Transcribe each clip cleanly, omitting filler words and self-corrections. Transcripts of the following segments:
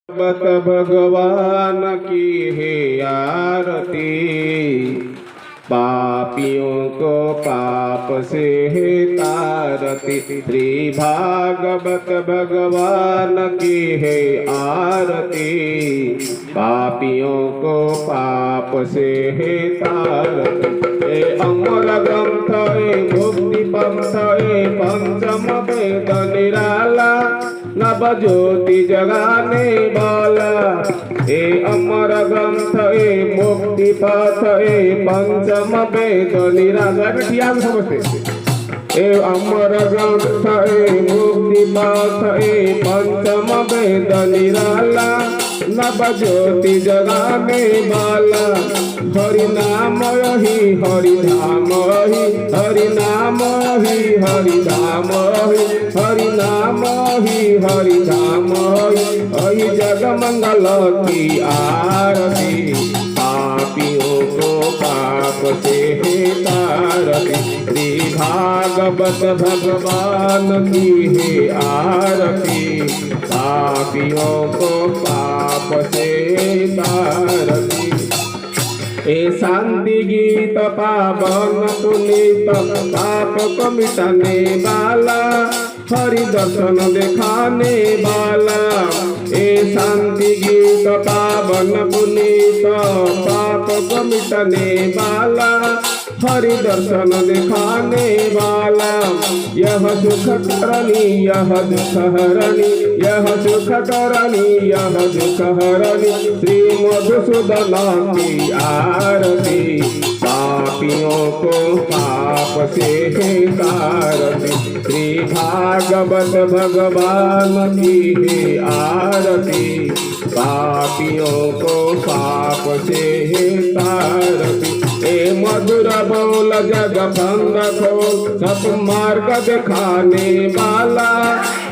बत भगवान की है आरती, पापियों को पाप से है तारती। श्री भागवत भगवान की है आरती, पापियों को पाप से है तारती। ए अमर ग्रंथ ए मुक्ति पंथ ए पंचम वेद निराला, नव ज्योति जगाने वाला। ए अमर ग्रंथ ए मुक्ति पथ ए पंचम वेद निराला। समझते ए अमर ग्रंथ ए मुक्ति पथ ए पंचम वेद निराला, नव ज्योति जगाने वाला। हरि नाम ही हरि धाम ही हरि नाम ही हरि धाम ही हरि नाम ही हरि धाम ही जग मंगल की आरती, पापियों को पाप से है तारती। श्री भागवत भगवान की है आरती, पापियों को पाप से तारती। ए शांति गीत पावन पुनीत पाप को मिटाने वाला, हरि दर्शन दिखाने वाला। ए शांति गीत पावन पुनीत पाप को मिटाने वाला, हरि दर्शन दिखाने वाला। यह सुख करणी यह दुख हरणी, यह सुख करणी यह दुख हरणी। श्री मधुसूदन की आरती, पापियों को पाप से है तारती। श्री भागवत भगवान की है आरती, पापियों को पाप से है तारती। ए मधुर बोल जग भंग खोल, सब मार्ग दिखाने वाला,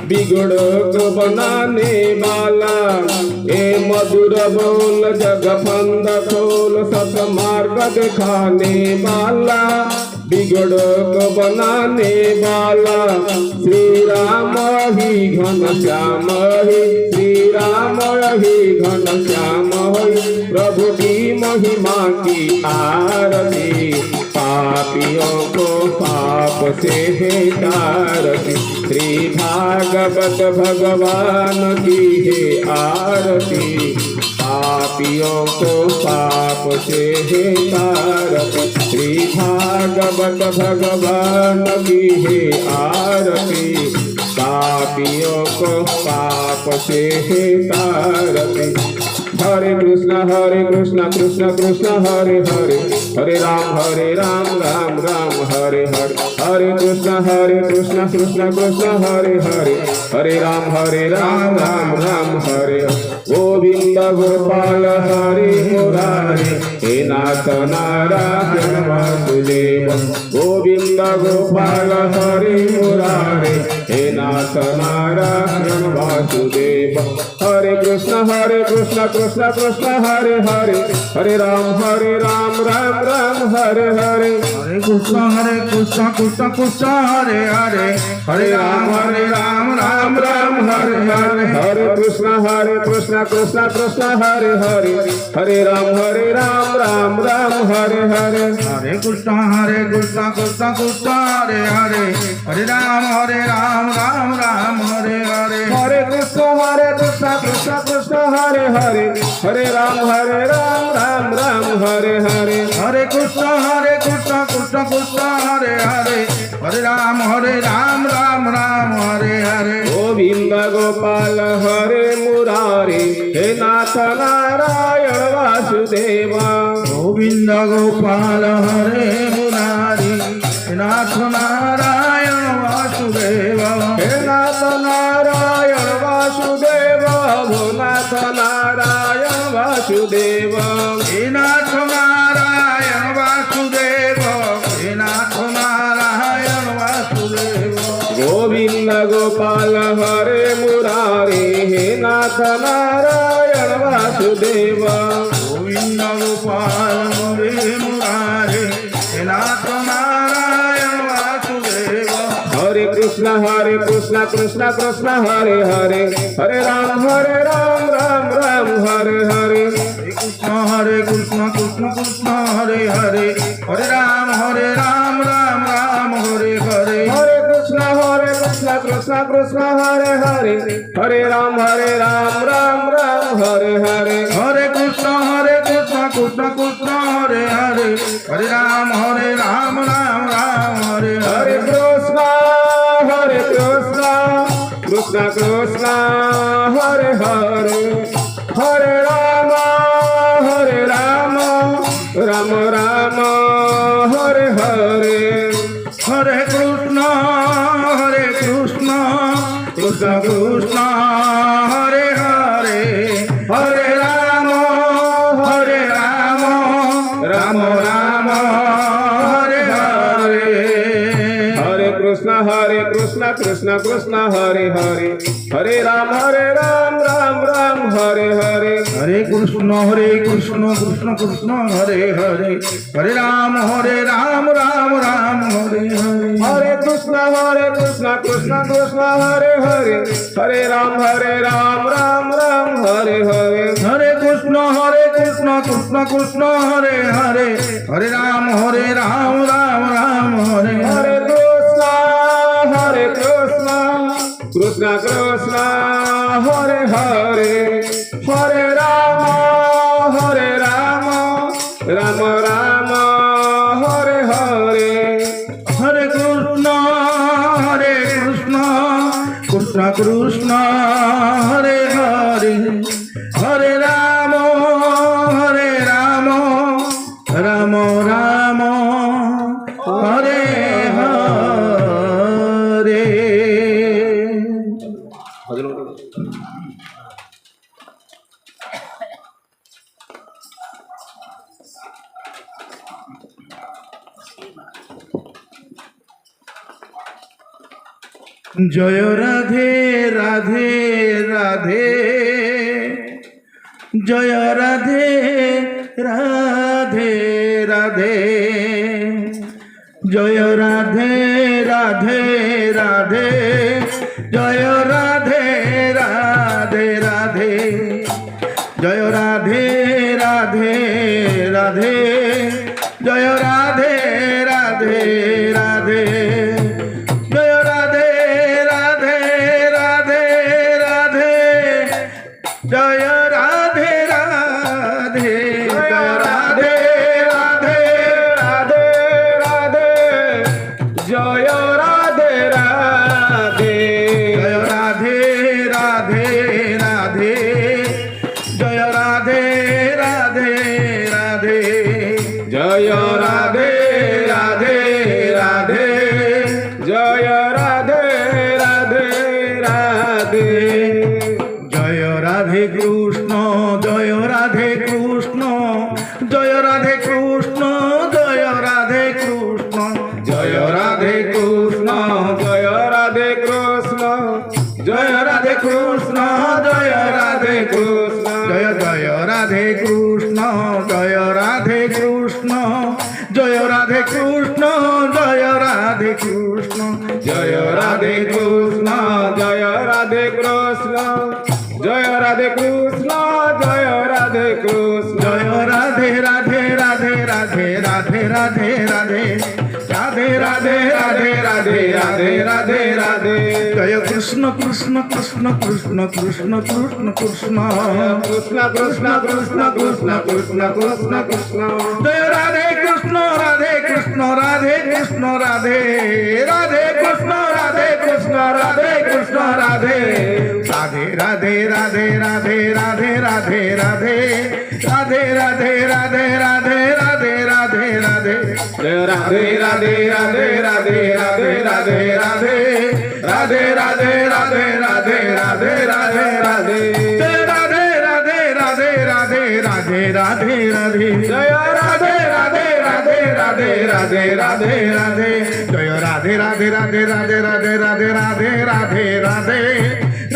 बिगड़ों को बनाने वाला। ए मधुर बोल जग भंग खोल, सब मार्ग दिखाने वाला, बिगड़ों को बनाने वाला। श्री राम ही घन श्याम ही, श्री राम ही घन श्याम ही, प्रभु की महिमा की आरती, पापियों को पाप से है तारती। श्री भागवत भगवान की है आरती, पापियों को पाप से है तारती। श्री भागवत भगवान की है आरती, पापियों को पाप से है तारती। हरे कृष्ण कृष्ण कृष्ण हरे हरे, हरे राम राम हरे हरे। हरे कृष्ण कृष्ण कृष्ण हरे हरे, हरे राम राम हरे हरे। गोविंद गोपाल हरे मुरारे, हे नाथ नारायण वासुदेव। गोविंद गोपाल हरे मुरारे, हे नाथ नारायण वासुदेव। हरे कृष्ण कृष्ण कृष्ण हरे हरे, हरे राम राम हरे हरे। हरे कृष्ण कृष्ण कृष्ण हरे हरे, हरे राम राम हरे हरे। हरे कृष्ण कृष्ण कृष्ण हरे हरे, हरे राम राम हरे हरे। हरे कृष्ण कृष्ण कृष्ण हरे हरे, हरे राम राम हरे हरे। हरे कृष्ण कृष्ण कृष्ण हरे हरे, हरे राम राम हरे हरे। हरे कृष्ण कृष्ण कृष्ण हरे हरे, हरे राम राम हरे हरे। गोविंद गोपाल हरे मुरारे, हे नाथ नारायण वासुदेवा। गोविंद गोपाल हरे मुरारी, हे नाथ नारायण वासुदेव। हे नाथ नारायण वासुदेव, भो नाथ नारायण वासुदेव। हे नाथ नारायण वासुदेव, हे नाथ नारायण वासुदेव। गोविंद गोपाल हरे मुरारे, हे नाथ नारायण वासुदेव। गोविंद गोपाल हरे मुरारे, हे नाथ नारायण वासुदेव। हरे कृष्ण कृष्ण कृष्ण हरे हरे, हरे राम राम কৃষ্ণ কৃষ্ণ হরে হরে হরে রাম রাম রাম হরে হরে हरे कृष्ण कृष्ण कृष्ण हरे हरे हरे राम राम राम हरे हरे हरे कृष्ण कृष्ण कृष्ण हरे हरे हरे राम राम राम हरे हरे हरे कृष्ण कृष्ण कृष्ण हरे हरे हरे राम राम राम हरे हरे हरे कृष्ण कृष्ण कृष्ण हरे हरे हरे राम राम राम हरे हरे हरे कृष्ण कृष्ण कृष्ण हरे हरे हरे राम राम राम हरे हरे हरे कृष्ण कृष्ण कृष्ण हरे हरे हरे राम राम राम हरे हरे हरे कृष्ण कृष्ण कृष्ण हरे हरे हरे राम राम राम हरे हरे हरे कृष्ण कृष्ण कृष्ण हरे हरे हरे राम राम राम हरे हरे कृष्ण कृष्ण कृष्ण हरे हरे हरे राम राम राम हरे हरे हरे कृष्ण कृष्ण कृष्ण हरे हरे हरे राम राम राम हरे हरे जय राधे राधे राधे जय राधे राधे राधे जय राधे राधे राधे जय राधे राधे राधे जय राधे राधे राधे जय राधे राधे राधे जय राधे राधे राधे राधे जय राधे राधे जय राधे राधे राधे राधे जय राधे राधे जय राधे राधे राधे जय राधे राधे राधे जय राधे राधे राधे जय राधे राधे राधे जय राधे कृष्ण जय राधे कृष्ण जय राधे कृष्ण जय राधे कृष्ण जय राधे कृष्ण जय राधे कृष्ण जय राधे कृष्ण जय राधे कृष्ण जय जय राधे कृष्ण जय राधे कृष्ण जय राधे कृष्ण जय राधे कृष्ण जय राधे कृष्ण जय राधे कृष्ण जय राधे कृष्ण जय राधे कृष्ण जय राधे राधे राधे राधे राधे राधे राधे राधे राधे राधे राधे राधे राधे राधे जय कृष्ण कृष्ण कृष्ण कृष्ण कृष्ण कृष्ण कृष्ण कृष्ण कृष्ण कृष्ण कृष्ण कृष्ण कृष्ण कृष्ण जय राधे कृष्ण राधे कृष्ण राधे कृष्ण राधे राधे कृष्ण राधे कृष्ण राधे कृष्ण राधे राधे राधे राधे राधे राधे राधे राधे राधे राधे राधे राधे राधे राधे राधे जय राधे राधे राधे राधे राधे राधे राधे राधे राधे राधे राधे राधे राधे राधे जय राधे राधे राधे राधे राधे राधे राधे जय राधे राधे राधे राधे राधे राधे राधे जय राधे राधे राधे राधे राधे राधे राधे राधे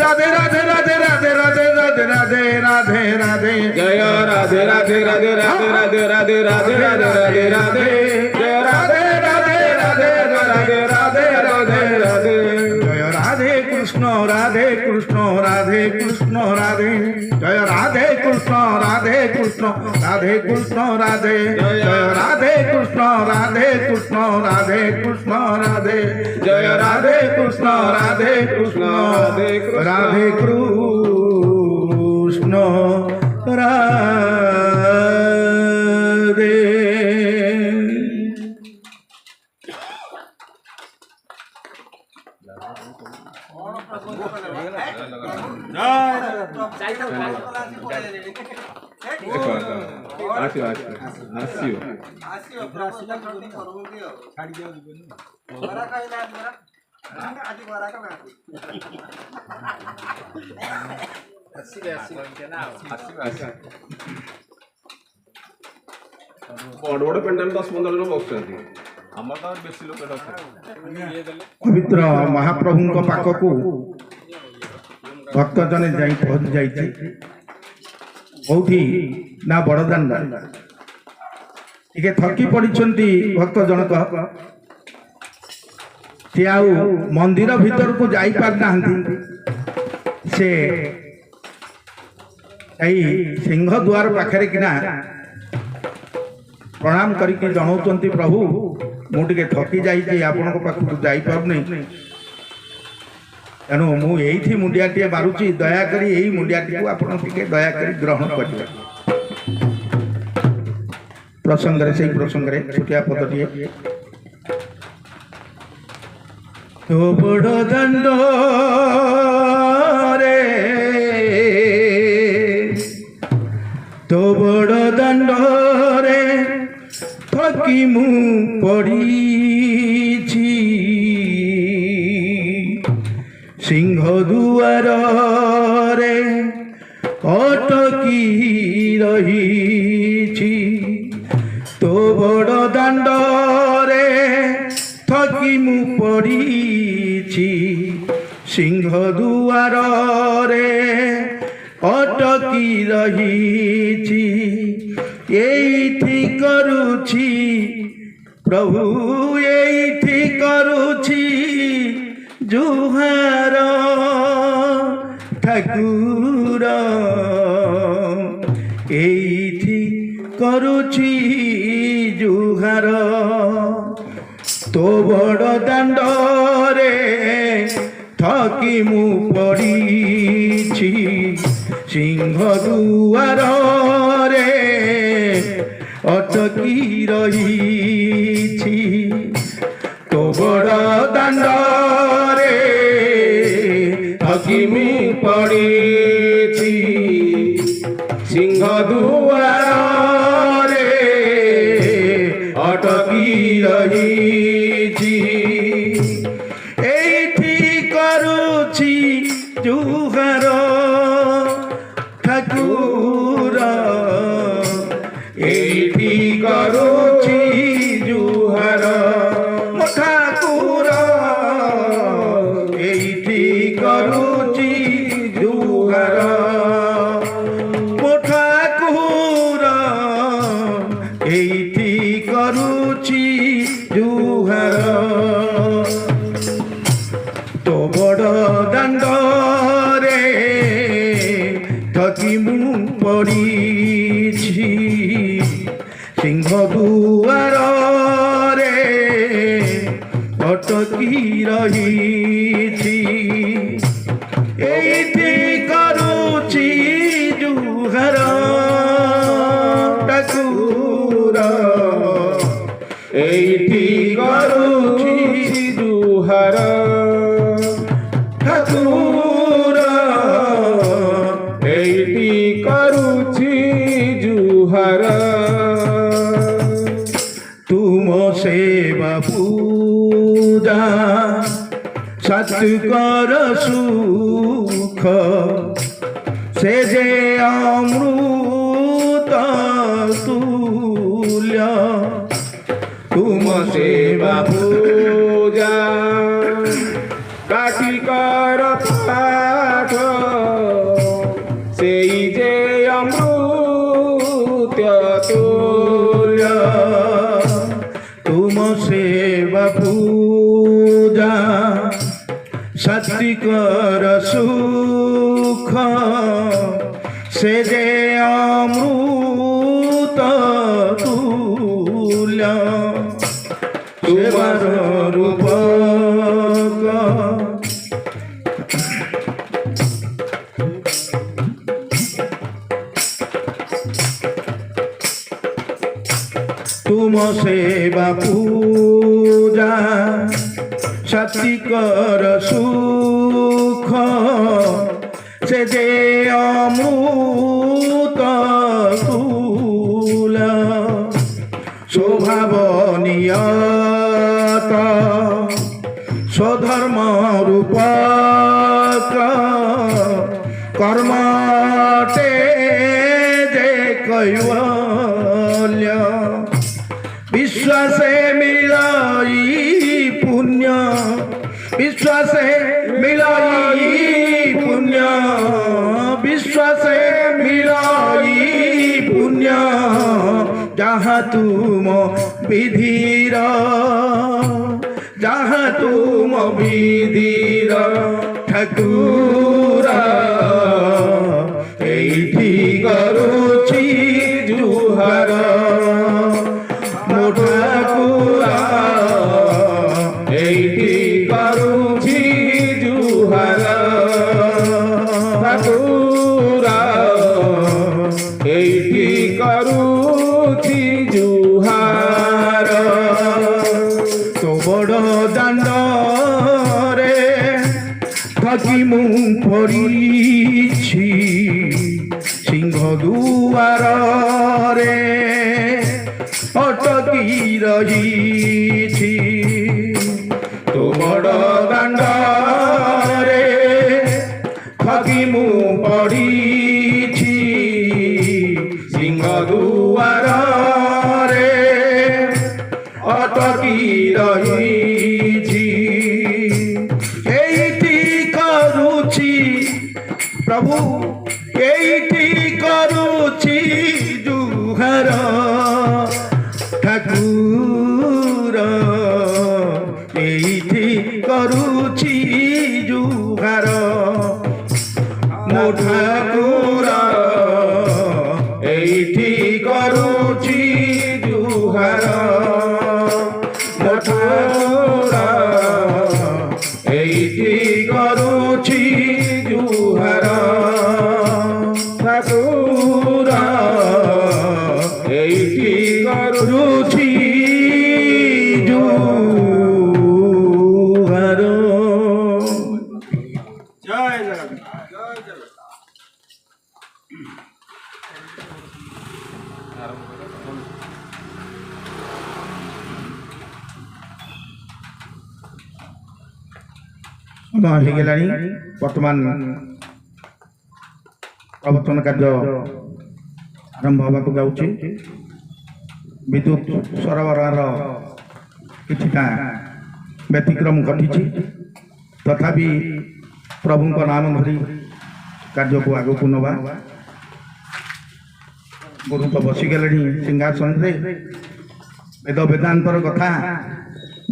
राधे राधे राधे राधे राधे राधे राधे राधे राधे राधे जय राधे राधे राधे राधे राधे राधे राधे राधे राधे राधे जय राधे राधे राधे राधे राधे राधे राधे जय राधे कृष्ण রাধে কৃষ্ণ রাধে কৃষ্ণ রাধে জয় রাধে কৃষ্ণ রাধে কৃষ্ণ রাধে কৃষ্ণ রাধে জয় রাধে কৃষ্ণ রাধে কৃষ্ণ রাধে কৃষ্ণ রাধে জয় রাধে কৃষ্ণ রাধে কৃষ্ণ রাধে কৃষ্ণ রাধে। ବଡ଼ ବଡ଼ ପେଣ୍ଡାଲ 10-15 ଜଣ ବସୁଛନ୍ତି ଆମର ତ ବେଶୀ ଲୋକ ପବିତ୍ର ମହାପ୍ରଭୁଙ୍କ ପାଖକୁ ଭକ୍ତ ଜଣେ ଯାଇ ପହଞ୍ଚି ଯାଇଛି। କୋଉଠି ନା ବଡ଼ଦାଣ୍ଡ। ଟିକେ ଥକି ପଡ଼ିଛନ୍ତି ଭକ୍ତ ଜଣକ। ସେ ଆଉ ମନ୍ଦିର ଭିତରକୁ ଯାଇପାରିନାହାନ୍ତି। ସେ ଏଇ ସିଂହ ଦ୍ୱାର ପାଖରେ କିନା ପ୍ରଣାମ କରିକି ଜଣାଉଛନ୍ତି ପ୍ରଭୁ ମୁଁ ଟିକେ ଥକି ଯାଇଛି ଆପଣଙ୍କ ପାଖକୁ ଯାଇପାରୁନି ତେଣୁ ମୁଁ ଏଇଠି ମୁଣ୍ଡିଆଟିଏ ମାରୁଛି ଦୟାକରି ଏଇ ମୁଣ୍ଡିଆଟିକୁ ଆପଣ ଟିକେ ଦୟାକରି ଗ୍ରହଣ କରିବେ। ପ୍ରସଙ୍ଗରେ ସେଇ ପ୍ରସଙ୍ଗରେ ଛୋଟିଆ ପଦଟିଏ ତୋ ବଡ଼ ଦାଣ୍ଡରେ ତୋ ବଡ଼ ଦାଣ୍ଡରେ ଥକି ମୁଁ ପଡ଼ିଛି ସିଂହ ଦୁଆରରେ ଅଟକି ରହିଛି ତୋ ବଡ଼ ଦାଣ୍ଡରେ ଥକି ମୁଁ ପଡ଼ିଛି ସିଂହ ଦୁଆରରେ ଅଟକି ରହିଛି ଏଇଠି କରୁଛି ପ୍ରଭୁ ଏଇଠି କରୁଛି ଜୁହାର ଠାକୁର ଏଇଠି କରୁଛି ଜୁହାର ତୋ ବଡ଼ ଦାଣ୍ଡରେ ଥକି ମୁଁ ପଡ଼ିଛି ସିଂହ ଦୁଆରରେ ଅଟକି ରହିଛି ତୋ ବଡ଼ ଦାଣ୍ଡରେ ଥକି ମୁଁ ପଡ଼ିଛି ସିଂହ ଦୁଆରରେ ଅଟକି ରହିଛି ଏଇଠି କରୁଛି ଜୁହାର ଠାକୁର ଏଇଠି କରୁଛି ଜୁହାର ମୋ ଠାକୁର ଏଇଠି କରୁଛି ଜୁହାର ମୋ ଠାକୁର ଏଇଠି କରୁଛି ଜୁହାର ତୋ ବଡ଼ ଦାଣ୍ଡରେ ଥକି ମୁଁ ପଡ଼ିଛି ସିଂହ ଦୁଆରରେ ଅଟକି ରହିଛି ଏଇଠି କରୁଛି ଜୁହାର ଠାକୁର ଏଇଠି କରୁଛି ଜୁହାର ଠାକୁର ଏଇଠି କରୁଛି ଜୁହାର ତୁମ ସେବା ପୂଜା ସତ୍କର ସୁଖ ସେ ଯେ ଅମୃତ ତୁଲ୍ୟ ତୁମ ସେବା ପୂଜା କାଠିକର ପାଠ ସେଇ ଯେ ଅମୃତ ତୁଲ୍ୟ ତୁମ ସେବା ପୂଜା সাত্বিকর সুখ সে যে অমৃত তুল্য সেবার রূপ तुम सेवा पूजा सात्विकर सुख से जे अमृत तुल स्वभाव नियत स्वधर्म रूपक कर्मटे जे कैवल्य विश्वासे मिलाई पुण्य विश्वासे मिलाई पुण्य विश्वासे मिलाई पुण्य जहाँ तुम विधिर जहाँ तुम विधिर ठाकुर एठी करुछि जुहार ठाकुर एठी करुछि जुहार ठाकुर एठी करुछि जुहार तो बड़ दांड रे ठगी मु पड़िछि सिंह दुआर रे अटकी रही तो बड़ दांड रे ठगी मु पड़ी सिंह दुआर रे अटकी रही एइठी करुछि प्रभु एइठी करुछि जुहार ठाकुर एइठी करुछि जुहार मो ठाकुर एइठी करुछि जुहार मो ठाकुर एइठी करुछि जुहार ठाकुर एइठी करुछि जुहार। जय समय हो गलानी बर्तमान प्रवर्तन कार्य आरंभ होगा जाऊँगी विद्युत सरबराह किछिटा व्यतिक्रम घटी तथापि प्रभु नाम धरी कार्य को आग को नवा गुरु तो बसीगले सिंहासन रे वेद वेदांतर कथा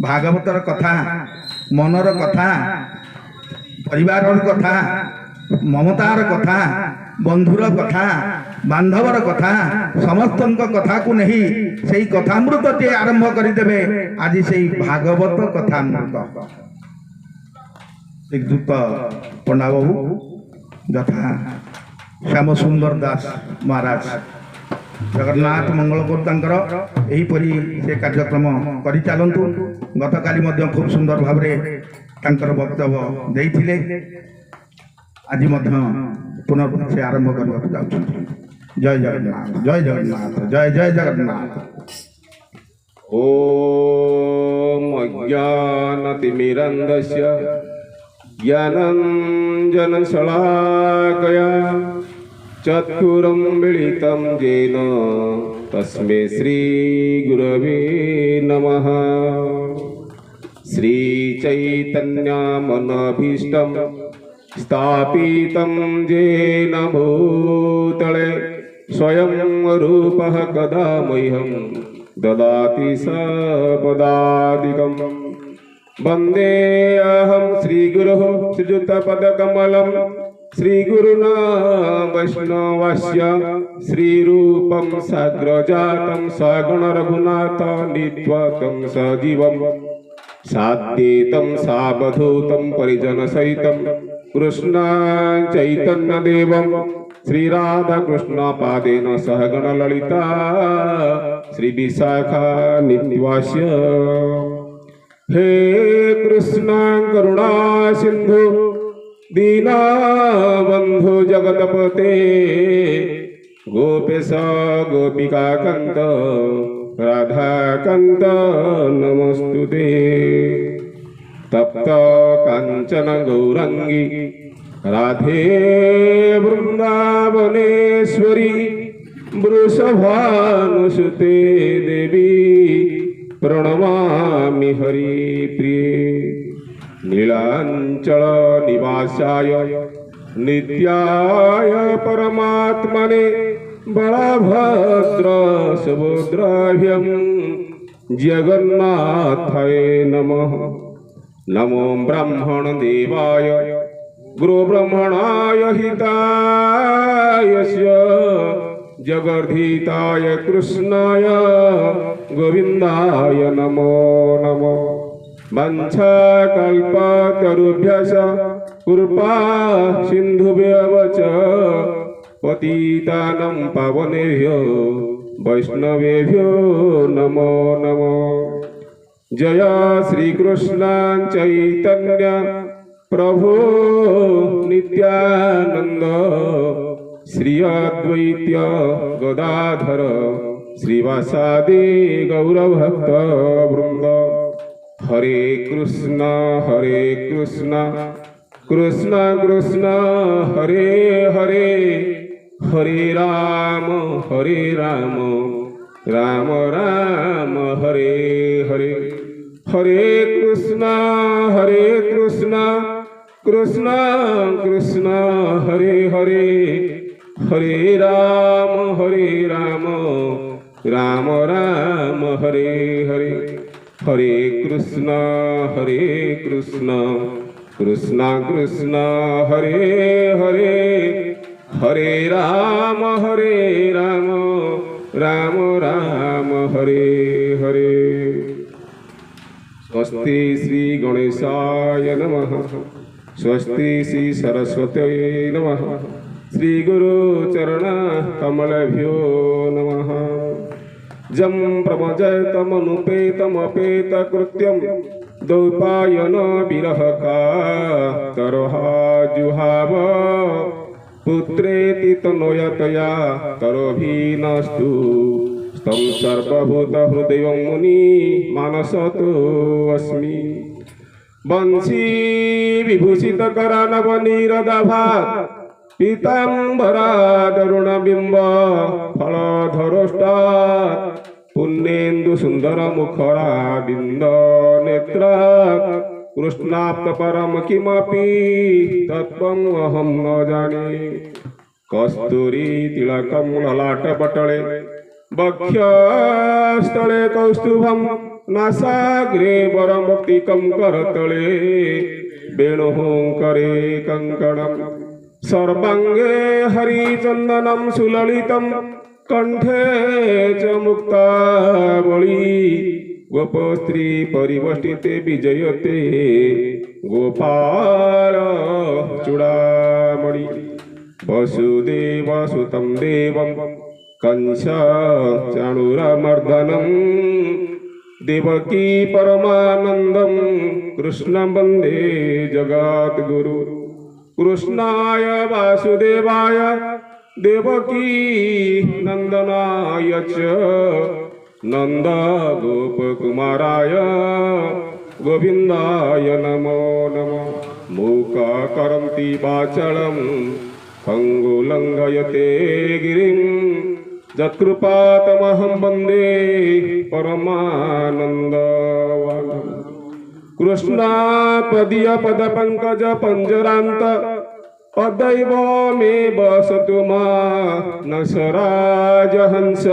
भागवतर कथा मनर कथा परिवार कथा ममतार कथा बंधुर कथा बांधवर कथा समस्त कथा को नहीं से कथामृत टे आरंभ करदे आज से भागवत कथामृत दिग्दूत पंडा बाबू यथा श्याम सुंदर दास महाराज जगन्नाथ मंगल करू यहीपरी से कार्यक्रम करि चलतु गत काली खूब सुंदर भाव तांकर वक्तव्य देइथिले आज पुनः से आरंभ करने जाऊँ। जय जगन्नाथ जय जगन्नाथ जय जय जगन्नाथ। ओम अज्ञानतिमिरन्धस्य ज्ञानञ्जनशलाकया चक्षुरुन्मीलितं येन तस्मै श्रीगुरवे नमः। श्रीचैतन्यमनभीष्टं स्थापितं येन भूतले स्वयं रूपः कदा मह्यं ददाति सपदादिकं वन्देऽहं श्रीगुरोः श्रीयुतपदकमलं श्रीगुरुना वैष्णवस्य श्रीरूपं साग्रजातं सगुण रघुनाथ नित्वतं सजीवं साद्येतं सावधूतं परिजनसहितं कृष्ण चैतन्यदेवं श्रीराधाकृष्णपादेन सह गणललिता श्रीविशाखा नित्यस्य। हे कृष्ण करुणा सिंधु दीनबंधु जगतपते गोपेश गोपिकाकांत राधाकांत नमस्तुते। तप्त कांचन गौरंगी राधे वृंदावनेश्वरी वृषभानुसुते देवी प्रणमामि हरिप्रिये। नीलांचल निवासाय नित्याय परमात्मने बलभद्र सुभद्राभ्यं जगन्नाथाय नमः। नमो ब्रह्मण देवाय गुरुब्रह्मणाय हिताय जगद्धिताय कृष्णाय गोविन्दाय नमो नमो। वंशाकल्पतरुभ्यश्च कृपा सिन्धुभ्यः च पतितानां पावनेभ्यो वैष्णवेभ्यो नमो नमो। जय श्रीकृष्ण चैतन्य प्रभु नित्यानंद श्री अद्वैत गदाधर श्रीवासादि गौरभक्त वृंद। हरे कृष्ण कृष्ण कृष्ण हरे हरे हरे राम राम राम हरे हरे। हरे कृष्ण कृष्ण कृष्ण हरे हरे हरे राम राम राम हरे हरे। हरे कृष्ण कृष्ण कृष्ण हरे हरे हरे राम राम राम हरे हरे। स्वस्ति श्री गणेशाय नमः। स्वस्ति श्री सरस्वत्यै नमः। श्री गुरु चरण कमलभ्यो नमः। जं प्रमजतमनुपेतमपेत कृत्यं द्वैपायन विरह कातरहा जुहाव पुत्रेति तनयतया तरोभिनस्तु तं सर्वभूतहृदयं मुनि मानसतो अस्मि। वंशी विभूषितकरा नवनीरदाभात् पीताम्बरादरुणबिम्ब फलधरोष्टात् पुण्येन्दु सुंदर मुखरा बिंद नेत्रात् कृष्णाप्त परम किमपि तत्त्वम् अहं न जाने। कस्तूरी तिलकं ललाटपटले वक्षस्थले कौस्तुभं नासाग्रे वरमौक्तिकं करतले वेणुः करे कङ्कणम् सर्वांगे हरिचंदनं सुललितं कंठे च मुक्तावली गोपस्त्री परिवेष्टिते विजयते गोपाल चूड़ामणि। वसुदेवसुतं देवं कंस चाणूरमर्दनं देवकी परमानंदं कृष्णं वन्दे जगद्गुरु। कृष्णाय वासुदेवाय देवकी नंदनाय च नंद गोपकुमाराय गोविंदाय नमो नमः। मूककरोति वाचालं पंगुलंघयते गिरिं यत्कृपातमहं वन्दे परमानन्दवान्। कृष्णापदीय पदपंकज पंजरांत अदैव मे बसतु मानसराजहंस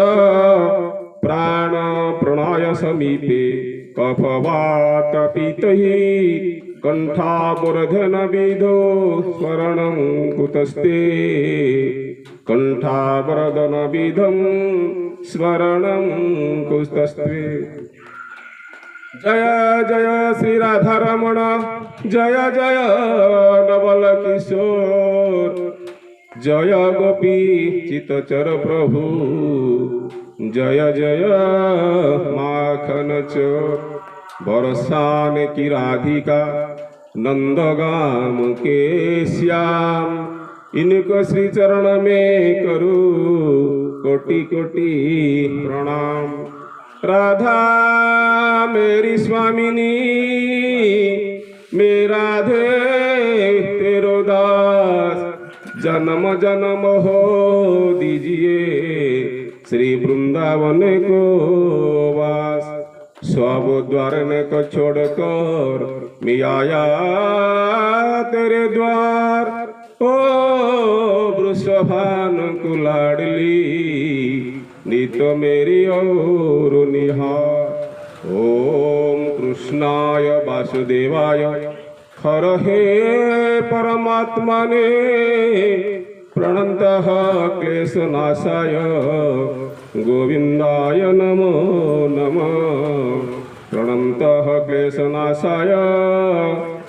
प्राण प्रणय समीपे कफवात पितहि कंठावर्धन विधो स्मरणं कुतस्ते कंठावर्धन विधं स्मरणं कुतस्ते। जय जय श्री राधारमण जय जय नवल किशोर जय गोपी चितचर प्रभु जय जय माखन चोर। बरसान की राधिका नंदगाम के श्याम इनको श्री चरण में करूं कोटि कोटि प्रणाम। राधा मेरी स्वामिनी मेरा राधे तेरो दास जन्म जन्म हो दीजिए श्री वृंदावन को वास। सब द्वार को छोड़कर मैं आया तेरे द्वार ओ वृषभान कुलाडली नित मेरी और निहार। ओम कृष्णाय वासुदेवाय हर हे परमात्मने प्रणतः क्लेशनाशाय गोविंदाय नमो नमः। प्रणतः क्लेशनाशाय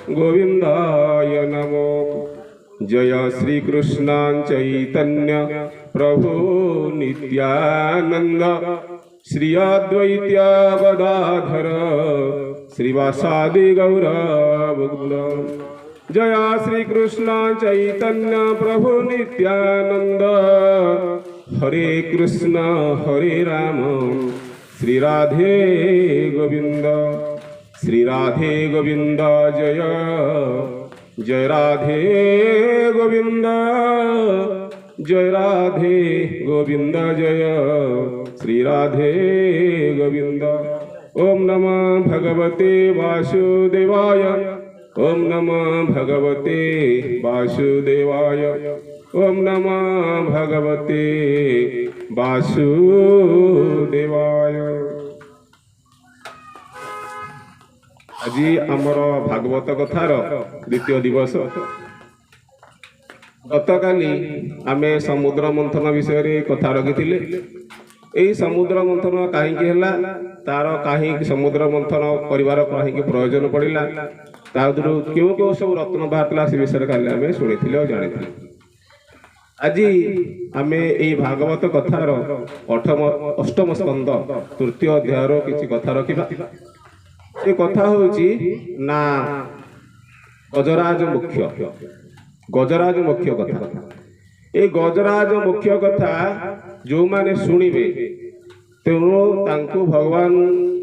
गोविंदाय नमो। जय श्री कृष्ण चैतन्य प्रभु नित्यानंद श्री अद्वैत गदाधर श्रीवासादि गौरवृंद। जय श्री कृष्ण चैतन्य प्रभु नित्यानंद हरे कृष्ण हरे राम श्री राधे गोविंद जय जय राधे गोविंद जय राधे गोविंद जय श्री राधे गोविंद। ओम नमः भगवते वासुदेवाय ओम नमः भगवते वासुदेवाय ओम नमः भगवते वासुदेवाय। आज आमर भागवत कथार द्वितीय दिवस। गतकाली आमे समुद्र मंथन विषय कथा रखी। यही समुद्र मंथन कहीं तार कहीं समुद्र मंथन कर कहीं प्रयोजन पड़ा क्यों क्यों सब रत्न बाहर से विषय काली आम शुणी और जानी। आज आम यही भागवत कथार अष्टम स्कंद तृतीय अध्यायर किसी कथा रखा। ये कथा हूँ ना गजराज मुख्य कथा। ये गजराज मुख्य कथा जो माने शुणिबे तेणु तांको भगवान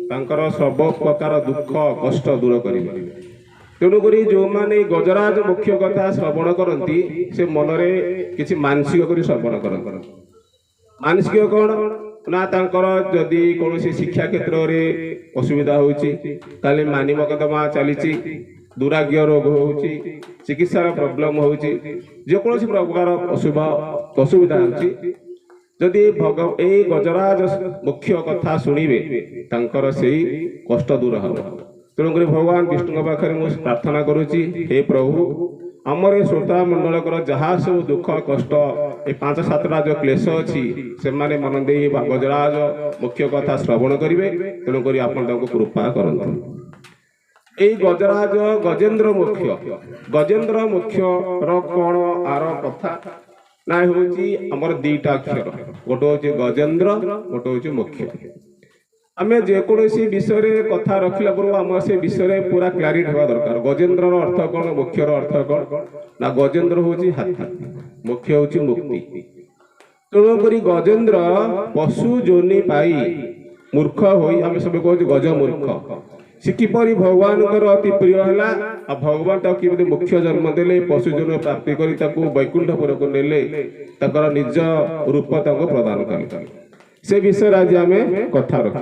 तांकर सब प्रकार दुख कष्ट दूर करेंगे। तेणुक जो माने गजराज मुख्य कथा श्रवण करती से मनरे किसी मानसिक कर श्रवण कर। मानसिक कौन ना तांकर जदि कौन शिक्षा क्षेत्र में असुविधा होची ताले मानी मकदमा चली दुराग्य रोग हो चिकित्सार प्रोब्लेम हो जेकोसी प्रकार असुविधा जदि ए गजराज मुख्य कथा शुणिबे तांकर सेही कष्ट दूर हम। तेणुक भगवान विष्णु पाखे मुझे प्रार्थना करुच्ची हे प्रभु आमर श्रोता मंडल जहाँ सब दुख कष्ट ए 5-7टा जो क्लेश अच्छी से मन दे गजराज मुख्य कथा श्रवण करेंगे। तेणुक आप कृपा करते। यही गजराज गजेन्द्र मुख्य कौन आर कथा ना हूँ आमर 2टा अक्षर गोटे हूँ गजेन्द्र गोटे हूँ मुख्य। आम जेकोसी विषय कथा रखला पूर्व आम से विषय पूरा क्लारिटी हवा दरकार। गजेन्द्र अर्थ कौन मुख्यर अर्थ कौन ना गजेन्द्र हूँ हाथी मुख्य हूँ मुक्ति। तेणुक गजेन्द्र पशु जोनि पाई मूर्ख होई आम सब कहूँ गज मूर्ख से किपरि भगवान अति प्रिय है भगवान कि मुख्य जन्म देले पशु जन्म प्राप्ति कर वैकुंठपुर को नेले निज रूप प्रदान कले से विषय आज आम कथा रखा।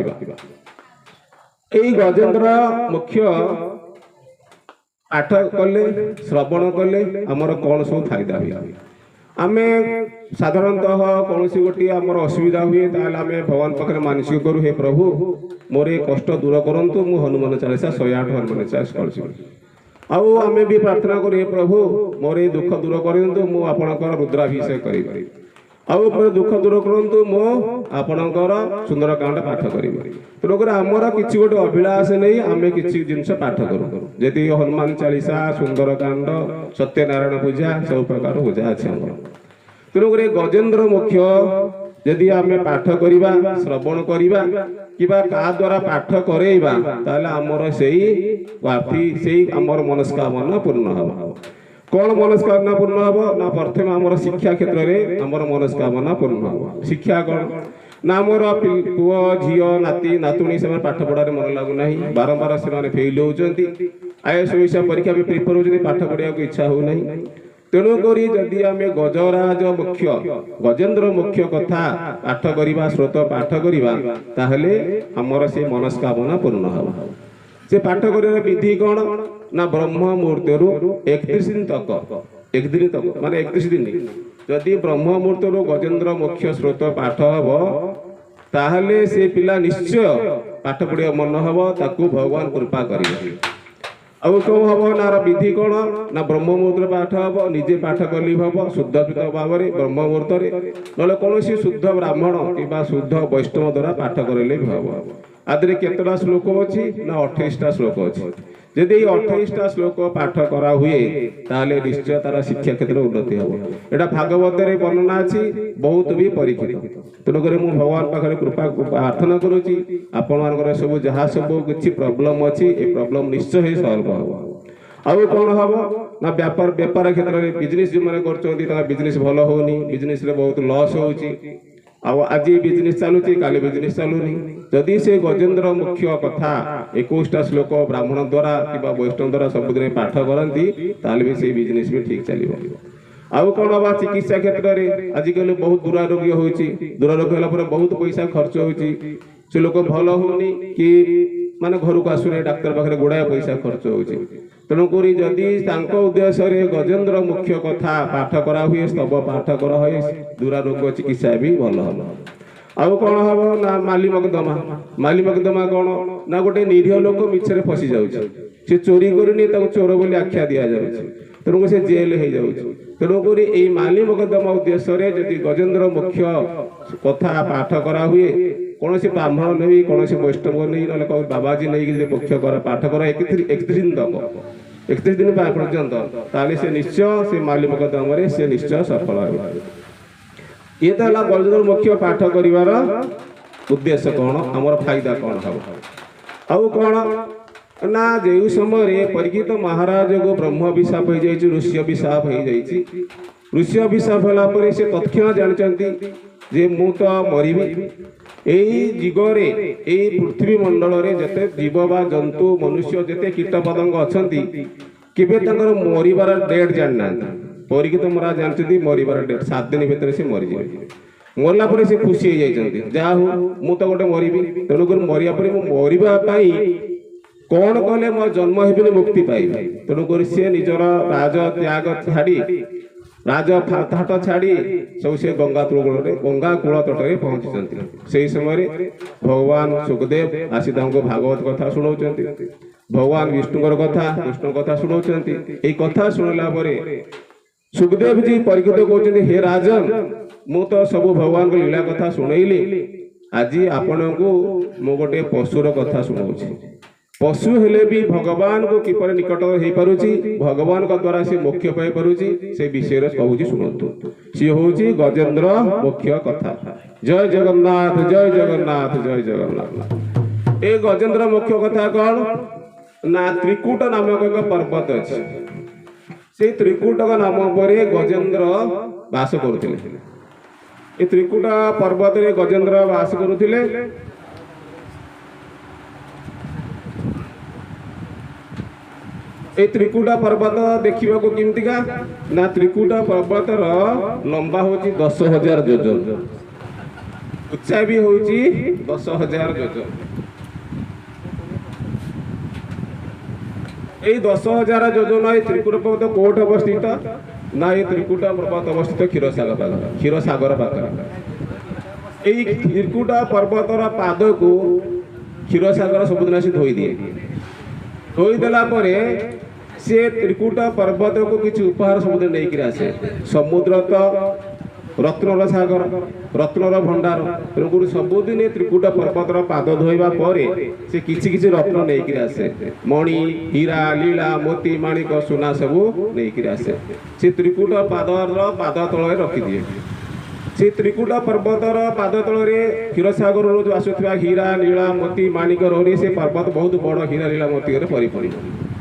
यही गजेन्द्र मुख्य पाठ कले श्रवण कले आमर कौन सब फायदा हुआ ଆମେ ସାଧାରଣତଃ କୌଣସି ଗୋଟିଏ ଆମର ଅସୁବିଧା ହୁଏ ତାହେଲେ ଆମେ ଭଗବାନ ପାଖରେ ମାନସିକ କରୁ, ହେ ପ୍ରଭୁ ମୋର ଏ କଷ୍ଟ ଦୂର କରନ୍ତୁ, ମୁଁ ହନୁମାନ ଚାଳିଶା 108 ହନୁମାନ ଚାଳିଶା କରୁଛି। ଆଉ ଆମେ ବି ପ୍ରାର୍ଥନା କରୁ, ହେ ପ୍ରଭୁ ମୋର ଏ ଦୁଃଖ ଦୂର କରନ୍ତୁ, ମୁଁ ଆପଣଙ୍କର ରୁଦ୍ରାଭିଷେକ କରିବି। ଆଉ ମୋର ଦୁଃଖ ଦୂର କରନ୍ତୁ, ମୁଁ ଆପଣଙ୍କର ସୁନ୍ଦରକାଣ୍ଡ ପାଠ କରିବି। ତେଣୁକରି ଆମର କିଛି ଗୋଟେ ଅଭିଳାଷ ନେଇ ଆମେ କିଛି ଜିନିଷ ପାଠ କରୁ, ଯେମିତି ହନୁମାନ ଚାଳିଶା, ସୁନ୍ଦରକାଣ୍ଡ, ସତ୍ୟନାରାୟଣ ପୂଜା, ସବୁ ପ୍ରକାର ପୂଜା ଅଛି ଆମର। ତେଣୁକରି ଗଜେନ୍ଦ୍ର ମୁଖ୍ୟ ଯଦି ଆମେ ପାଠ କରିବା, ଶ୍ରବଣ କରିବା କିମ୍ବା କାହା ଦ୍ୱାରା ପାଠ କରେଇବା, ତାହେଲେ ଆମର ସେଇ ଆମର ମନସ୍କାମନା ପୂର୍ଣ୍ଣ ହେବ। କଣ ମନସ୍କାମନା ପୂର୍ଣ୍ଣ ହେବ ନା ପ୍ରଥମେ ଆମର ଶିକ୍ଷା କ୍ଷେତ୍ରରେ ଆମର ମନସ୍କାମନା ପୂର୍ଣ୍ଣ ହେବ। ଶିକ୍ଷା କଣ ନା ଆମର ପୁଅ ଝିଅ ନାତି ନାତୁଣୀ ସେମାନେ ପାଠ ପଢ଼ାରେ ମନ ଲାଗୁନାହିଁ, ବାରମ୍ବାର ସେମାନେ ଫେଲ୍ ହେଉଛନ୍ତି, IAS ପରୀକ୍ଷା ବି ପ୍ରିପେୟାର ହେଉଛନ୍ତି, ପାଠ ପଢ଼ିବାକୁ ଇଚ୍ଛା ହେଉନାହିଁ। ତେଣୁକରି ଯଦି ଆମେ ଗଜେନ୍ଦ୍ର ମୁଖ୍ୟ କଥା ପାଠ କରିବା, ସ୍ରୋତ ପାଠ କରିବା, ତାହେଲେ ଆମର ସେ ମନସ୍କାମନା ପୂର୍ଣ୍ଣ ହେବ। ସେ ପାଠ କରିବାର ବିଧି କଣ ନା ବ୍ରହ୍ମ ମୁହୂର୍ତ୍ତରୁ 31 ଦିନ ତକ, 1 ଦିନ ତକ ମାନେ 31 ଦିନ ଯଦି ବ୍ରହ୍ମ ମୁହୂର୍ତ୍ତରୁ ଗଜେନ୍ଦ୍ର ମୁଖ୍ୟ ସ୍ରୋତ ପାଠ ହବ, ତାହେଲେ ସେ ପିଲା ନିଶ୍ଚୟ ପାଠ ପଢ଼ିବା ମନ ହବ, ତାକୁ ଭଗବାନ କୃପା କରିବେ। ଆଉ କଣ ହବ ନା ବିଧି କଣ ନା ବ୍ରହ୍ମ ମୁହୂର୍ତ୍ତରେ ପାଠ ହବ, ନିଜେ ପାଠ କଲି ହବ ଶୁଦ୍ଧ ଭାବରେ ବ୍ରହ୍ମ ମୁହୂର୍ତ୍ତରେ, ନହେଲେ କୌଣସି ଶୁଦ୍ଧ ବ୍ରାହ୍ମଣ କିମ୍ବା ଶୁଦ୍ଧ ବୈଷ୍ଣବ ଦ୍ୱାରା ପାଠ କରିଲେ ବି ହବ। ଆଦିରେ କେତେଟା ଶ୍ଲୋକ ଅଛି ନା 28ଟା ଶ୍ଲୋକ ଅଛି। ଯଦି এই 28ଟା ଶ୍ଲୋକ ପାଠ କରା ହୁଏ ତାହେଲେ ନିଶ୍ଚୟ ତାର ଶିକ୍ଷା କ୍ଷେତ୍ରରେ ଉନ୍ନତି ହେବ। ଏଟା ଭାଗବତରେ ବର୍ଣ୍ଣନା ଅଛି, ବହୁତ ବି ପରୀକ୍ଷିତ। ତେଣୁକରି ମୁଁ ଭଗବାନ ପାଖରେ କୃପା ପ୍ରାର୍ଥନା କରୁଛି, ଆପଣମାନଙ୍କର ସବୁ ଯାହା ସବୁ କିଛି ପ୍ରୋବ୍ଲେମ ଅଛି ଏ ପ୍ରୋବ୍ଲେମ ନିଶ୍ଚୟ ସଲ୍ଭ ହେବ। ଆଉ କଣ ହବ ନା ବେପାର କ୍ଷେତ୍ରରେ ବିଜନେସ୍ ଯେଉଁମାନେ କରୁଛନ୍ତି ତାଙ୍କ ବିଜନେସ୍ ଭଲ ହେଉନି, ବିଜନେସ୍ରେ ବହୁତ ଲସ୍ ହେଉଛି। ଆଉ ଆଜି ବିଜନେସ୍ ଚାଲୁଛି, କାଲି ବିଜନେସ୍ ଚାଲୁନି। ଯଦି ସେ ଗଜେନ୍ଦ୍ର ମୁଖ୍ୟ କଥା 21ଟା ଶ୍ଲୋକ ବ୍ରାହ୍ମଣ ଦ୍ୱାରା କିମ୍ବା ବୈଷ୍ଣବ ଦ୍ୱାରା ସବୁଦିନ ପାଠ କରନ୍ତି, ତାହେଲେ ବି ସେଇ ବିଜନେସ୍ ବି ଠିକ୍ ଚାଲିବ। ଆଉ କଣ ହବା ଚିକିତ୍ସା କ୍ଷେତ୍ରରେ ଆଜିକାଲି ବହୁତ ଦୁରାରୋଗ୍ୟ ହେଉଛି, ଦୁରାରୋଗ୍ୟ ହେଲା ପରେ ବହୁତ ପଇସା ଖର୍ଚ୍ଚ ହେଉଛି, ସେ ଲୋକ ଭଲ ହେଉନି କି ମାନେ ଘରକୁ ଆସୁନି, ଡାକ୍ତର ପାଖରେ ଗୁଡ଼ାଏ ପଇସା ଖର୍ଚ୍ଚ ହେଉଛି। ତେଣୁକରି ଯଦି ତାଙ୍କ ଉଦ୍ଦେଶ୍ୟରେ ଗଜେନ୍ଦ୍ର ମୁଖ୍ୟ କଥା ପାଠ କରା ହୁଏ, ସ୍ତବ ପାଠ କରା ହୁଏ, ଦୁରାରୋଗ୍ୟ ଚିକିତ୍ସା ବି ଭଲ ହେବ। ଆଉ କଣ ହବ ନା ମାଲି ମକଦ୍ଦମା କଣ ନା ଗୋଟେ ନିରୀହ ଲୋକ ମିଛରେ ଫସି ଯାଉଛି, ସେ ଚୋରି କରୁନି, ତାକୁ ଚୋର ବୋଲି ଆଖ୍ୟା ଦିଆଯାଉଛି, ତେଣୁକରି ସେ ଜେଲ୍ ହେଇଯାଉଛି। ତେଣୁକରି ଏଇ ମାଲି ମକଦ୍ଦମା ଉଦ୍ଦେଶ୍ୟରେ ଯଦି ଗଜେନ୍ଦ୍ର ମୁଖ୍ୟ କଥା ପାଠ କରା ହୁଏ, କୌଣସି ବ୍ରାହ୍ମଣ ନେଇ କୌଣସି ବୈଷ୍ଣବ ନେଇ ନହେଲେ ବାବାଜୀ ନେଇକି ଯଦି ମୁଖ୍ୟ ପାଠ କରା 31 ଦିନ ତକ, 31 ଦିନ ପର୍ଯ୍ୟନ୍ତ, ତାହେଲେ ସେ ନିଶ୍ଚୟ ସେ ମାଲି ମକଦ୍ଦମାରେ ସେ ନିଶ୍ଚୟ ସଫଳ ହେବ। ଇଏ ତ ହେଲା ଗଜେନ୍ଦ୍ର ମୁଖ୍ୟ ପାଠ କରିବାର ଉଦ୍ଦେଶ୍ୟ କଣ, ଆମର ଫାଇଦା କଣ ହବ। ଆଉ କଣ ନା ଯେଉଁ ସମୟରେ ପରୀକ୍ଷିତ ମହାରାଜକୁ ବ୍ରହ୍ମ ଅଭିଶାପ ହେଇଯାଇଛି, ଋଷି ଅଭିଶାପ ହେଇଯାଇଛି, ଋଷି ଅଭିଶାପ ହେଲା ପରେ ସେ ତତ୍କ୍ଷଣାତ୍ ଜାଣିଛନ୍ତି ଯେ ମୁଁ ତ ମରିବି। ଏଇ ଯୁଗରେ ଏଇ ପୃଥିବୀ ମଣ୍ଡଳରେ ଯେତେ ଜୀବ ବା ଜନ୍ତୁ ମନୁଷ୍ୟ ଯେତେ କୀଟ ପତଙ୍ଗ ଅଛନ୍ତି, କେବେ ତାଙ୍କର ମରିବାର ଡେଟ୍ ଜାଣିନାହାନ୍ତି। ପରୀକ୍ଷିତ ମହାରାଜ ଜାଣିଛନ୍ତି ମରିବାର ଡେଟ୍ 7 ଦିନ ଭିତରେ ସେ ମରିଯିବେ। ମରିଲା ପରେ ସେ ଖୁସି ହେଇଯାଇଛନ୍ତି, ଯାହା ହଉ ମୁଁ ତ ଗୋଟେ ମରିବି, ତେଣୁକରି ମରିବା ପରେ ମୁଁ ମରିବା ପାଇଁ କଣ କଲେ ମୋ ଜନ୍ମ ହେବିନି ମୁକ୍ତି ପାଇବି। ତେଣୁକରି ସେ ନିଜର ରାଜ ତ୍ୟାଗ ଛାଡ଼ି, ରାଜହାଟ ଛାଡ଼ି ସବୁ ସେ ଗଙ୍ଗା କୂଳ ତଟରେ ପହଞ୍ଚିଛନ୍ତି। ସେହି ସମୟରେ ଭଗବାନ ସୁଖଦେବ ଆସି ତାଙ୍କୁ ଭାଗବତ କଥା ଶୁଣାଉଛନ୍ତି, ଭଗବାନ ବିଷ୍ଣୁଙ୍କର କଥା କୃଷ୍ଣଙ୍କ କଥା ଶୁଣାଉଛନ୍ତି। ଏଇ କଥା ଶୁଣିଲା ପରେ ସୁଖଦେବ ଜୀ ପରୀକ୍ଷିତ କହୁଛନ୍ତି, ହେ ରାଜନ, ମୁଁ ତ ସବୁ ଭଗବାନଙ୍କ ଲୀଳା କଥା ଶୁଣେଇଲି, ଆଜି ଆପଣଙ୍କୁ ମୁଁ ଗୋଟେ ପଶୁର କଥା ଶୁଣାଉଛି। ପଶୁ ହେଲେ ବି ଭଗବାନଙ୍କୁ କିପରି ନିକଟ ହେଇପାରୁଛି, ଭଗବାନଙ୍କ ଦ୍ୱାରା ସେ ମୋକ୍ଷ ପାଇପାରୁଛି, ସେ ବିଷୟରେ କହୁଛି ଶୁଣନ୍ତୁ। ସିଏ ହଉଛି ଗଜେନ୍ଦ୍ର ମୁଖ୍ୟ କଥା। ଜୟ ଜଗନ୍ନାଥ, ଜୟ ଜଗନ୍ନାଥ, ଜୟ ଜଗନ୍ନାଥ। ଏ ଗଜେନ୍ଦ୍ର ମୁଖ୍ୟ କଥା କଣ ନା ତ୍ରିକୁଟ ନାମକ ଏକ ପର୍ବତ ଅଛି। ସେଇ ତ୍ରିକୁଟକ ନାମ ପରେ ଗଜେନ୍ଦ୍ର ବାସ କରୁଥିଲେ। ଏ ତ୍ରିକୁଟ ପର୍ବତରେ ଗଜେନ୍ଦ୍ର ବାସ କରୁଥିଲେ। এই ত্রিকুটা পর্বত ଦେଖିବାକୁ କେମିତିକା ନା ତ୍ରିକୁଟା ପର୍ବତର ଲମ୍ବା ହେଉଛି 10,000 ଯୋଜନ, ଉଚ୍ଚା ବି ହେଉଛି 10,000 ଯୋଜନ। এই 10,000 ଯୋଜନ এই ତ୍ରିକୁଟ ପର୍ବତ କୋଉଠି ଅବସ୍ଥିତ ନା ଏ ତ୍ରିକୁଟା ପର୍ବତ ଅବସ୍ଥିତ କ୍ଷୀରସାଗର ପାଖରେ। ଏଇ ତ୍ରିକୁଟା ପର୍ବତର ପାଦକୁ କ୍ଷୀରସାଗର ସବୁଦିନ ଆସି ଧୋଇଦିଏ। ଧୋଇଦେଲା ପରେ ସେ ତ୍ରିକୁଟା ପର୍ବତକୁ କିଛି ଉପହାର ସବୁଦିନ ନେଇକିରି ଆସେ। ସମୁଦ୍ର ତ ରତ୍ନର ସାଗର, ରତ୍ନର ଭଣ୍ଡାର, ତେଣୁକରି ସବୁଦିନ ତ୍ରିକୁଟା ପର୍ବତର ପାଦ ଧୋଇବା ପରେ ସେ କିଛି କିଛି ରତ୍ନ ନେଇକିରି ଆସେ। ମଣି, ହୀରା, ଲୀଳା, ମୋତି, ମାଣିକ, ସୁନା ସବୁ ନେଇକିରି ଆସେ। ସେ ତ୍ରିକୁଟା ପାଦ ତଳରେ ରଖିଦିଏ। ସେ ତ୍ରିକୁଟା ପର୍ବତର ପାଦ ତଳରେ କ୍ଷୀରସାଗରରୁ ଯେଉଁ ଆସୁଥିବା ହୀରା, ଲୀଳା, ମୋତି, ମାଣିକ ରହି ସେ ପର୍ବତ ବହୁତ ବଡ଼ ହୀରା, ଲୀଳା, ମୋତିରେ ପରିପୂର୍ଣ୍ଣ।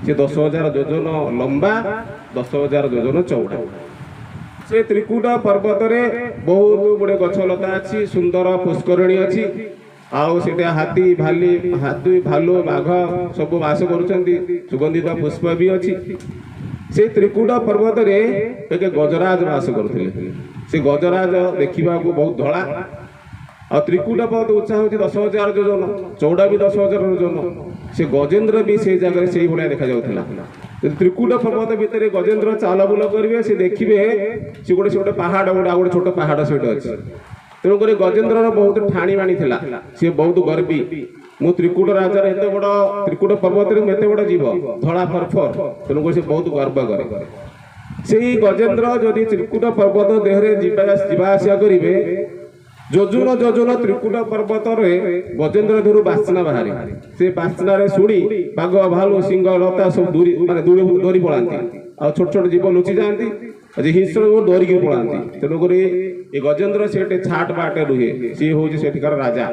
ସେ 10,000 ଯୋଜନ ଲମ୍ବା, 10,000 ଯୋଜନ ଚଉଡ଼ା। ସେ ତ୍ରିକୁଟା ପର୍ବତରେ ବହୁତ ଗୁଡ଼ିଏ ଗଛ ଲତା ଅଛି, ସୁନ୍ଦର ପୁଷ୍କରିଣୀ ଅଛି। ଆଉ ସେଠି ହାତୀ, ଭାଲୁ, ବାଘ ସବୁ ବାସ କରୁଛନ୍ତି। ସୁଗନ୍ଧିତ ପୁଷ୍ପ ବି ଅଛି। ସେ ତ୍ରିକୁଟା ପର୍ବତରେ ଏକ ଗଜରାଜ ବାସ କରୁଥିଲେ। ସେ ଗଜରାଜ ଦେଖିବାକୁ ବହୁତ ଧଳା। ଆଉ ତ୍ରିକୁଟା ପର୍ବତ ଉଚ୍ଚା ହେଉଛି 10,000 ଯୋଜନ, ଚଉଡ଼ା ବି 10,000 ଯୋଜନ। ସେ ଗଜେନ୍ଦ୍ର ବି ସେଇ ଜାଗାରେ ସେଇଭଳିଆ ଦେଖାଯାଉଥିଲା। ଯଦି ତ୍ରିକୁଟା ପର୍ବତ ଭିତରେ ଗଜେନ୍ଦ୍ର ଚାଲବୁଲ କରିବେ, ସେ ଦେଖିବେ ସେ ଗୋଟେ ପାହାଡ଼, ଗୋଟେ ଛୋଟ ପାହାଡ଼ ସେଇଠି ଅଛି। ତେଣୁକରି ଗଜେନ୍ଦ୍ରର ବହୁତ ଠାଣିବାଣୀ ଥିଲା। ସେ ବହୁତ ଗର୍ବୀ। ମୁଁ ତ୍ରିକୁଟ ରାଜାର ଏତେ ବଡ଼ ତ୍ରିକୁଟ ପର୍ବତରେ ମୁଁ ଏତେ ବଡ଼ ଜୀବ, ଧଳା ଫରଫର। ତେଣୁକରି ସେ ବହୁତ ଗର୍ବ କରେ। ସେଇ ଗଜେନ୍ଦ୍ର ଯଦି ତ୍ରିକୁଟ ପର୍ବତ ଦେହରେ ଯିବା ଆସିବା କରିବେ, ଯୋଜନ ତ୍ରିକୁଟ ପର୍ବତରେ ଗଜେନ୍ଦ୍ର ଦେହରୁ ବାସ୍ନା ବାହାରେ। ସେ ବାସ୍ନାରେ ଶୁଣି ବାଘ, ଭାଲୁ, ସିଂହ, ଲତା ସବୁ ଦୌଡ଼ି ପଳାନ୍ତି। ଆଉ ଛୋଟ ଛୋଟ ଜୀବ ଲୁଚି ଯାଆନ୍ତି। ହିଂସ୍ର ଡରିକି ପଳାନ୍ତି। ତେଣୁକରି ଏ ଗଜେନ୍ଦ୍ର ସେଠି ଛାଟ ବାଟେ ରୁହେ। ସିଏ ହେଉଛି ସେଠିକାର ରାଜା।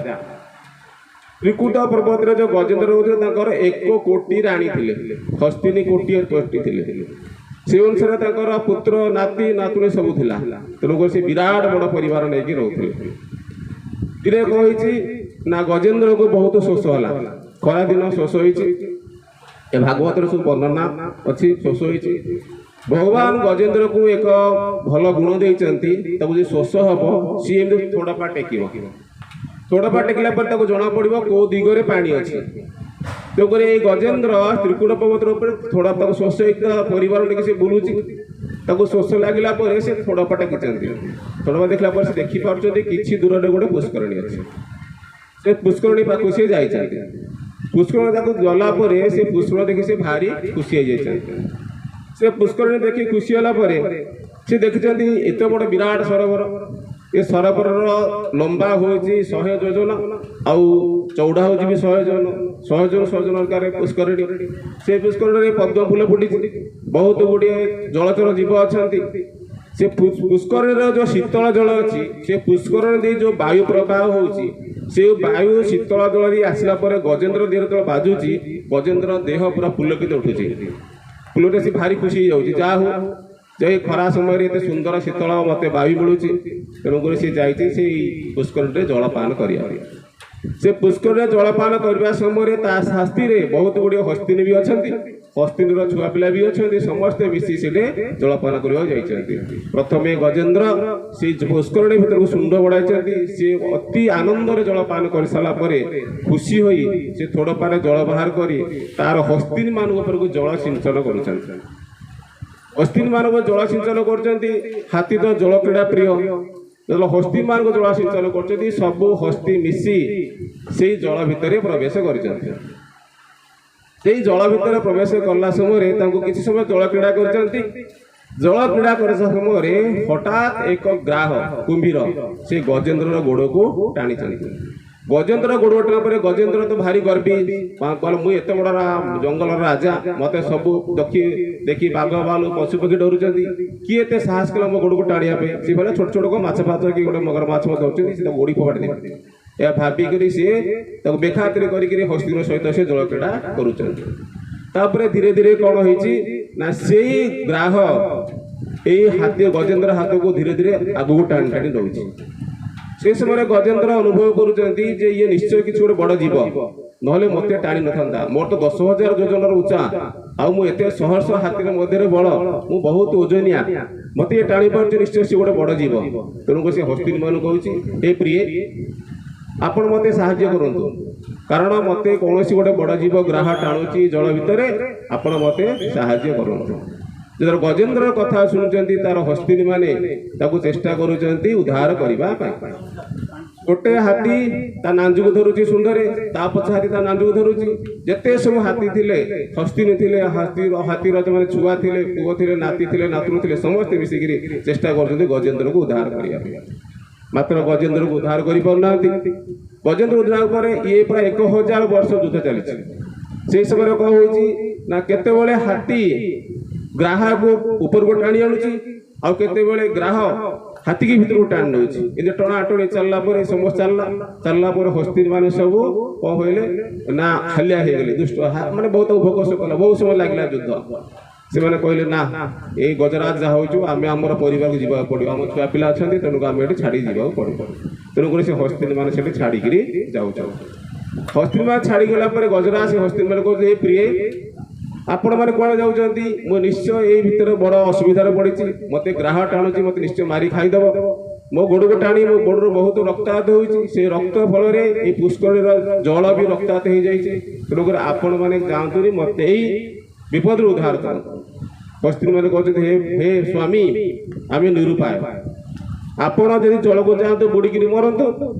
ତ୍ରିକୁଟ ପର୍ବତରେ ଯେଉଁ ଗଜେନ୍ଦ୍ର ରହୁଥିଲେ ତାଙ୍କର 1 କୋଟି ରାଣୀ ଥିଲେ। ହସ୍ତିନୀ କୋଟି ଥିଲେ। ସେ ଅନୁସାରେ ତାଙ୍କର ପୁତ୍ର, ନାତି, ନାତୁଣୀ ସବୁ ଥିଲା। ତେଣୁକରି ସେ ବିରାଟ ବଡ଼ ପରିବାର ନେଇକି ରହୁଥିଲେ। ଦିନେ କ'ଣ ହେଇଛି ନା ଗଜେନ୍ଦ୍ରକୁ ବହୁତ ଶୋଷ ହେଲା। ଖରାଦିନ ଶୋଷ ହେଇଛି। ଏ ଭାଗବତରେ ସବୁ ବର୍ଣ୍ଣନା ଅଛି। ଶୋଷ ହେଇଛି। ଭଗବାନ ଗଜେନ୍ଦ୍ରକୁ ଏକ ଭଲ ଗୁଣ ଦେଇଛନ୍ତି। ତାକୁ ଯଦି ଶୋଷ ହବ ସିଏ ଏମିତି ଥୋଡ଼ାପା ଟେକିବ। ଥୋଡ଼ାପା ଟେକିଲା ପରେ ତାକୁ ଜଣାପଡ଼ିବ କେଉଁ ଦିଗରେ ପାଣି ଅଛି। ତେଣୁକରି ଏଇ ଗଜେନ୍ଦ୍ର ତ୍ରିକୁଟ ପର୍ବତ ଉପରେ ତାକୁ ଶୋଷ ହେଇଥିବା ପରିବାର ନେଇକି ସେ ବୁଲୁଛି। ତାକୁ ଶୋଷ ଲାଗିଲା ପରେ ସେ ଥୋଡ଼ାପା ଟେକିଛନ୍ତି। ଥୋଡ଼ାପା ଦେଖିଲା ପରେ ସେ ଦେଖିପାରୁଛନ୍ତି କିଛି ଦୂରରେ ଗୋଟେ ପୁଷ୍କରିଣୀ ଅଛି। ସେ ପୁଷ୍କରିଣୀ ପାଖକୁ ସେ ଯାଇଛନ୍ତି। ପୁଷ୍କରିଣୀ ତାକୁ ଗଲା ପରେ ସେ ପୁଷ୍କରିଣୀ ଦେଖି ସେ ଭାରି ଖୁସି ହେଇଯାଇଛନ୍ତି। ସେ ପୁଷ୍କରିଣୀ ଦେଖି ଖୁସି ହେଲା ପରେ ସେ ଦେଖିଛନ୍ତି ଏତେ ବଡ଼ ବିରାଟ ସରୋବର। ଏ ସରୋବରର ଲମ୍ବା ହେଉଛି 100 ଯୋଜନ, ଆଉ ଚଉଡ଼ା ହେଉଛି ବି 100 ଯୋଜନ ପୁଷ୍କରିଣୀ। ସେ ପୁଷ୍କରିଣୀରେ ପଦ୍ମ ଫୁଲ ଫୁଟିଛି। ବହୁତ ଗୁଡ଼ିଏ ଜଳଚର ଜୀବ ଅଛନ୍ତି। ସେ ପୁଷ୍କରିଣୀର ଯେଉଁ ଶୀତଳ ଜଳ ଅଛି, ସେ ପୁଷ୍କରିଣୀ ଦେଇ ଯେଉଁ ବାୟୁ ପ୍ରବାହ ହେଉଛି, ସେ ବାୟୁ ଶୀତଳ ଜଳ ଦେଇ ଆସିଲା ପରେ ଗଜେନ୍ଦ୍ର ଦେହରେ ଯେତେବେଳେ ବାଜୁଛି, ଗଜେନ୍ଦ୍ର ଦେହ ପୁରା ପୁଲକିତ ଉଠୁଛି। ଫୁଲରେ ସେ ଭାରି ଖୁସି ହେଇଯାଉଛି। ଯାହା ହଉ ଯେ ଖରା ସମୟରେ ଏତେ ସୁନ୍ଦର ଶୀତଳ ମୋତେ ବାୟୁ ମିଳୁଛି। ତେଣୁକରି ସେ ଯାଇଛି ସେଇ ପୁଷ୍କରିଣୀରେ ଜଳପାନ କରିବା ପାଇଁ। ସେ ପୁଷ୍କରିଣୀରେ ଜଳପାନ କରିବା ସମୟରେ ତା ଶାସ୍ତିରେ ବହୁତ ଗୁଡ଼ିଏ ହସ୍ତିନୀ ବି ଅଛନ୍ତି। ହସ୍ତିନୀର ଛୁଆ ପିଲା ବି ଅଛନ୍ତି। ସମସ୍ତେ ମିଶି ସେଠି ଜଳପାନ କରିବାକୁ ଯାଇଛନ୍ତି। ପ୍ରଥମେ ଗଜେନ୍ଦ୍ର ସେଇ ପୁଷ୍କରିଣୀ ଭିତରକୁ ଶୁଣ୍ଡ ବଢ଼ାଇଛନ୍ତି। ସେ ଅତି ଆନନ୍ଦରେ ଜଳପାନ କରିସାରିଲା ପରେ ଖୁସି ହୋଇ ସେ ଥୋଡ଼ପାରେ ଜଳ ବାହାର କରି ତାର ହସ୍ତିନୀ ମାନଙ୍କ ଉପରକୁ ଜଳ ସିଞ୍ଚନ କରୁଛନ୍ତି। ହସ୍ତିନୀ ମାନଙ୍କୁ ଜଳ ସିଞ୍ଚନ କରୁଛନ୍ତି। ହାତୀ ତ ଜଳ କ୍ରୀଡ଼ା ପ୍ରିୟ। ହସ୍ତି ମାନଙ୍କୁ ଜଳ ସିଞ୍ଚନ କରୁଛନ୍ତି। ସବୁ ହସ୍ତି ମିଶି ସେଇ ଜଳ ଭିତରେ ପ୍ରବେଶ କରିଛନ୍ତି। ସେଇ ଜଳ ଭିତରେ ପ୍ରବେଶ କଲା ସମୟରେ ତାଙ୍କୁ କିଛି ସମୟ ଜଳ କ୍ରୀଡ଼ା କରିଛନ୍ତି। ଜଳ କ୍ରୀଡ଼ା କରିବା ସମୟରେ ହଠାତ୍ ଏକ ଗ୍ରାହ କୁମ୍ଭୀର ସେ ଗଜେନ୍ଦ୍ରର ଗୋଡ଼କୁ ଟାଣିଛନ୍ତି। ଗଜେନ୍ଦ୍ର ଗୋଡ଼ ଉଠିଲା ପରେ ଗଜେନ୍ଦ୍ର ତ ଭାରି ଗର୍ବୀ। ମୁଁ ଏତେ ବଡ଼ ଜଙ୍ଗଲର ରାଜା, ମୋତେ ସବୁ ଦେଖି ବାଘ, ଭାଲୁ, ପଶୁପକ୍ଷୀ ଡରୁଛନ୍ତି। କିଏ ଏତେ ସାହସ କଲା ମୋ ଗୋଡ଼କୁ ଟାଣିବା ପାଇଁ? ସେଭଳିଆ ଛୋଟ ଛୋଟ ମାଛ ଫାଛ କି ଗୋଟେ ମଗର ମାଛ ମଧ୍ୟ ଅଛନ୍ତି, ସେ ତାକୁ ଗୋଡ଼ି ଫୋପାଡ଼ି ଦେବେ। ଏହା ଭାବିକରି ସିଏ ତାକୁ ବେଖାତିର କରିକିରି ହସ୍ତିର ସହିତ ସେ ଜଳ କ୍ରୀଡ଼ା କରୁଛନ୍ତି। ତାପରେ ଧୀରେ ଧୀରେ କ'ଣ ହେଇଛି ନା ସେଇ ଗ୍ରାହ ଏଇ ଗଜେନ୍ଦ୍ର ହାତକୁ ଧୀରେ ଧୀରେ ଆଗକୁ ଟାଣି ଟାଣି ଦେଉଛି। ସେ ସମୟରେ ଗଜେନ୍ଦ୍ର ଅନୁଭବ କରୁଛନ୍ତି ଯେ ଇଏ ନିଶ୍ଚୟ କିଛି ଗୋଟେ ବଡ଼ ଜୀବ, ନହେଲେ ମୋତେ ଟାଣି ନଥାନ୍ତା। ମୋର ତ 10,000 ଯୋଜନର ଉଚ୍ଚା, ଆଉ ମୁଁ ଏତେ ଶହ ହାତୀର ମଧ୍ୟରେ ବଳ, ମୁଁ ବହୁତ ଓଜନିଆ, ମୋତେ ଇଏ ଟାଣି ପାରୁଛି, ନିଶ୍ଚୟ ସେ ଗୋଟେ ବଡ଼ ଜୀବ। ତେଣୁକରି ସେ ହସ୍ତିନୀ ମାନଙ୍କୁ କହୁଛି, ହେ ପ୍ରିୟ, ଆପଣ ମୋତେ ସାହାଯ୍ୟ କରନ୍ତୁ, କାରଣ ମୋତେ କୌଣସି ଗୋଟେ ବଡ଼ ଜୀବ ଗ୍ରାହ ଟାଣୁଛି ଜଳ ଭିତରେ, ଆପଣ ମୋତେ ସାହାଯ୍ୟ କରନ୍ତୁ। ଯେତେବେଳେ ଗଜେନ୍ଦ୍ରର କଥା ଶୁଣୁଛନ୍ତି ତାର ହସ୍ତିନୀ ମାନେ ତାକୁ ଚେଷ୍ଟା କରୁଛନ୍ତି ଉଦ୍ଧାର କରିବା ପାଇଁ। ଗୋଟେ ହାତୀ ତା ନାଞ୍ଜୁକୁ ଧରୁଛି ସୁନ୍ଦରେ, ତା ପଛ ହାତୀ ତା ନାଞ୍ଜୁକୁ ଧରୁଛି। ଯେତେ ସବୁ ହାତୀ ଥିଲେ, ହସ୍ତିନୀ ଥିଲେ, ହାତୀର ସେମାନେ ଛୁଆ ଥିଲେ, ପୁଅ ଥିଲେ, ନାତି ଥିଲେ, ନାତୁଣୀ ଥିଲେ, ସମସ୍ତେ ମିଶିକିରି ଚେଷ୍ଟା କରୁଛନ୍ତି ଗଜେନ୍ଦ୍ରକୁ ଉଦ୍ଧାର କରିବା ପାଇଁ। ମାତ୍ର ଗଜେନ୍ଦ୍ରକୁ ଉଦ୍ଧାର କରିପାରୁନାହାନ୍ତି। ଗଜେନ୍ଦ୍ର ଉଦ୍ଧାର ପରେ ଇଏ ପ୍ରାୟ 1000 ବର୍ଷ ଯୁଦ୍ଧ ଚାଲିଛି। ସେଇ ସମୟରେ କ'ଣ ହେଉଛି ନା କେତେବେଳେ ହାତୀ ଗ୍ରାହକୁ ଉପରକୁ ଟାଣି ଆଣୁଛି, ଆଉ କେତେବେଳେ ଗ୍ରାହ ହାତୀକି ଭିତରକୁ ଟାଣି ନେଉଛି। ଏମିତି ଟଣାଟଣି ଚାଲିଲା ପରେ ସମସ୍ତେ ଚାଲିଲା ପରେ ହସ୍ତିନୀ ମାନେ ସବୁ କ'ଣ କହିଲେ ନା ହାଲିଆ ହେଇଗଲେ, ଦୁଷ୍ଟ ମାନେ ବହୁତ ଭୋକସ କଲା, ବହୁତ ସମୟ ଲାଗିଲା ଯୁଦ୍ଧ। ସେମାନେ କହିଲେ ନା ଏଇ ଗଜରାଜ ଯାହା ହେଉଛୁ ଆମେ ଆମର ପରିବାରକୁ ଯିବାକୁ ପଡ଼ିବ, ଆମ ଛୁଆ ପିଲା ଅଛନ୍ତି, ତେଣୁକୁ ଆମେ ଏଠି ଛାଡ଼ି ଯିବାକୁ ପଡ଼ିବ। ତେଣୁକରି ସେ ହସ୍ତିନୀ ମାନେ ସେଠି ଛାଡ଼ିକିରି ଯାଉଛନ୍ତି। ହସ୍ତିନୀ ମାନେ ଛାଡ଼ିଗଲା ପରେ ଗଜରାଜ ସେ ହସ୍ତିନୀ ମାନେ କହୁଛି ହେ ପ୍ରିୟ ଆପଣମାନେ କୁଆଡ଼େ ଯାଉଛନ୍ତି? ମୁଁ ନିଶ୍ଚୟ ଏଇ ଭିତରେ ବଡ଼ ଅସୁବିଧାରେ ପଡ଼ିଛି, ମୋତେ ଗ୍ରାହ ଟାଣୁଛି, ମୋତେ ନିଶ୍ଚୟ ମାରି ଖାଇଦେବ। ମୋ ଗୋଡ଼କୁ ଟାଣି ମୋ ଗୋଡ଼ରୁ ବହୁତ ରକ୍ତାପାତ ହେଉଛି, ସେ ରକ୍ତ ଫଳରେ ଏଇ ପୁଷ୍କରିଣୀର ଜଳ ବି ରକ୍ତାପାତ ହେଇଯାଇଛି। ତେଣୁକରି ଆପଣମାନେ ଯାଆନ୍ତୁନି, ମୋତେ ଏଇ ବିପଦରୁ ଉଦ୍ଧାର କରନ୍ତୁ। ହସ୍ତିନୀ ମାନେ କହୁଛନ୍ତି ହେ ସ୍ୱାମୀ ଆମେ ନିରୁପାୟ, ଆପଣ ଯଦି ଜଳକୁ ଯାଆନ୍ତୁ ବୁଡ଼ିକିରି ମରନ୍ତୁ,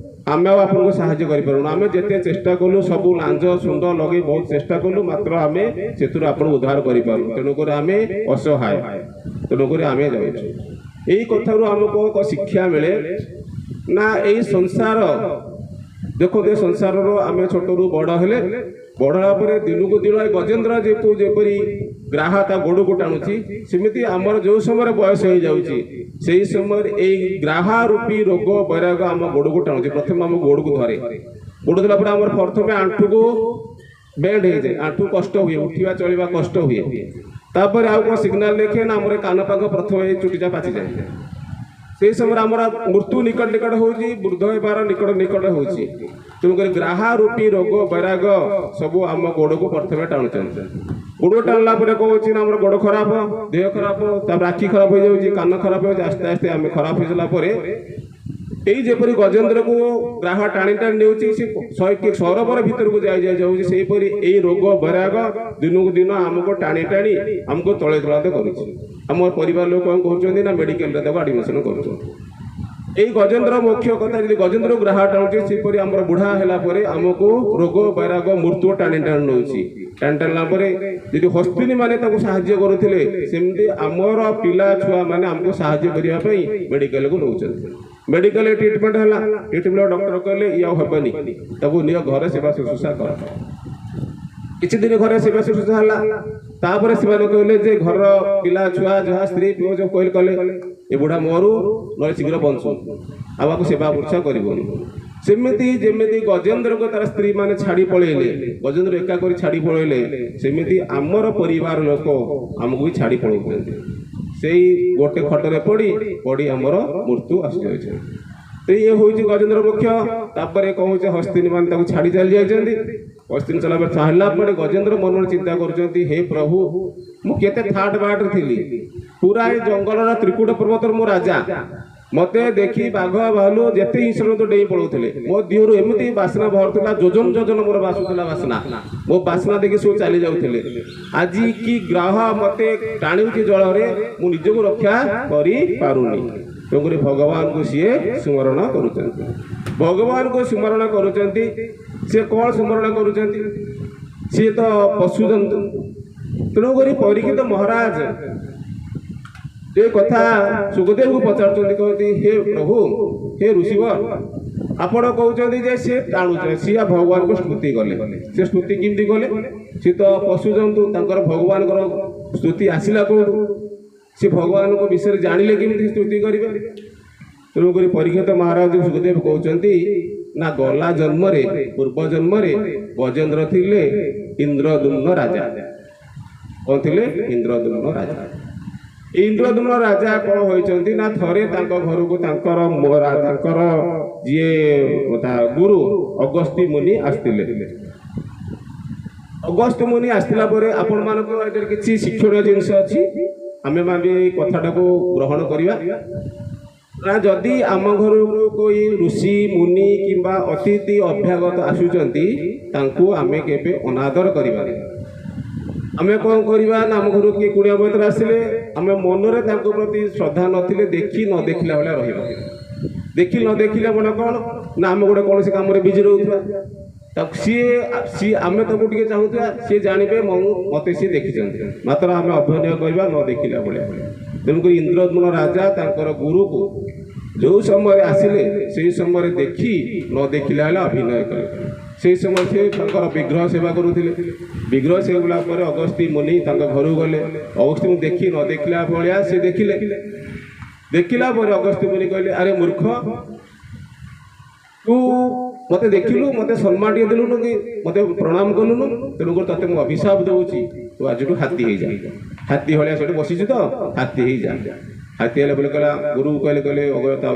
ଆମେ ଆଉ ଆପଣଙ୍କୁ ସାହାଯ୍ୟ କରିପାରୁନୁ। ଆମେ ଯେତେ ଚେଷ୍ଟା କଲୁ, ସବୁ ଲାଞ୍ଜ ସୁଣ୍ଡ ଲଗେଇ ବହୁତ ଚେଷ୍ଟା କଲୁ, ମାତ୍ର ଆମେ ସେଥିରୁ ଆପଣଙ୍କୁ ଉଦ୍ଧାର କରିପାରୁନୁ। ତେଣୁକରି ଆମେ ଅସହାୟ, ତେଣୁକରି ଆମେ ଯାଉଛୁ। ଏଇ କଥାରୁ ଆମକୁ ଏକ ଶିକ୍ଷା ମିଳେ ନା ଏଇ ସଂସାର ଦେଖନ୍ତୁ, ଏ ସଂସାରରୁ ଆମେ ଛୋଟରୁ ବଡ଼ ହେଲେ, ବଡ଼ ହେଲା ପରେ ଦିନକୁ ଦିନ ଏ ଗଜେନ୍ଦ୍ର ଯେପରି ଗ୍ରାହ ତା ଗୋଡ଼କୁ ଟାଣୁଛି, ସେମିତି ଆମର ଯେଉଁ ସମୟରେ ବୟସ ହେଇଯାଉଛି ସେହି ସମୟରେ ଏଇ ଗ୍ରାହ ରୂପୀ ରୋଗ ବୈରାଗ ଆମ ଗୋଡ଼କୁ ଟାଣୁଛି। ପ୍ରଥମେ ଆମ ଗୋଡ଼କୁ ଧରେ, ଗୋଡ଼ ଧରିଲା ପରେ ଆମର ପ୍ରଥମେ ଆଣ୍ଠୁକୁ ବେଣ୍ଡ ହେଇଯାଏ, ଆଣ୍ଠୁ କଷ୍ଟ ହୁଏ, ଉଠିବା ଚଳିବା କଷ୍ଟ ହୁଏ। ତାପରେ ଆଉ କ'ଣ ସିଗ୍ନାଲ ଦେଖେ ନା ଆମର କାନ ପାଖ ପ୍ରଥମେ ଏଇ ଚୁଟିଟା ପାଚିଯାଏ। ସେହି ସମୟରେ ଆମର ମୃତ୍ୟୁ ନିକଟ ନିକଟ ହେଉଛି, ବୃଦ୍ଧ ହେବାର ନିକଟ ନିକଟ ହେଉଛି। ତେଣୁକରି ଗ୍ରାହ ରୂପୀ ରୋଗ ବୈରାଗ ସବୁ ଆମ ଗୋଡ଼କୁ ପ୍ରଥମେ ଟାଣୁଛନ୍ତି। ଗୋଡ଼ ଟାଣିଲା ପରେ କ'ଣ ହେଉଛି ନା ଆମର ଗୋଡ଼ ଖରାପ, ଦେହ ଖରାପ, ତାପରେ ଆଖି ଖରାପ ହେଇଯାଉଛି, କାନ ଖରାପ ହେଉଛି, ଆସ୍ତେ ଆସ୍ତେ ଆମେ ଖରାପ ହେଇଗଲା ପରେ ଏଇ ଯେପରି ଗଜେନ୍ଦ୍ରକୁ ଗ୍ରାହ ଟାଣି ଟାଣି ନେଉଛି, ସେ ସରୋବର ଭିତରକୁ ଯାଉଛି, ସେହିପରି ଏଇ ରୋଗ ବୈରାଗ ଦିନକୁ ଦିନ ଆମକୁ ଟାଣି ଟାଣି ଆମକୁ ତଳେ ତଳାନ୍ତ କରୁଛି। ଆମ ପରିବାର ଲୋକ କ'ଣ କହୁଛନ୍ତି ନା ମେଡ଼ିକାଲରେ ତାକୁ ଆଡ଼ମିସନ୍ କରୁଛନ୍ତି। ଏଇ ଗଜେନ୍ଦ୍ର ମୁଖ୍ୟ କଥା, ଯଦି ଗଜେନ୍ଦ୍ର ଗ୍ରାହ ଟାଣୁଛି, ସେପରି ଆମର ବୁଢ଼ା ହେଲା ପରେ ଆମକୁ ରୋଗ ବୈରାଗ ମୃତ୍ୟୁ ଟାଣି ଟାଣି ନେଉଛି। ଟାଣି ଟାଣିଲା ପରେ ଯଦି ହସ୍ତିନୀ ମାନେ ତାକୁ ସାହାଯ୍ୟ କରୁଥିଲେ, ସେମିତି ଆମର ପିଲା ଛୁଆ ମାନେ ଆମକୁ ସାହାଯ୍ୟ କରିବା ପାଇଁ ମେଡ଼ିକାଲକୁ ନେଉଛନ୍ତି। ମେଡ଼ିକାଲରେ ଟ୍ରିଟମେଣ୍ଟ ହେଲା, ଟ୍ରିଟମେଣ୍ଟ ଡକ୍ଟର କହିଲେ ଇଏ ଆଉ ହେବନି, ତାକୁ ନିଜ ଘରେ ସେବା ଶୁଶ୍ରୂଷା କର। କିଛି ଦିନ ଘରେ ସେବା ଶୁଶ୍ରୂଷା ହେଲା, ତାପରେ ସେମାନେ କହିଲେ ଯେ ଘରର ପିଲା ଛୁଆ ଯାହା ସ୍ତ୍ରୀ ପୁଅ ଯୋଉ କଲେ ଏ ବୁଢ଼ା ମରୁ ନହେଲେ ଶୀଘ୍ର ବଞ୍ଚୁ, ଆଉ ଆକୁ ସେବା ପୁରୁଷା କରିବନି। ସେମିତି ଯେମିତି ଗଜେନ୍ଦ୍ରକୁ ତାର ସ୍ତ୍ରୀ ମାନେ ଛାଡ଼ି ପଳେଇଲେ, ଗଜେନ୍ଦ୍ର ଏକା କରି ଛାଡ଼ି ପଳେଇଲେ, ସେମିତି ଆମର ପରିବାର ଲୋକ ଆମକୁ ବି ଛାଡ଼ି ପଳଉଛନ୍ତି। ସେଇ ଗୋଟେ ଖଟରେ ପଡ଼ି ଆମର ମୃତ୍ୟୁ ଆସିଯାଉଛି। ତ ଇଏ ହେଉଛି ଗଜେନ୍ଦ୍ର ମୁଖ୍ୟ। ତାପରେ କ'ଣ ହେଉଛି, ହସ୍ତିନୀ ମାନେ ତାକୁ ଛାଡ଼ି ଚାଲି ଯାଇଛନ୍ତି। ହସ୍ତିନୀ ଚାଲିଲା ପରେ ଚାହିଁଲା ପରେ ଗଜେନ୍ଦ୍ର ମନରେ ଚିନ୍ତା କରୁଛନ୍ତି, ହେ ପ୍ରଭୁ ମୁଁ କେତେ ଥାଟ ବାଟରେ ଥିଲି, ପୁରା ଏ ଜଙ୍ଗଲର ତ୍ରିକୁଟ ପର୍ବତର ମୁଁ ରାଜା, ମତେ ଦେଖି ବାଘ ଭାଲୁ ଯେତେ ହିଂସ୍ର ଡେଇଁ ପଳାଉଥିଲେ, ମୋ ଦେହରୁ ଏମିତି ବାସ୍ନା ବାହାରୁଥିଲା, ଯୋଜନ ଯୋଜନ ମୋର ବାସୁଥିଲା ବାସ୍ନା, ମୋ ବାସ୍ନା ଦେଖି ସବୁ ଚାଲି ଯାଉଥିଲେ। ଆଜି କି ଗ୍ରାହ ମତେ ଟାଣୁଛି ଜଳରେ, ମୁଁ ନିଜକୁ ରକ୍ଷା କରିପାରୁନି। ତେଣୁକରି ଭଗବାନଙ୍କୁ ସିଏ ସ୍ମରଣ କରୁଛନ୍ତି। ଭଗବାନଙ୍କୁ ସ୍ମରଣ କରୁଛନ୍ତି, ସିଏ କ'ଣ ସ୍ମରଣ କରୁଛନ୍ତି? ସିଏ ତ ପଶୁ ଜନ୍ତୁ। ତେଣୁକରି ପରୀକ୍ଷିତ ମହାରାଜ ଏ କଥା ସୁଖଦେବଙ୍କୁ ପଚାରୁଛନ୍ତି, କହନ୍ତି ହେ ପ୍ରଭୁ, ହେ ଋଷିବର, ଆପଣ କହୁଛନ୍ତି ଯେ ସିଏ ଟାଣୁଛନ୍ତି, ସିଏ ଭଗବାନଙ୍କୁ ସ୍ତୁତି କଲେ। ସେ ସ୍ତୁତି କେମିତି କଲେ? ସିଏ ତ ପଶୁ ଜନ୍ତୁ, ତାଙ୍କର ଭଗବାନଙ୍କର ସ୍ତୁତି ଆସିଲା କୋଉଠୁ? ସେ ଭଗବାନଙ୍କ ବିଷୟରେ ଜାଣିଲେ କେମିତି ସ୍ତୁତି କରିବେ? ତେଣୁକରି ପରୀକ୍ଷିତ ମହାରାଜ ସୁଖଦେବ କହୁଛନ୍ତି ନା ଗଲା ଜନ୍ମରେ, ପୂର୍ବ ଜନ୍ମରେ ଗଜେନ୍ଦ୍ର ଥିଲେ ଇନ୍ଦ୍ରଦ୍ୟୁମ୍ନ ରାଜା। କ'ଣ ଥିଲେ? ଇନ୍ଦ୍ରଦ୍ୟୁମ୍ନ ରାଜା। ଇନ୍ଦ୍ରଦ୍ୟୁମ୍ନ ରାଜା କ'ଣ ହୋଇଛନ୍ତି ନା ଥରେ ତାଙ୍କ ଘରକୁ ତାଙ୍କର ଯିଏ ଗୁରୁ ଅଗସ୍ତ୍ୟ ମୁନି ଆସିଥିଲେ। ଅଗସ୍ତ୍ୟ ମୁନି ଆସିଥିଲା ପରେ ଆପଣମାନଙ୍କୁ ଏଠାରେ କିଛି ଶିକ୍ଷଣୀୟ ଜିନିଷ ଅଛି, ଆମେମାନେ ଏଇ କଥାଟାକୁ ଗ୍ରହଣ କରିବା। ନା ଯଦି ଆମ ଘରକୁ କୋଇ ଋଷି ମୁନି କିମ୍ବା ଅତିଥି ଅଭ୍ୟାଗତ ଆସୁଛନ୍ତି, ତାଙ୍କୁ ଆମେ କେବେ ଅନାଦର କରିବାନି। ଆମେ କ'ଣ କରିବା ନା ଆମ ଘରକୁ କିଏ କୁଣିଆ ମୈତ୍ର ଆସିଲେ ଆମେ ମନରେ ତାଙ୍କ ପ୍ରତି ଶ୍ରଦ୍ଧା ନଥିଲେ ଦେଖି ନ ଦେଖିଲା ଭଳିଆ ରହିବା। ଦେଖି ନ ଦେଖିଲେ ମନେ କ'ଣ ନା ଆମେ ଗୋଟେ କୌଣସି କାମରେ ବିଜି ରହୁଥିବା, ତାକୁ ସିଏ ଆମେ ତାକୁ ଟିକେ ଚାହୁଁଥିବା ସିଏ ଜାଣିବେ ମୋତେ ସିଏ ଦେଖିଛନ୍ତି, ମାତ୍ର ଆମେ ଅଭିନୟ କରିବା ନ ଦେଖିଲା ଭଳିଆ। ତେଣୁକରି ଇନ୍ଦ୍ରଦ୍ୟୁମ୍ନ ରାଜା ତାଙ୍କର ଗୁରୁକୁ ଯେଉଁ ସମୟରେ ଆସିଲେ ସେହି ସମୟରେ ଦେଖି ନ ଦେଖିଲା ବେଳେ ଅଭିନୟ କଲେ। ସେହି ସମୟରେ ସେ ତାଙ୍କର ବିଗ୍ରହ ସେବା କରୁଥିଲେ। ବିଗ୍ରହ ସେବା ପରେ ଅଗସ୍ତ୍ୟ ମୁନି ତାଙ୍କ ଘରକୁ ଗଲେ। ଅଗସ୍ତ୍ୟଙ୍କୁ ଦେଖି ନ ଦେଖିଲା ଭଳିଆ ସେ ଦେଖିଲେ। ଦେଖିଲା ପରେ ଅଗସ୍ତ୍ୟ ମୁନି କହିଲେ, ଆରେ ମୂର୍ଖ, ତୁ ମୋତେ ଦେଖିଲୁ, ମୋତେ ସମ୍ମାନ ଟିକେ ଦେଲୁନୁ କି ମୋତେ ପ୍ରଣାମ କଲୁନୁ, ତେଣୁକରି ତତେ ମୁଁ ଅଭିଶାପ ଦେଉଛି, ତୁ ଆଜିଠୁ ହାତୀ ହେଇଯା। ହାତୀ ଭଳିଆ ସେଠି ବସିଛୁ ତ ହାତୀ ହେଇଯା। ହାତୀ ହେଲା ବୋଲି କହିଲା, ଗୁରୁ କହିଲେ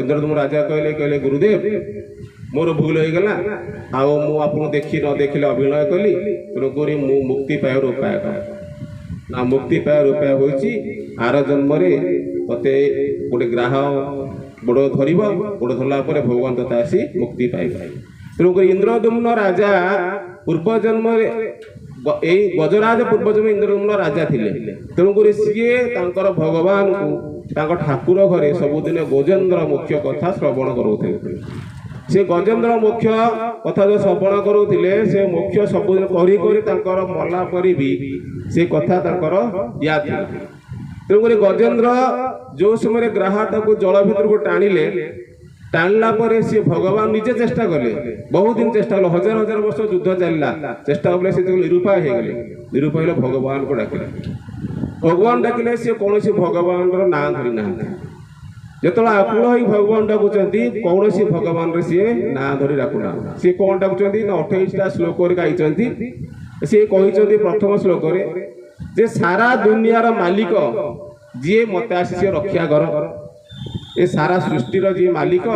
ଇନ୍ଦ୍ରଦ୍ୟୁମ୍ନ ରାଜା କହିଲେ ଗୁରୁଦେବ, ମୋର ଭୁଲ ହେଇଗଲା, ଆଉ ମୁଁ ଆପଣଙ୍କୁ ଦେଖି ନ ଦେଖିଲେ ଅଭିନୟ କଲି, ତେଣୁକରି ମୁଁ ମୁକ୍ତି ପାଇବାର ଉପାୟ କ'ଣ ନା ମୁକ୍ତି ପାଇବାର ଉପାୟ ହେଉଛି ଆର ଜନ୍ମରେ ତତେ ଗୋଟେ ଗ୍ରାହ ଗୋଡ଼ ଧରିବ, ଗୋଡ଼ ଧରିଲା ପରେ ଭଗବାନ ତତେ ଆସି ମୁକ୍ତି ପାଇବ। ତେଣୁକରି ଇନ୍ଦ୍ରଦ୍ୟୁମ୍ନ ରାଜା ପୂର୍ବ ଜନ୍ମରେ ଏଇ ଗଜରାଜ ପୂର୍ବ ଜନ୍ମ ଇନ୍ଦ୍ରଦ୍ୟୁମ୍ନ ରାଜା ଥିଲେ। ତେଣୁକରି ସିଏ ତାଙ୍କର ଭଗବାନଙ୍କୁ ତାଙ୍କ ଠାକୁର ଘରେ ସବୁଦିନ ଗଜେନ୍ଦ୍ର ମୁଖ୍ୟ କଥା ଶ୍ରବଣ କରୁଥିଲେ। ସେ ଗଜେନ୍ଦ୍ର ମୁଖ୍ୟ କଥା ଯେଉଁ ଶ୍ରବଣ କରୁଥିଲେ, ସେ ମୁଖ୍ୟ ସବୁଦିନ କରି କରି ତାଙ୍କର ମଲା ପରେ ବି ସେ କଥା ତାଙ୍କର ୟାଦ ଥିଲା। ତେଣୁକରି ଗଜେନ୍ଦ୍ର ଯେଉଁ ସମୟରେ ଗ୍ରାହଟାକୁ ଜଳ ଭିତରକୁ ଟାଣିଲା ପରେ ସେ ଭଗବାନ ନିଜେ ଚେଷ୍ଟା କଲେ, ବହୁତ ଦିନ ଚେଷ୍ଟା କଲେ, ହଜାର ହଜାର ବର୍ଷ ଯୁଦ୍ଧ ଚାଲିଲା, ଚେଷ୍ଟା କଲେ, ସେ ନିରୁପାୟ ହେଇଗଲେ। ନିରୁପାୟ ହେଲେ ଭଗବାନଙ୍କୁ ଡାକିଲେ। ଭଗବାନ ଡାକିଲେ, ସେ କୌଣସି ଭଗବାନର ନାଁ ଧରି ନାହାନ୍ତି। ଯେତେବେଳେ ଆକୁଳ ହୋଇ ଭଗବାନ ଡାକୁଛନ୍ତି, କୌଣସି ଭଗବାନରେ ସିଏ ନାଁ ଧରି ଡାକୁନାହାନ୍ତି। ସିଏ କ'ଣ ଡାକୁଛନ୍ତି ନା 28ଟା ଶ୍ଲୋକରେ ଗାଇଛନ୍ତି। ସିଏ କହିଛନ୍ତି ପ୍ରଥମ ଶ୍ଲୋକରେ ଯେ ସାରା ଦୁନିଆର ମାଲିକ ଯିଏ ମୋତେ ଆସି ସିଏ ରକ୍ଷା କର। ଏ ସାରା ସୃଷ୍ଟିର ଯିଏ ମାଲିକ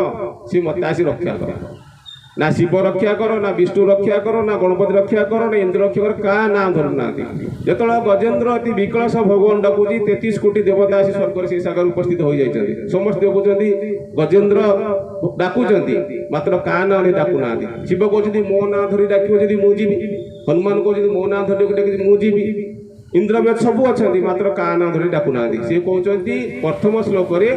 ସିଏ ମୋତେ ଆସି ରକ୍ଷା କର। ନା ଶିବ ରକ୍ଷା କର, ନା ବିଷ୍ଣୁ ରକ୍ଷା କର, ନା ଗଣପତି ରକ୍ଷା କର, ନା ଇନ୍ଦ୍ର ରକ୍ଷା କର, କାହା ନାଁ ଧରୁନାହାନ୍ତି। ଯେତେବେଳେ ଗଜେନ୍ଦ୍ର ଅତି ବିକଳ ସହ ଭଗବାନ ଡାକୁଛି, 33 କୋଟି ଦେବତା ଆସି ସ୍ୱର୍ଗରେ ସେହି ଜାଗାରେ ଉପସ୍ଥିତ ହୋଇଯାଇଛନ୍ତି। ସମସ୍ତେ ଦେଖୁଛନ୍ତି ଗଜେନ୍ଦ୍ର ଡାକୁଛନ୍ତି, ମାତ୍ର କାହା ନାଁ ଧରି ଡାକୁନାହାନ୍ତି। ଶିବ କହୁଛନ୍ତି ମୋ ନାଁ ଧରି ଡାକିବ ଯଦି ମୁଁ ଯିବି, ହନୁମାନ କହୁଛନ୍ତି ମୋ ନାଁ ଧରି ଡାକିବ ମୁଁ ଯିବି, ଇନ୍ଦ୍ରବେଦ ସବୁ ଅଛନ୍ତି, ମାତ୍ର କାହା ନାଁ ଧରି ଡାକୁନାହାନ୍ତି। ସେ କହୁଛନ୍ତି ପ୍ରଥମ ଶ୍ଲୋକରେ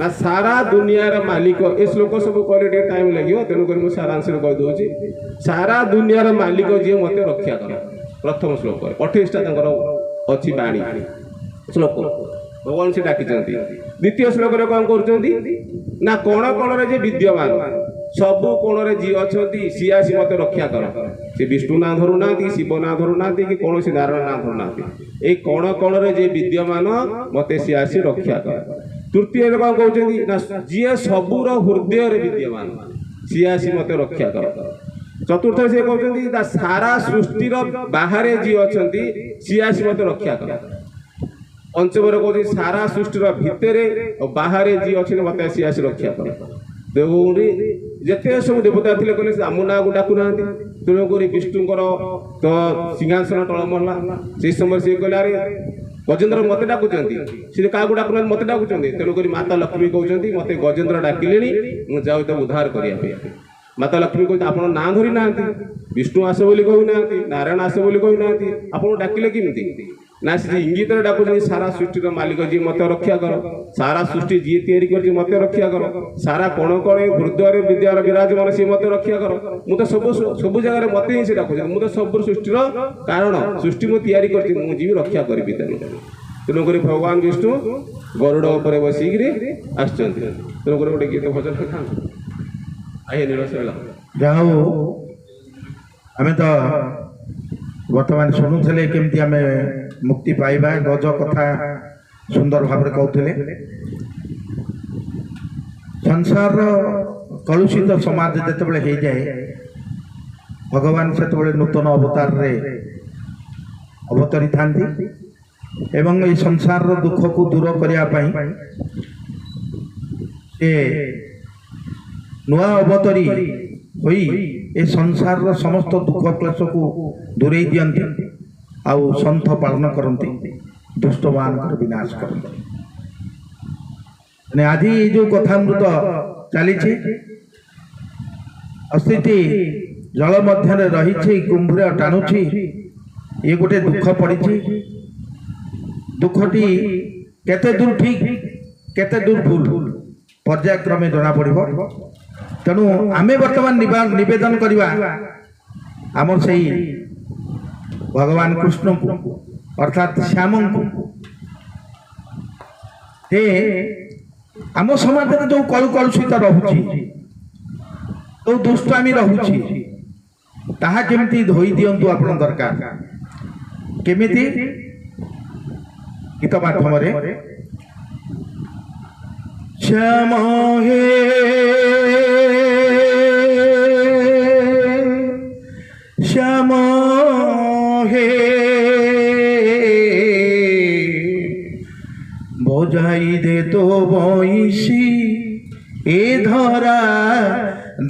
ନା ସାରା ଦୁନିଆର ମାଲିକ। ଏ ଶ୍ଲୋକ ସବୁ କହିଲେ ଟିକେ ଟାଇମ୍ ଲାଗିବ, ତେଣୁକରି ମୁଁ ସାରାଂଶରେ କହିଦେଉଛି। ସାରା ଦୁନିଆର ମାଲିକ ଯିଏ ମୋତେ ରକ୍ଷା କର, ପ୍ରଥମ ଶ୍ଲୋକରେ 28ଟା ତାଙ୍କର ଅଛି ବାଣୀ ଶ୍ଲୋକ, ଭଗବାନ ସେ ଡାକିଛନ୍ତି। ଦ୍ୱିତୀୟ ଶ୍ଲୋକରେ କ'ଣ କରୁଛନ୍ତି ନା କଣ କଣରେ ଯେ ବିଦ୍ୟମାନ, ସବୁ କୋଣରେ ଯିଏ ଅଛନ୍ତି ସିଏ ଆସି ମୋତେ ରକ୍ଷା କର। ସେ ବିଷ୍ଣୁ ନାଁ ଧରୁନାହାନ୍ତି, ଶିବ ନାଁ ଧରୁନାହାନ୍ତି, କି କୌଣସି ନାରାୟଣ ନାଁ ଧରୁନାହାନ୍ତି। ଏଇ କଣ କଣରେ ଯିଏ ବିଦ୍ୟମାନ ମୋତେ ସିଏ ଆସି ରକ୍ଷା କର। ତୃତୀୟରେ କ'ଣ କହୁଛନ୍ତି ନା ଯିଏ ସବୁର ହୃଦୟରେ ବିଦ୍ୟମାନ ସିଏ ଆସି ମୋତେ ରକ୍ଷା କର। ଚତୁର୍ଥରେ ସିଏ କହୁଛନ୍ତି ନା ସାରା ସୃଷ୍ଟିର ବାହାରେ ଯିଏ ଅଛନ୍ତି ସିଏ ଆସି ମୋତେ ରକ୍ଷା କର। ପଞ୍ଚମରେ କହୁଛନ୍ତି ସାରା ସୃଷ୍ଟିର ଭିତରେ ଓ ବାହାରେ ଯିଏ ଅଛନ୍ତି ମୋତେ ସିଏ ଆସି ରକ୍ଷା କର। ଦେବଗୁରି ଯେତେ ସବୁ ଦେବତା ଥିଲେ କହିଲେ ଆମ ନାଁକୁ ଡାକୁନାହାନ୍ତି। ତେଣୁକରି ବିଷ୍ଣୁଙ୍କର ତ ସିଂହାସନ ଟଳମଲା। ସେଇ ସମୟରେ ସିଏ କହିଲେ ଆରେ ଗଜେନ୍ଦ୍ର ମୋତେ ଡାକୁଛନ୍ତି, ସିଏ କାହାକୁ ଡାକୁନାହାନ୍ତି, ମୋତେ ଡାକୁଛନ୍ତି। ତେଣୁକରି ମାତା ଲକ୍ଷ୍ମୀ କହୁଛନ୍ତି ମୋତେ ଗଜେନ୍ଦ୍ର ଡାକିଲେଣି, ମୁଁ ଯାଉ ତାକୁ ଉଦ୍ଧାର କରିବା ପାଇଁ। ମାତା ଲକ୍ଷ୍ମୀ କହୁଛନ୍ତି ଆପଣ ନାଁ ଧରି ନାହାନ୍ତି, ବିଷ୍ଣୁ ଆସେ ବୋଲି କହୁନାହାନ୍ତି, ନାରାୟଣ ଆସେ ବୋଲି କହୁନାହାନ୍ତି, ଆପଣଙ୍କୁ ଡାକିଲେ କେମିତି? ନା ସେ ଇଙ୍ଗିତରେ ଡାକୁଛନ୍ତି ସାରା ସୃଷ୍ଟିର ମାଲିକ ଯିଏ ମୋତେ ରକ୍ଷା କର, ସାରା ସୃଷ୍ଟି ଯିଏ ତିଆରି କରିଛି ମୋତେ ରକ୍ଷା କର, ସାରା କଣ କଣ ହୃଦୟରେ ବିଦ୍ୟାର ବିରାଜମାନ ସିଏ ମୋତେ ରକ୍ଷା କର। ମୁଁ ତ ସବୁ ଜାଗାରେ ମୋତେ ହିଁ ସେ ଡାକୁଛନ୍ତି, ମୁଁ ତ ସବୁ ସୃଷ୍ଟିର କାରଣ, ସୃଷ୍ଟି ମୁଁ ତିଆରି କରିଛି, ମୁଁ ଯିବି ରକ୍ଷା କରିବି। ତେଣୁକରି ଭଗବାନ ବିଷ୍ଣୁ ଗରୁଡ଼ ଉପରେ ବସିକିରି ଆସିଛନ୍ତି। ତେଣୁକରି ଗୋଟେ ଗୀତ ଭଜନ ଖାଆନ୍ତୁ। ଆହେ ନୀଳଶୈଳ। ଯାହା ହଉ ଆମେ ତ ବର୍ତ୍ତମାନ ଶୁଣୁଥିଲେ କେମିତି ଆମେ ମୁକ୍ତି ପାଇବା, ଗଜ କଥା ସୁନ୍ଦର ଭାବରେ କହୁଥିଲେ। ସଂସାରର କଳୁଷିତ ସମାଜ ଯେତେବେଳେ ହେଇଯାଏ, ଭଗବାନ ସେତେବେଳେ ନୂତନ ଅବତାରରେ ଅବତରିଥାନ୍ତି ଏବଂ ଏହି ସଂସାରର ଦୁଃଖକୁ ଦୂର କରିବା ପାଇଁ ସେ ନୂଆ ଅବତରି ହୋଇ ଏ ସଂସାରର ସମସ୍ତ ଦୁଃଖ କ୍ଲେଶକୁ ଦୂରେଇ ଦିଅନ୍ତି ଆଉ ସନ୍ଥ ପାଳନ କରନ୍ତି, ଦୁଷ୍ଟମାନଙ୍କର ବିନାଶ କରନ୍ତି। ଆଜି ଏଇ ଯେଉଁ କଥାମୃତ ଚାଲିଛି, ଅସ୍ଥିତି ଜଳ ମଧ୍ୟରେ ରହିଛି, କୁମ୍ଭୀର ଟାଣୁଛି, ये गोटे दुख पड़ी दुखटी केते दूर ठीक केते दूर भूल पर्यायक्रमे जना पड़ो तेणु आमे वर्तमान निवेदन करवा आम से भगवान कृष्ण को अर्थात श्याम को हे आम समाज में जो कलु कलुषित रहुची तो दुष्टामी रहुची ताहा केमिति धोई दियंतु आपण दरकार केमिति गीत माध्यम श्याम हे श्याम हे बजाई दे तो बंशी ए धरा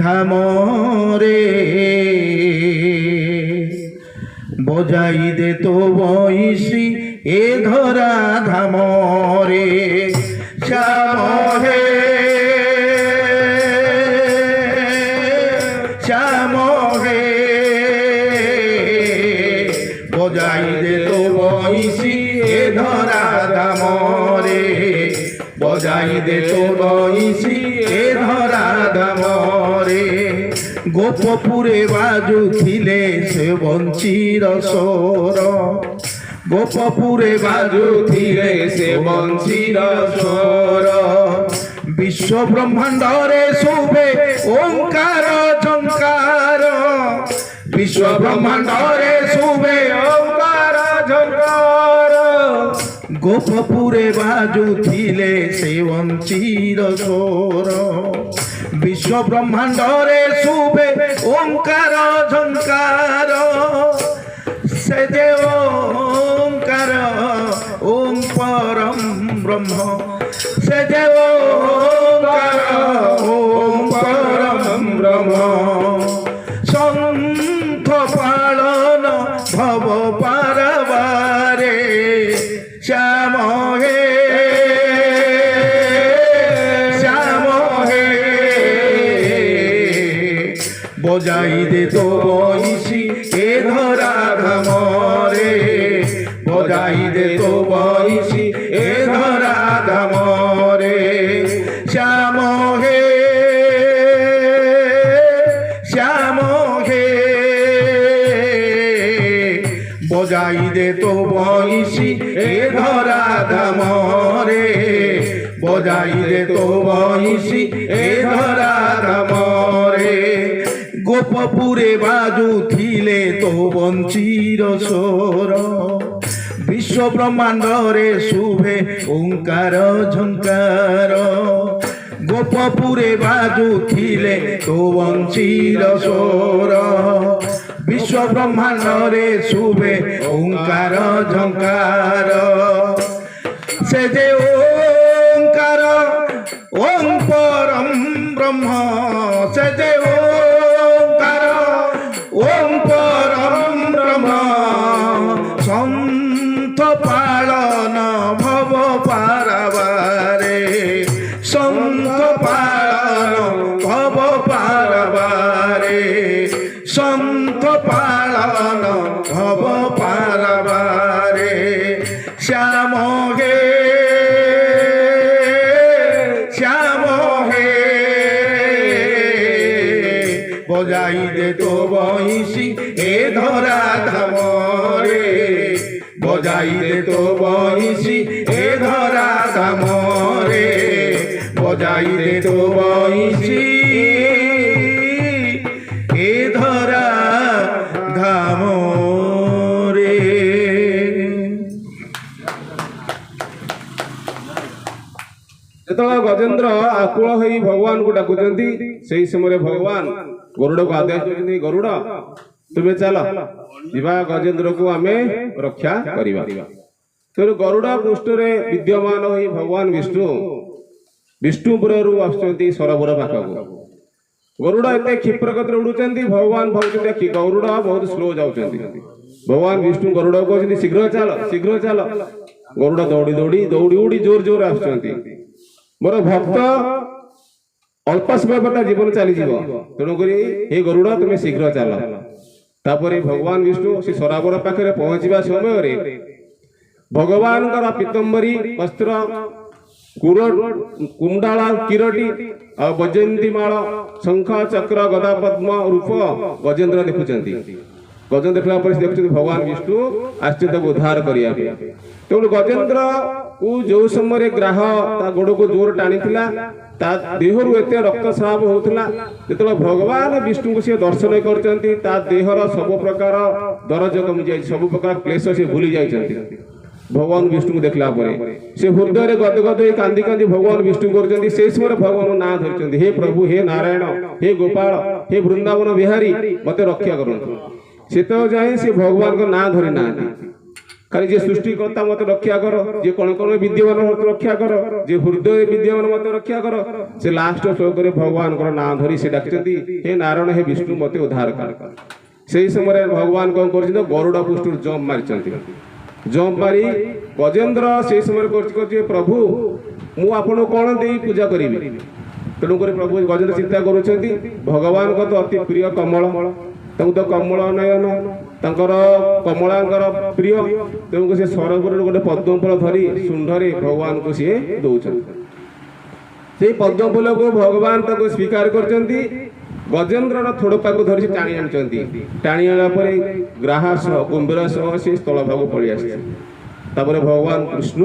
धाम रे बजाई दे तो बंशी ए धरा धाम रे श्याम हे श्याम हे बजाई दे तो बंशी ए धरा धाम रे बजाई दे तो बंशी ए धरा धाम रे गोपपुरे बाजुथिले से बंशीर स्वर गोपपुरे बाजुथिले से बंशीर स्वर विश्व ब्रह्मांड रे शोभे ओंकार झंकार विश्व ब्रह्मांड रे शोभे ओंकार झंकार गोपपुरे बाजुथिले से बंशीर स्वर विश्व ब्रह्मांड रे शोभे ओंकार झंकार से देव ओंकार ओम परम ब्रह्म से देव ओंकार ओम परम ब्रह्म संत पालन भव पारवारे श्याम हे श्याम हे बजाई दे तो बंशी ए धरा धाम रे बजाई दे तो बंशी ए धरा धाम रे श्याम हे श्याम हे बजाई दे तो बंशी ए धरा धाम रे बजाई दे तो बंशी ए धरा धाम रे गोपपुरे बाजुथिले तो बंशीर स्वर विश्व ब्रह्मांड रे शुभे ओंकार झंकार गोपपुरे बाजुथिले तो बंशीर स्वर विश्व ब्रह्मांड रे शुभे ओंकार झंकार से जे ओंकार ओं परम ब्रह्म से जे ओंकार ओं परम ब्रह्म संत पालन भव पारवारे संत पालन भव पारवारे संत पालन भव पारवारे श्याम हे श्याम हे बजाई दे तो बंशी ए धरा धाम रे बजाई दे तो बंशी ए धरा धाम रे बजाई दे तो बंशी ए धरा धाम रे ଯେତେବେଳେ ଗଜେନ୍ଦ୍ର ଆକୁଳ ହୋଇ ଭଗବାନଙ୍କୁ ଡାକୁଛନ୍ତି ସେଇ ସମୟରେ ଭଗବାନ ଗରୁଡକୁ ଆଦେଶ କରୁଛନ୍ତି ଗରୁଡ ତୁମେ ଚାଲ ଯିବା ଗଜେନ୍ଦ୍ରକୁ ଆମେ ରକ୍ଷା କରିବା ତେଣୁ ଗରୁଡ ପୃଷ୍ଠରେ ବିଦ୍ୟମାନ ହୋଇ ଭଗବାନ ବିଷ୍ଣୁପୁରରୁ ଆସୁଛନ୍ତି ସରୋବର ପାଖକୁ ଗରୁଡ ଏତେ କ୍ଷିପ୍ର ଗତିରେ ଉଡୁଛନ୍ତି ଭଗବାନ ଭାବୁଛନ୍ତି ଗରୁଡ ବହୁତ ସ୍ଲୋ ଯାଉଛନ୍ତି ଭଗବାନ ବିଷ୍ଣୁ ଗରୁଡକୁ କହୁଛନ୍ତି ଶୀଘ୍ର ଚାଲ ଗରୁଡ ଦୌଡ଼ି ଦୌଡ଼ି ଜୋର ଜୋର ଆସୁଛନ୍ତି मोर भक्त अल्प समय पर जीवन चलीज तेणुक हे गरुड़ तुम्हें शीघ्र चल ତାପରେ ଭଗବାନ ବିଷ୍ଣୁ ସେ ସରୋବର ପାଖରେ ପହଞ୍ଚିବା ସମୟରେ ଭଗବାନଙ୍କର ପୀତମ୍ବରୀ ବସ୍ତ୍ର କୁଣ୍ଡାଳ କିରଟି ଆଉ ବୈଜୟନ୍ତୀ ମାଳ ଶଙ୍ଖ ଚକ୍ର ଗଦା ପଦ୍ମ ରୂପ ଗଜେନ୍ଦ୍ର ଦେଖୁଛନ୍ତି। ଗଜେନ୍ଦ୍ର ଦେଖିଲା ପରେ ସେ ଦେଖୁଛନ୍ତି ଭଗବାନ ବିଷ୍ଣୁ ଆସିଛନ୍ତି ତାକୁ ଉଦ୍ଧାର କରିବା ପାଇଁ। ତେଣୁ ଗଜେନ୍ଦ୍ର କୁ ଯୋଉ ସମୟରେ ଗ୍ରାହ ତା ଗୋଡକୁ ଜୋର ଟାଣିଥିଲା ତା ଦେହରୁ ଏତେ ରକ୍ତସ୍ରାବ ହଉଥିଲା, ଯେତେବେଳେ ଭଗବାନ ବିଷ୍ଣୁଙ୍କୁ ସେ ଦର୍ଶନ କରିଛନ୍ତି ତା ଦେହର ସବୁ ପ୍ରକାର ଦରଜ କମି ଯାଇଛି, ସବୁ ପ୍ରକାର କ୍ଲେଶ ସେ ଭୁଲି ଯାଇଛନ୍ତି। ଭଗବାନ ବିଷ୍ଣୁଙ୍କୁ ଦେଖିଲା ପରେ ସେ ହୃଦୟରେ ଗଦ ଗଦ ହେଇ କାନ୍ଦି କାନ୍ଦି ଭଗବାନ ବିଷ୍ଣୁ କରୁଛନ୍ତି। ସେଇ ସମୟରେ ଭଗବାନ ନାଁ ଧରିଛନ୍ତି, ହେ ପ୍ରଭୁ, ହେ ନାରାୟଣ, ହେ ଗୋପାଳ, ହେ ବୃନ୍ଦାବନ ବିହାରୀ, ମତେ ରକ୍ଷା କରନ୍ତୁ। ସେତେବେଳେ ଯାଇ ସେ ଭଗବାନଙ୍କ ନାଁ ଧରି ନାହାନ୍ତି, ଖାଲି ଯେ ସୃଷ୍ଟିକର୍ତ୍ତା ମତେ ରକ୍ଷା କର, ଯେ କଣ କଣ ବିଦ୍ୟମାନ ମତେ ରକ୍ଷା କର, ଯେ ହୃଦୟରେ ବିଦ୍ୟମାନ ମତେ ରକ୍ଷା କର। ସେ ଲାଷ୍ଟ ଶ୍ଲୋକରେ ଭଗବାନଙ୍କର ନାଁ ଧରି ସେ ଡାକିଛନ୍ତି, ହେ ନାରାୟଣ, ହେ ବିଷ୍ଣୁ, ମତେ ଉଦ୍ଧାର କର। ସେଇ ସମୟରେ ଭଗବାନ କଣ କରିଛନ୍ତି, ଗରୁଡ ପୃଷ୍ଠରୁ ଜମ୍ପ ମାରିଛନ୍ତି। ଜମ୍ପ ମାରି ଗଜେନ୍ଦ୍ର ସେଇ ସମୟରେ କରୁଛି, ପ୍ରଭୁ ମୁଁ ଆପଣଙ୍କୁ କଣ ଦେଇ ପୂଜା କରିବି। ତେଣୁକରି ପ୍ରଭୁ ଗଜେନ୍ଦ୍ର ଚିନ୍ତା କରୁଛନ୍ତି, ଭଗବାନଙ୍କ ତ ଅତି ପ୍ରିୟ କମଳ, ତାଙ୍କୁ ତ କମଳ ନୟନ, ତାଙ୍କର କମଳାଙ୍କର ପ୍ରିୟ। ତେଣୁ ସେ ସରୋବରରୁ ଗୋଟେ ପଦ୍ମ ଫୁଲ ଧରି ଶୁଣ୍ଢରେ ଭଗବାନଙ୍କୁ ସିଏ ଦଉଛନ୍ତି। ସେଇ ପଦ୍ମ ଫୁଲକୁ ଭଗବାନ ତାକୁ ସ୍ୱୀକାର କରିଛନ୍ତି। ଗଜେନ୍ଦ୍ରର ଥୋଡ଼ପାକୁ ଧରି ସେ ଟାଣି ଆଣିଛନ୍ତି। ଟାଣି ଆଣିଲା ପରେ ଗ୍ରାହ ସହ କୁମ୍ଭୀର ସହ ସେ ସ୍ଥଳଭାଗକୁ ପଳେଇ ଆସିছে। ତାପରେ ଭଗବାନ କୃଷ୍ଣ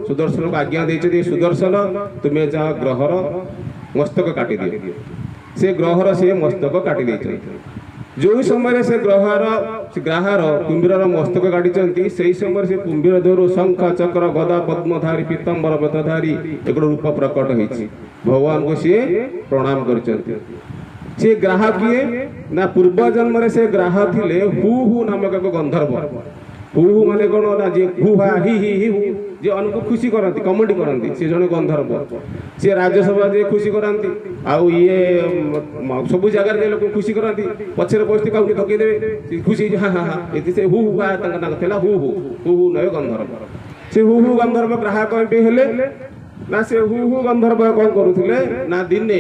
ସୁଦର୍ଶନକୁ ଆଜ୍ଞା ଦେଇଛନ୍ତି, ସୁଦର୍ଶନ ତୁମେ ଯାହା ଗ୍ରହର ମସ୍ତକ କାଟିଦିଅ। ସେ ଗ୍ରହର ସେ ମସ୍ତକ କାଟି ଦେଇଛନ୍ତି। ଯେଉଁ ସମୟରେ ସେ ଗ୍ରାହର କୁମ୍ଭୀରର ମସ୍ତକ କାଟିଛନ୍ତି, ସେହି ସମୟରେ ସେ କୁମ୍ଭୀର ଦେହରୁ ଶଙ୍ଖ ଚକ୍ର ଗଦା ପଦ୍ମଧାରୀ ପୀତାମ୍ବର ବେତଧାରୀ ଏକ ରୂପ ପ୍ରକଟ ହେଇଛି। ଭଗବାନଙ୍କୁ ସିଏ ପ୍ରଣାମ କରିଛନ୍ତି। ସେ ଗ୍ରାହ କିଏ ନା ପୂର୍ବ ଜନ୍ମରେ ସେ ଗ୍ରାହ ଥିଲେ ହୁ ହୁ ନାମକ ଏକ ଗନ୍ଧର୍ବ। ହୁ ହୁ ମାନେ କଣ ନା ଯିଏ ହୁ ହା ହି ହି ହି ହୁ, ଯିଏ ଅନ୍ୟକୁ ଖୁସି କରନ୍ତି, କମେଡି କରନ୍ତି, ସେ ଜଣେ ଗନ୍ଧର୍ବ। ସେ ରାଜ୍ୟସଭା ଯିଏ ଖୁସି କରାନ୍ତି, ଆଉ ଇଏ ସବୁ ଜାଗାରେ ଯେ ଲୋକ ଖୁସି କରନ୍ତି, ପଛରେ ବସିଛି କାଉଠି ଥକେଇଦେବେ, ଖୁସି ହଁ ହଁ ହଁ, ଏଠି ସେ ହୁ ହୁ ହା ତାଙ୍କ ନାଁ ଥିଲା ହୁ ହୁ ହୁ ହୁ ନୟ ଗନ୍ଧର୍ବ। ସେ ହୁ ହୁ ଗନ୍ଧର୍ବ ଗ୍ରାହ କଣ ପାଇଁ ହେଲେ ନା ସେ ହୁ ହୁ ଗନ୍ଧର୍ବ କଣ କରୁଥିଲେ ନା ଦିନେ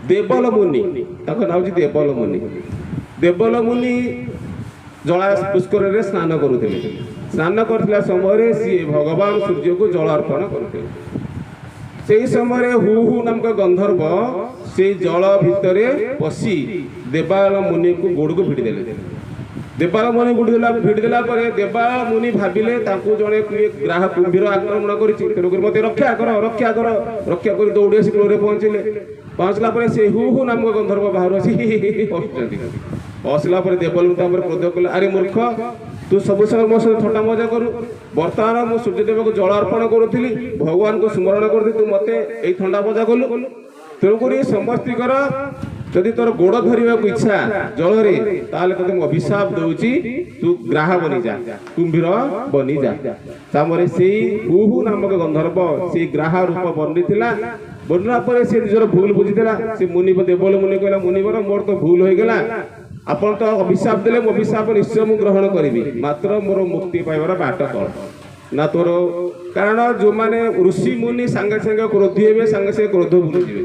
ଦେବଲ ମୁନି, ତାଙ୍କ ନାଁ ହଉଛି ଦେବଲ ମୁନି। ଦେବଲ ମୁନି ଜଳା ପୁଷ୍କରରେ ସ୍ନାନ କରୁଥିଲେ। ସ୍ନାନ କରୁଥିଲା ସମୟରେ ସିଏ ଭଗବାନ ସୂର୍ଯ୍ୟକୁ ଜଳ ଅର୍ପଣ କରୁଥିଲେ। ସେଇ ସମୟରେ ହୁ ହୁ ନାମକ ଗନ୍ଧର୍ବ ସେଇ ଜଳ ଭିତରେ ପଶି ଦେବାଳ ମୁନିକୁ ଗୋଡକୁ ଭିଡ଼ି ଦେଲେ। ଦେବାଳ ମୁନି ଭିଡ଼ି ଦେଲା ପରେ ଦେବାଳ ମୁନି ଭାବିଲେ ତାଙ୍କୁ ଜଣେ ଗ୍ରାହ କୁମ୍ଭୀର ଆକ୍ରମଣ କରିଛି, ତେଣୁକରି ମତେ ରକ୍ଷା କର ରକ୍ଷା କର। ରକ୍ଷା କରି ଦୌଡ଼ି ଆସି କୂଳରେ ପହଞ୍ଚିଲେ। ପହଞ୍ଚିଲା ପରେ ସେ ହୁ ହୁ ନାମକ ଗନ୍ଧର୍ବ ବାହାରୁ ଆସି ହସୁଛନ୍ତି। ହସିଲା ପରେ ଦେବଲଙ୍କୁ ତାପରେ କ୍ରୋଧ କଲେ, ଆରେ ମୂର୍ଖ, ତୁ ସବୁ ସମୟ ମୋ ସହିତ ଥଟ୍ଟା ମଜା କରୁ। ବର୍ତ୍ତମାନ ମୁଁ ସୂର୍ଯ୍ୟଦେବକୁ ଜଳ ଅର୍ପଣ କରୁଥିଲି, ଭଗବାନଙ୍କୁ ସ୍ମରଣ କରୁଥିଲି, ତୁ ମତେ ଏଇ ଥଣ୍ଡା ମଜା କଲୁ। ତେଣୁକରି ସମସ୍ତିଙ୍କର ଯଦି ତୋର ଗୋଡ ଧରିବାକୁ ଇଚ୍ଛା ଜଳରେ, ତାହେଲେ ତତେ ମୁଁ ଅଭିଶାପ ଦଉଛି, ତୁ ଗ୍ରାହ ବନିଯା, କୁମ୍ଭୀର ବନିଯା। ତାପରେ ସେଇ ହୁ ହୁ ନାମକ ଗନ୍ଧର୍ବ ସେଇ ଗ୍ରାହ ରୂପ ବନିଥିଲା। ବନିଲା ପରେ ସେ ନିଜର ଭୁଲ ବୁଝିଥିଲା। ସେ ମୁନି ଦେବଲ ମୁନି କହିଲା, ମୁନିବର ମୋର ତ ଭୁଲ ହୋଇଗଲା, ଆପଣ ତ ଅଭିଶାପ ଦେଲେ, ମୁଁ ଅଭିଶାପ ନିଶ୍ଚୟ ମୁଁ ଗ୍ରହଣ କରିବି, ମାତ୍ର ମୋର ମୁକ୍ତି ପାଇବାର ବାଟ କଣ ନା ତୋର, କାରଣ ଯୋଉମାନେ ଋଷି ମୁନି ସାଙ୍ଗେ ସାଙ୍ଗେ କ୍ରୋଧୀ ହେବେ, ସାଙ୍ଗେ ସାଙ୍ଗେ କ୍ରୋଧ ଭୁଲିଯିବେ,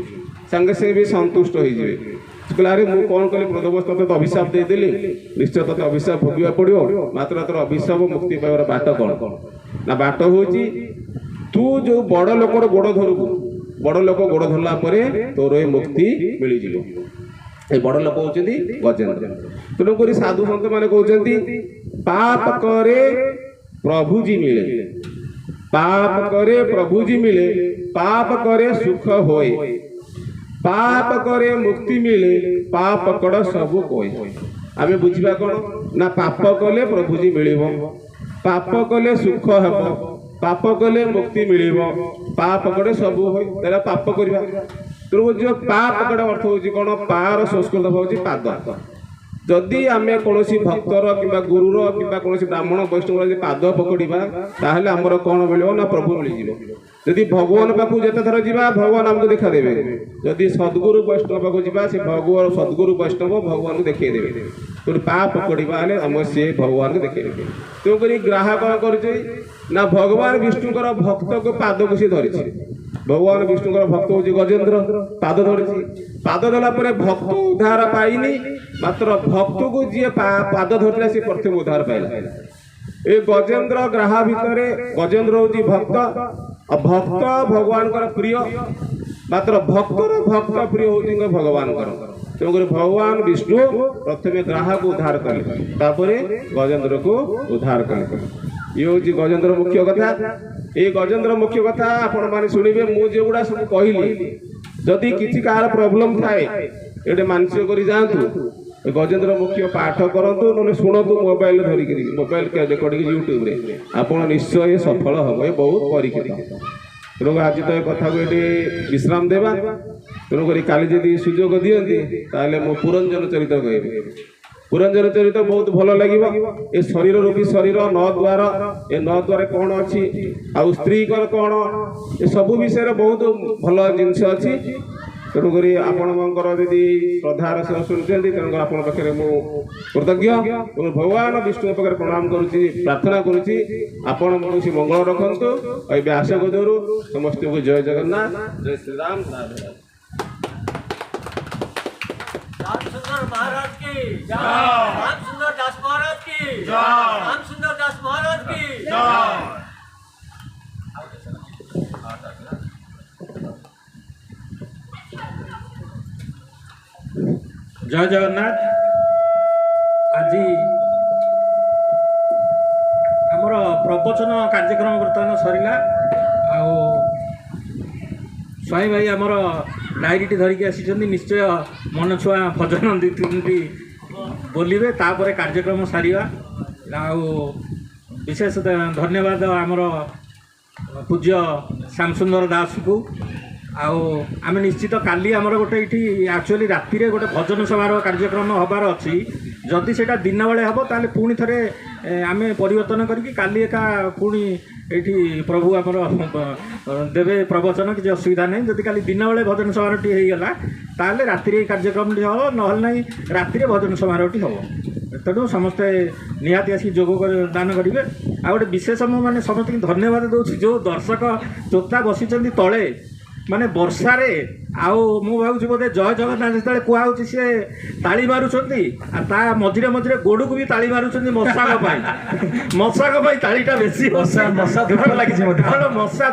ସାଙ୍ଗେ ସାଙ୍ଗେ ବି ସନ୍ତୁଷ୍ଟ ହେଇଯିବେ। କହିଲେ, ଆରେ ମୁଁ କଣ କଲି, କ୍ରୋଧବସ୍ତ ତତେ ଅଭିଶାପ ଦେଇଦେଲି, ନିଶ୍ଚୟ ତତେ ଅଭିଶାପ ଭୋଗିବାକୁ ପଡିବ, ମାତ୍ର ତୋର ଅଭିଶାପ ମୁକ୍ତି ପାଇବାର ବାଟ କଣ ନା ବାଟ ହଉଛି ତୁ ଯୋଉ ବଡ ଲୋକର ଗୋଡ ଧରୁବୁ, ବଡ ଲୋକ ଗୋଡ ଧରିଲା ପରେ ତୋର ଏ ମୁକ୍ତି ମିଳିଯିବ। এই বড় লোক হচ্ছেন গজেন্দ্র। তেণুকরি সাধু সন্ত মানে কହୁଛନ୍ତି পাপ করে প্রভুজি মিলে, পাপ করে প্রভুজি মিলে, পাপ করে সুখ হয়, পাপ করে মুক্তি মিলে, পাপ কড় সবু কই। আমি বুঝিবা কোন না পাপ কলে প্রভুজি মিলিব, পাপ কলে সুখ ହେବ, পাপ কলে মুক্তি মিলিব, পাপ কড়ে সবু হয়। তাহলে পাপ করিবা। ତେଣୁ ଯେଉଁ ପାପ ଗୋଟେ ଅର୍ଥ ହେଉଛି କ'ଣ, ପାର ସଂସ୍କୃତ ହେଉଛି ପାଦ। ଯଦି ଆମେ କୌଣସି ଭକ୍ତର କିମ୍ବା ଗୁରୁର କିମ୍ବା କୌଣସି ବ୍ରାହ୍ମଣ ବୈଷ୍ଣବର ଯଦି ପାଦ ପକଡ଼ିବା, ତାହେଲେ ଆମର କ'ଣ ମିଳିବ ନା ପ୍ରଭୁ ମିଳିଯିବ। ଯଦି ଭଗବାନ ପାଖକୁ ଯେତେ ଥର ଯିବା, ଭଗବାନ ଆମକୁ ଦେଖାଦେବେ। ଯଦି ସଦ୍ଗୁରୁ ବୈଷ୍ଣବ ପାଖକୁ ଯିବା, ସେ ସଦ୍ଗୁରୁ ବୈଷ୍ଣବ ଭଗବାନଙ୍କୁ ଦେଖେଇଦେବେ। ତେଣୁ ପାପ ପକଡ଼ିବା ହେଲେ ଆମ ସେ ଭଗବାନଙ୍କୁ ଦେଖେଇଦେବେ। ତେଣୁକରି ଗ୍ରାହ କ'ଣ କରୁଛି ନା ଭଗବାନ ବିଷ୍ଣୁଙ୍କର ଭକ୍ତକୁ ପାଦକୁ ସେ ଧରିଛି। भगवान विष्णुकर भक्त हूँ गजेन्द्र पाद धरी पाद देला भक्त उद्धार पाइनी मात्र भक्त को जी पाद धरला सी प्रथम उद्धार पाइला ए गजेन्द्र ग्राह भितर गजेन्द्र हूँ भक्त और भक्त भगवान प्रिय मात्र भक्तर भक्त प्रिय हूँ भगवान तेणुक भगवान विष्णु प्रथम ग्राह को उद्धार कले गजेन्द्र को उद्धार कले ये हूँ गजेन्द्र मुख्य कथा ये गजेन्द्र मुख्य कथा आपण मैंने शुणवे मुझे सब कहली जदि किसी कहार प्रोब्लेम थाए ये मानसिक कर जातु गजेन्द्र मुख्य पाठ करूँ ना शुणु मोबाइल धरिक मोबाइल रिकॉर्डिंग यूट्यूब रे आप निश्चय सफल हम ये बहुत परीक्षित तेणु आज तो ये कथा को ये विश्राम देवा तेणुक काली जदि सुजोग दिखती ताले मो पुरंजन चरित कह पुरंजन चरित बहुत भल लगे ये शरीर रूपी शरीर नौ द्वार ये नौ द्वार कौन अच्छी आउ स्त्री कौन ये सब विषय बहुत भल जिनस अच्छी तेणुक आपणकर यदि श्रद्धार सह शुणुंट तेणुक आप पाखे मु कृतज्ञ भगवान विष्णु पाखे प्रणाम करुच्ची प्रार्थना करुच्ची आपण कौन मंगल रखु व्यास गदरू समस्त को जय जगन्नाथ जय श्री राम राधे रामचंद्र महाराज की जय, रामचंद्र दास महाराज की जय, रामचंद्र दास महाराज की जय। जय जगन्नाथ। आज आमर प्रवचन कार्यक्रम बर्तमान सरला स्वाई भाई आमर डायरीटी धरिकी आसी निश्चय मन छुआ भजन दुई तीन बोलिए तापर कार्यक्रम सारिया विशेष धन्यवाद आमर पूज्य श्यामसुंदर दास को आम निश्चित काली आमर गोटे ये एक्चुअली राति गोटे भजन समारोह कार्यक्रम हबार अच्छी जदि से दिन बेले हम ताले पुणी थे आम परिवर्तन करके काली एका पुणी ये प्रभु आमर देवे प्रवचन किसी असुविधा नहीं जदि काली दिन बेले भजन समारोह टी होगा ताले राति कार्यक्रम टी हम ना नहीं राति भजन समारोह टी हम तेणु समस्ते निहाती आसिक जोग दान करेंगे आ गए विशेष मैंने समस्त धन्यवाद दूसरी जो दर्शक चोता बसी तले माने वर्षारे मु भावुँ बोधे जय जगन्नाथ जो कहुच्छी सी ताली मारुंट मझे मझे गोड़ को भी ताली मारुंट मशाक मशाक तालीटा बेसी मशा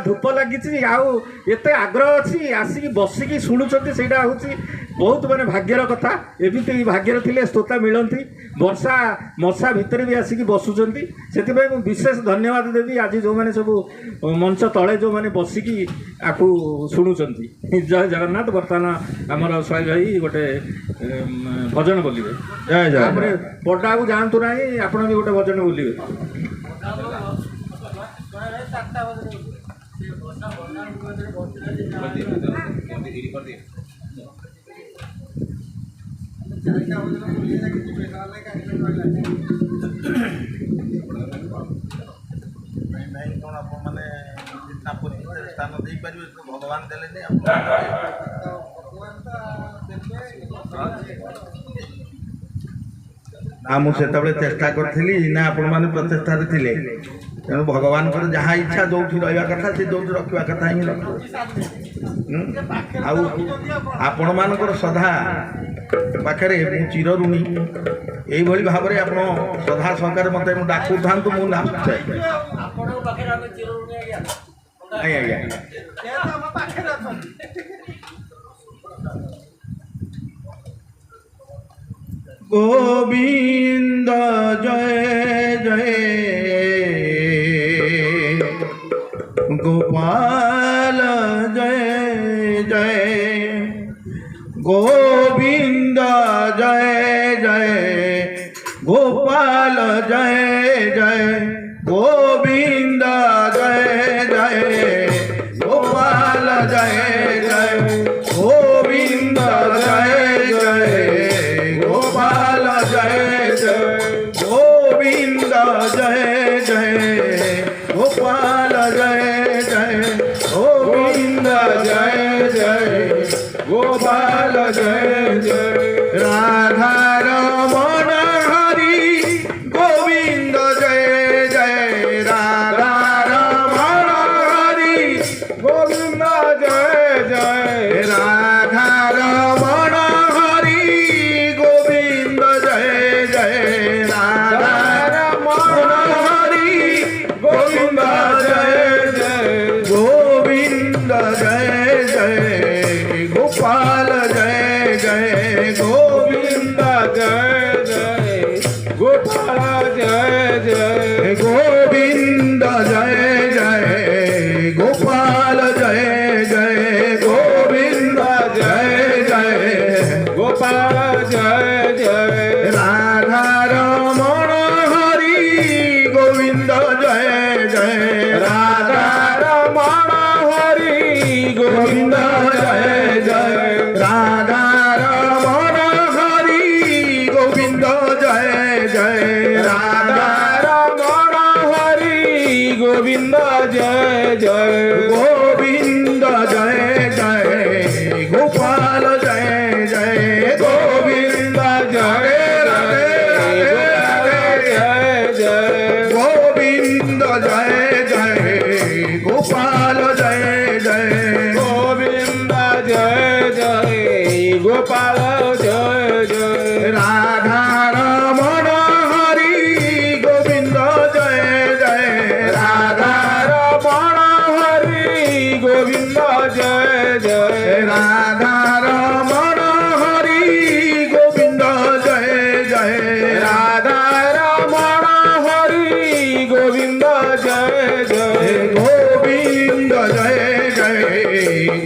धूप लगी आते आग्रह अच्छी आसिक बसिकी शुणुंट से बहुत माने भाग्यर कथा एमती भाग्यर थे श्रोता मिलती वर्षा मशा भितर भी आसिक बसुंट से विशेष धन्यवाद देवी आज जो मैंने सब मंच तले जो मैंने बसिकी आपको शुणुंट जय जगन्नाथ। बर्तमान आमर स्वाई भाई गोटे भजन बोलिए जय जय पटा को जातु ना आप भी गोटे भजन बोलिए स्थान दे पारे भगवान देले ना मुझे चेष्टा करी ना आपण मैंने प्रचेषा थे तेणु भगवान जहाँ इच्छा जो रहा कथा से जो रखा कथा ही आपण मान सदा पाखे मु चिर ऋणी यही भाव में आप सदा सहकार मत डाकू था मुझे गोविंद जय जय गोपाल जय जय गोविंद जय जय गोपाल जय जय गोविंद जय जय गोपाल जय जय गोविंद जय जय गोपाल जय जय गोविंद जय जय गोपाल जय जय गोविंद जय जय गोपाल जय जय राधा रमण हरि गोविंद जय जय राधा रमण हरि गोविंद जय जय जय गोपाल जय जय गोविंद जय जय गोपाल जय जय गोविंद जय जय गोपाल जय जय राधा रमण हरि गोविंद जय जय राधा रमण हरि गोविंद जय जय राधा रमण हरि गोविंद जय जय राधा रमण हरि गोविंद जय जय गोविंद जय जय गोपाल जय जय गोविंद जय जय जय गोविंद जय जय गोपाल जय जय गोविंद जय जय गोपाल जय जय राधा रमण हरि गोविंद जय जय राधा रमण हरि गोविंद जय जय राधा रमण हरि गोविंद जय जय राधा रमण हरि गोविंद जय जय गोविंद जय जय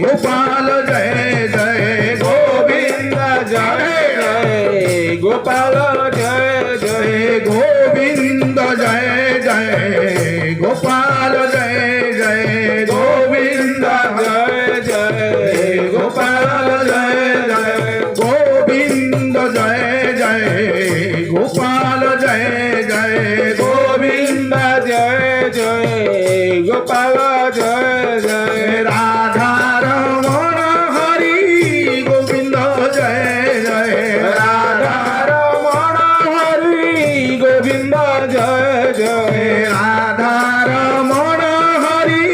गोपाल जय जय गोविंद जय जय गोपाल जय जय गोविंद जय जय गोपाल जय जय गोविंद जय जय गोपाल जय जय गोविंद जय जय गोपाल जय जय गोविंद जय जय गोपाल जय जय राधा रमण हरि गोविंद जय जय राधा रमण हरि गोविंद जय जय राधा रमण हरि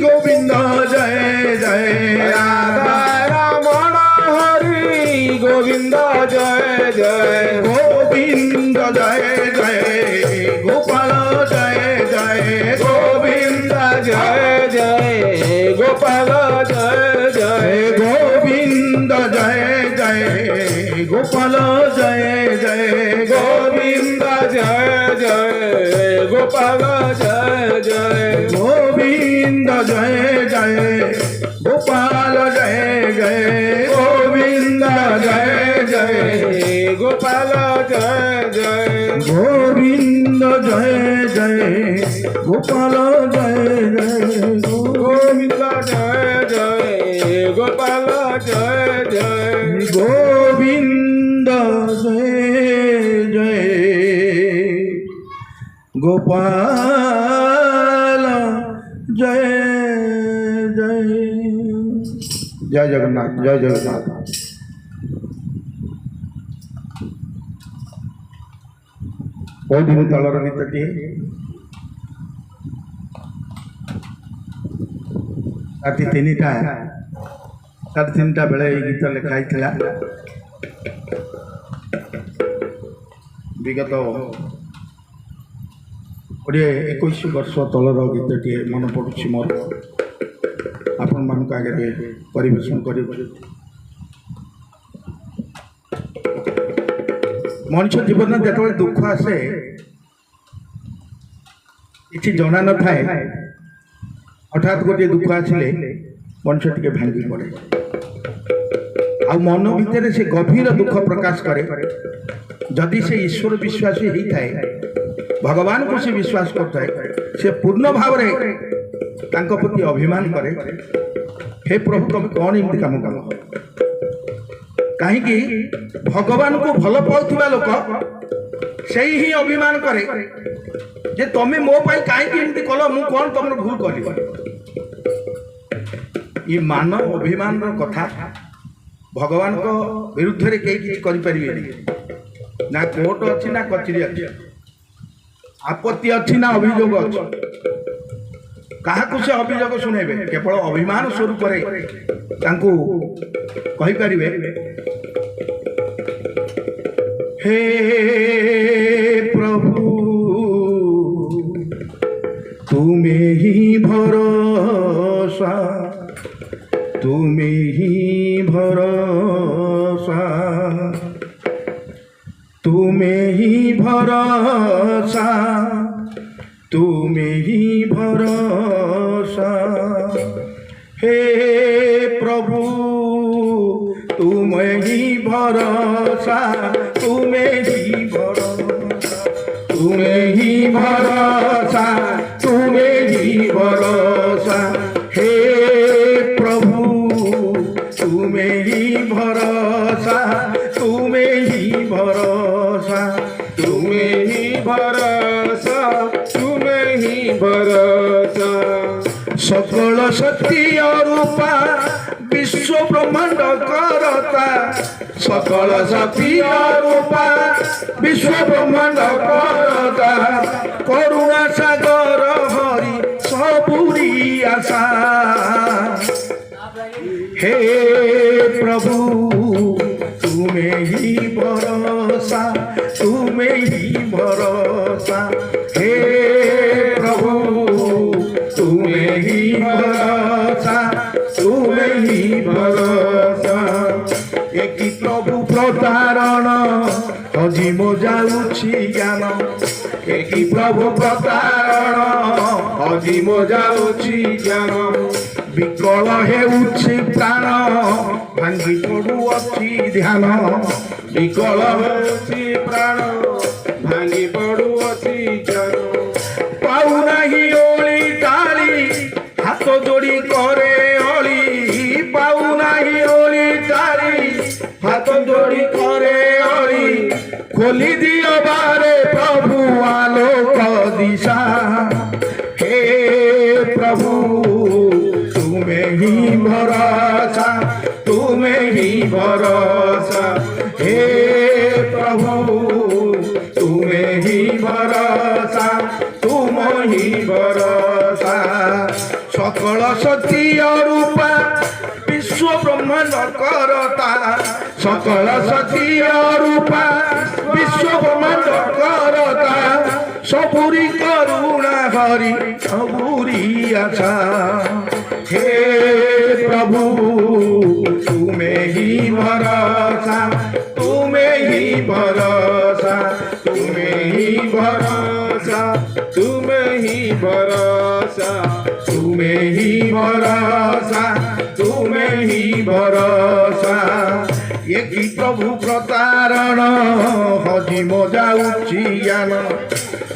गोविंद जय जय राधा रमण हरि गोविंद जय जय गोविंद जय जय गोपाल जय जय गोविंद जय जय गोपाल जय जय गोविंद जय जय गोपाल जय जय गोविंद जय जय गोपाल जय जय गोविंद जय जय गोपाल जय जय गोविंद जय जय गोपाल जय जय गोविंद जय जय गोपाल जय जय गोविंद जय जय गोपाल जय जय गोविंद जय जय गोपाल जय जय जय जगन्नाथ जय जगन्नाथ बहुत दिन तलर गीतटी राति 3टा 3:30 बेले ये गीत लिखाई थिला विगत 21 वर्ष तलर गीतटी मन पड़ुछि मोर आपण मान आगे परिवेशन कर मनुष्य जीवन जो दुख आसे किसी जना न थाए हठात गोटे दुख आसिले मनुष्य टे भांगी पड़े आ मन भितर से गभीर दुख प्रकाश करे जदि से ईश्वर विश्वासी होता है भगवान को से विश्वास करता है से पूर्ण भाव प्रति अभिमान करे हे प्रभु तुम कौन एमती काम कम कहीं भगवान को भल पाउथिबा लोक से ही अभिमान करे जे तमे मो पाई कहीं एमती कल मु कौन तुम भूल कली ये मानव अभिमान कथा भगवान को विरुद्ध रे कई किसी करें ना कोर्ट अच्छी ना कचेरी अच्छी आपत्ति अच्छी ना अभियोग अच्छी क्या से अभियोग शुणेबे केवल अभिमान स्वरूप कहीपर हे प्रभु तुम्हें ही भरोसा तुम्हें ही भरोसा तुम्हें ही भरोसा, तुम्हें ही भरोसा, हे प्रभु तुम्हें ही भरोसा, तुम्हें ही भरोसा, तुम्हें ही भरोसा, तुम्हें ही भरोसा, हे प्रभु तुम्हें ही भरोसा, तुम्हें ही भरोसा, तुम्हें ही भरोसा, तुम्हें ही भरोसा। सकल शक्ति और रूपा विश्व ब्रह्मांड करता, सकल शक्ति और रूपा विश्व ब्रह्मांड करता, करुणा सागर हरि सबुरी आशा, हे प्रभु तुम्हें ही भरोसा, तुम्हें ही भरोसा, हे प्रभु तुम्हें ही भरोसा, तुम्हें ही भरोसा। एक प्रभु प्रतारण हजी मो जाऊछि ज्ञान, एक प्रभु प्रतारण हजी मो जाऊछि ज्ञान, विकल हेउछि प्राण भांगी पड़ुअछि ध्यान, विकल होछि प्राण भांगी पड़ुअछि जन। पाउनाही ओଳି टाଳି हाथ जोड़ी करे अଳି, पाउनाही ओଳି टाଳି हाथ जोड़ी करे अଳି, खोली दियो बारे प्रभु आलोक दिशा, हे प्रभु तुम्हें ही भरोसा, तुम्हें ही भरोसा, हे प्रभु तुम्हें ही भरोसा, तुम ही भरोसा। सकल शक्ति और रूपा विश्व ब्रह्मांड करता, सकल शक्ति और रूपा विश्व ब्रह्मांड करता, सबुरी करुणा हरि सबुरी आशा, हे प्रभु तुम्हें ही भरोसा, तुम्हें ही भरोसा, तुम्हें ही भरोसा, तुम्हें ही भरोसा, तुम्हें ही भरोसा, तुम्हें ही भरोसा। एक प्रभु प्रतारण हजी मो जाऊछि ज्ञान,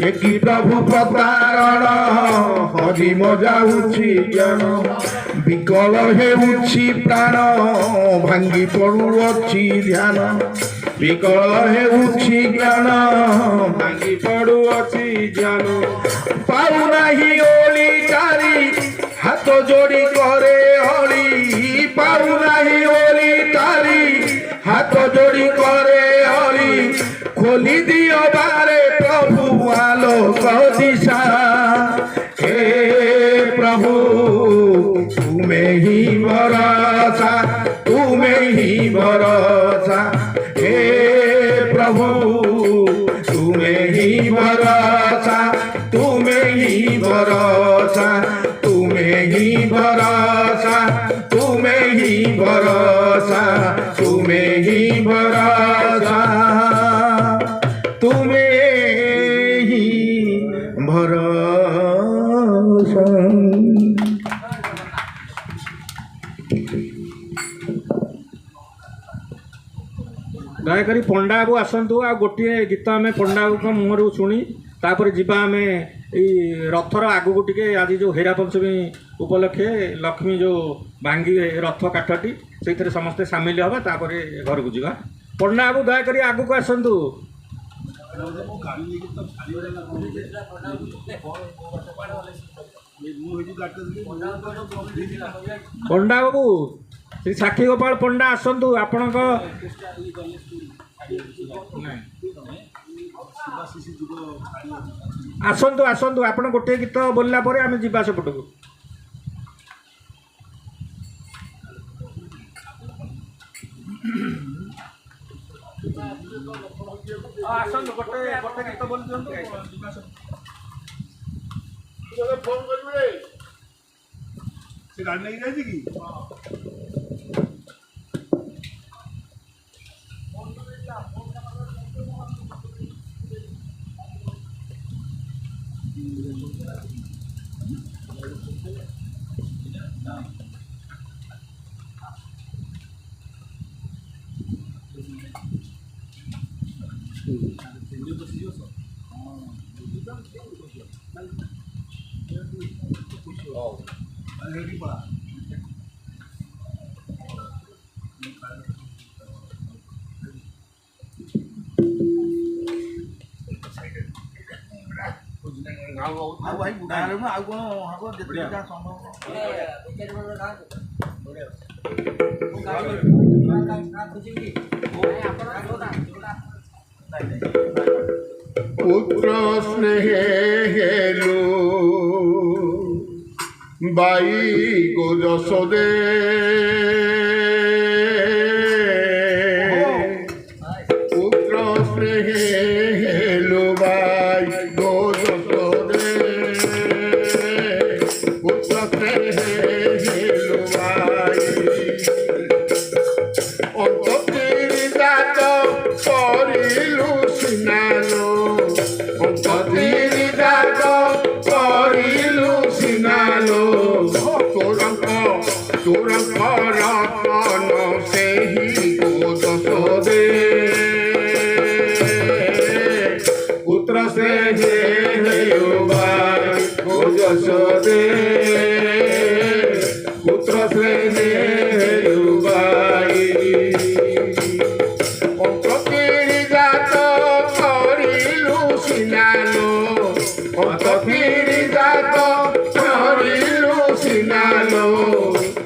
एक प्रभु प्रतारण हजी मो जाऊछि ज्ञान, विकल हेउछि प्राण भांगी पड़ुअछि ध्यान, विकल हेउछि ज्ञान भांगी पड़ुअछि ज्ञान। पाउनाही ओଳି टाଳି हाथ जोड़ी करे अଳି, पाउनाही ओଳି टाଳି हाथ जोड़ी करे अଳି, खोली दियो बारे प्रभु आलोक दिशा, हे प्रभु तुम्हें ही भरोसा, तुम्हें ही भरोसा, हे प्रभु तुम्हें ही भरोसा, तुम्हें ही भरोसा, तुम्हें ही भरोसा, तुम्हें ही भरोसा, तुम्हें ही भरोसा, तुम्हें ही भरोसा। ଦୟାକରି ପଣ୍ଡା ବାବୁ ଆସନ୍ତୁ, ଆଉ ଗୋଟିଏ ଗୀତ ଆମେ ପଣ୍ଡା ବାବୁଙ୍କ ମୁହଁରୁ ଶୁଣି ତାପରେ ଯିବା ଆମେ ଏଇ ରଥର ଆଗକୁ ଟିକେ। ଆଜି ଯେଉଁ ହେରା ପଞ୍ଚମୀ ଉପଲକ୍ଷେ ଲକ୍ଷ୍ମୀ ଯେଉଁ ଭାଙ୍ଗିବେ ରଥ କାଠଟି, ସେଇଥିରେ ସମସ୍ତେ ସାମିଲ ହେବା, ତାପରେ ଘରକୁ ଯିବା। ପଣ୍ଡା ବାବୁ ଦୟାକରି ଆଗକୁ ଆସନ୍ତୁ। ପଣ୍ଡା ବାବୁ, ଶ୍ରୀ ସାକ୍ଷୀ ଗୋପାଳ ପଣ୍ଡା ଆସନ୍ତୁ। ଆପଣଙ୍କ ଆସନ୍ତୁ ଆସନ୍ତୁ, ଆପଣ ଗୋଟିଏ ଗୀତ ବୋଲିଲା ପରେ ଆମେ ଯିବା ସେପଟକୁ। ଆସନ୍ତୁ, ଗୋଟେ ଗୀତ ବୋଲି ଦିଅନ୍ତୁ। ଫୋନ କରିବେ ସେ ଗାଡ଼ି ନେଇକି ଯାଇଛି କି? ଆଉ ଭାଇ ବୁଢା ହେଲୁଣୁ ଆଉ କଣ ହବ ଯେତିକି ଯାହା ସମ୍ଭବ। পুত্র স্নেহে হেলু বাই গো যশোদে পুত্র স্নেহে হেলু বাই গো যশোদে পুত্র স্নেহে হেলু বাই অন্ততির জাত করিলু সিনালো অন্ততির জাত করিলু সিনালো তোরঙ্ক রতন ସେହି গো যশোদে পুত্র স্নেহে হেলু বাই গো যশোদে পুত্র স্নেহে হেলু বাই অন্ততির জাত করিলু সিনালো অন্ততির জাত করিলু সিনালো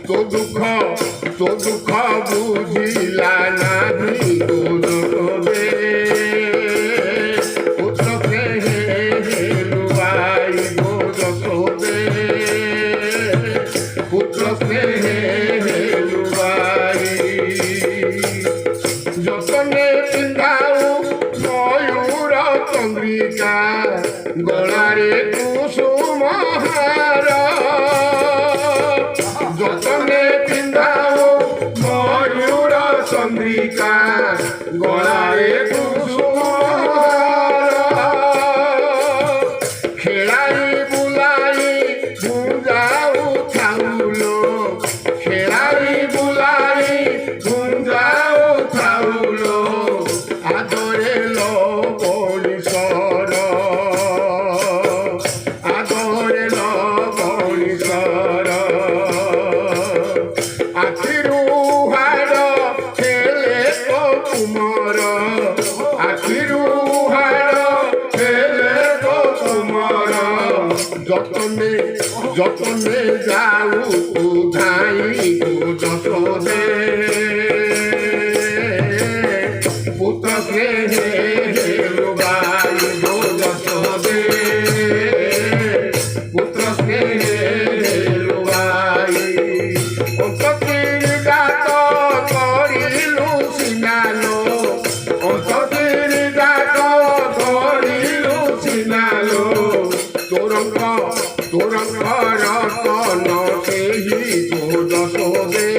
তো দুঃখ বুঝিলা নাহি গো যশোদে পুত্র স্নেহে হেলু বাই গো যশোদে পুত্র স্নেহে হেলু বাই যতনে পিন্ধাও ময়ূর চন্দ্রিকা গলারে কুসুম হার যতনে পিন্ধাও ময়ূর চন্দ্রিকা গলারে কুসুম খেলাই বুলাই গুঞ্জাও থাউলো খেলাই বুলাই গুঞ্জাও থাউলো আদরে লো বলিসর আদরে লো বলিসর আখিরু হাড় খেলে তো তুমর আখিরু হাড় খেলে তো তুমর যতনে যতনে যাও তু ধাই গো যশোদে পুত্র স্নেহে হেলু বাই গো যশোদে পুত্র স্নেহে হেলু বাই অন্ততির জাত করিলু সিনালো অন্ততির জাত করিলু সিনালো তোরঙ্ক রতন ସେହି গো যশোদে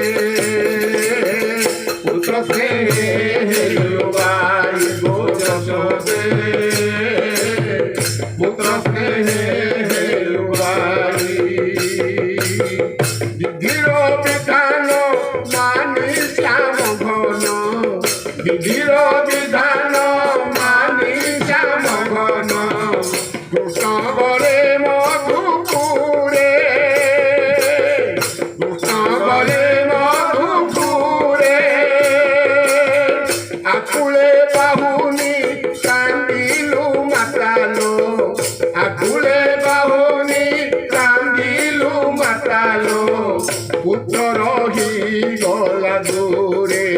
পুত্র স্নেহে হেলু বাই গো যশোদে পুত্র স্নেহে হেলু বাই বিধির বিধান মানি শ্যাম ঘন বিধির বিধান মানি শ্যাম ঘন কৃষ্ণ বলে মধুপুরে কৃষ্ণ বলে মধুপুরে আকুলে বাহুনি কান্দিলু মাতালো আকুলে বাহুনি কান্দিলু মাতালো পুত্র রহি গলা দূরে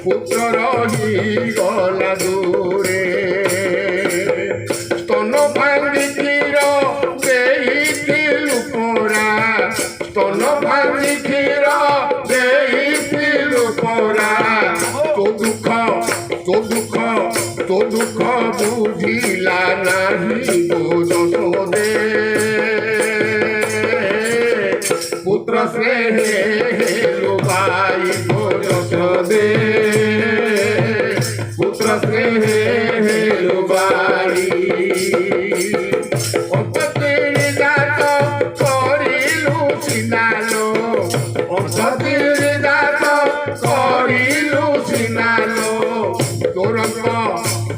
পুত্র রহি গলা দূরে স্তন ভাঙ্গি ক্ষীর ଦେଇଥିଲୁ ପରା স্তন ଭାଙ୍ଗି କ୍ଷୀର ଦେଇଥିଲୁ ପରା ତୋ ଦୁଃଖ ବୁଝିଲା ନାହିଁ ଗো ଯଶୋଦେ পুত্র স্নেহে হেলু বাই গো যশোদে পুত্র স্নেহে হেলু বাই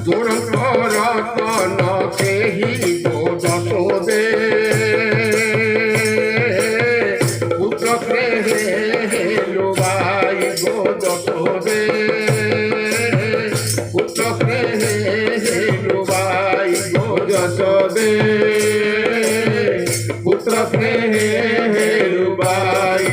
দুরন্ত রতন কেহি গো যত দে পুত্র স্নেহে লুবাই গো যত দে পুত্র স্নেহে লুবাই গো যত দে পুত্র স্নেহে লুবাই।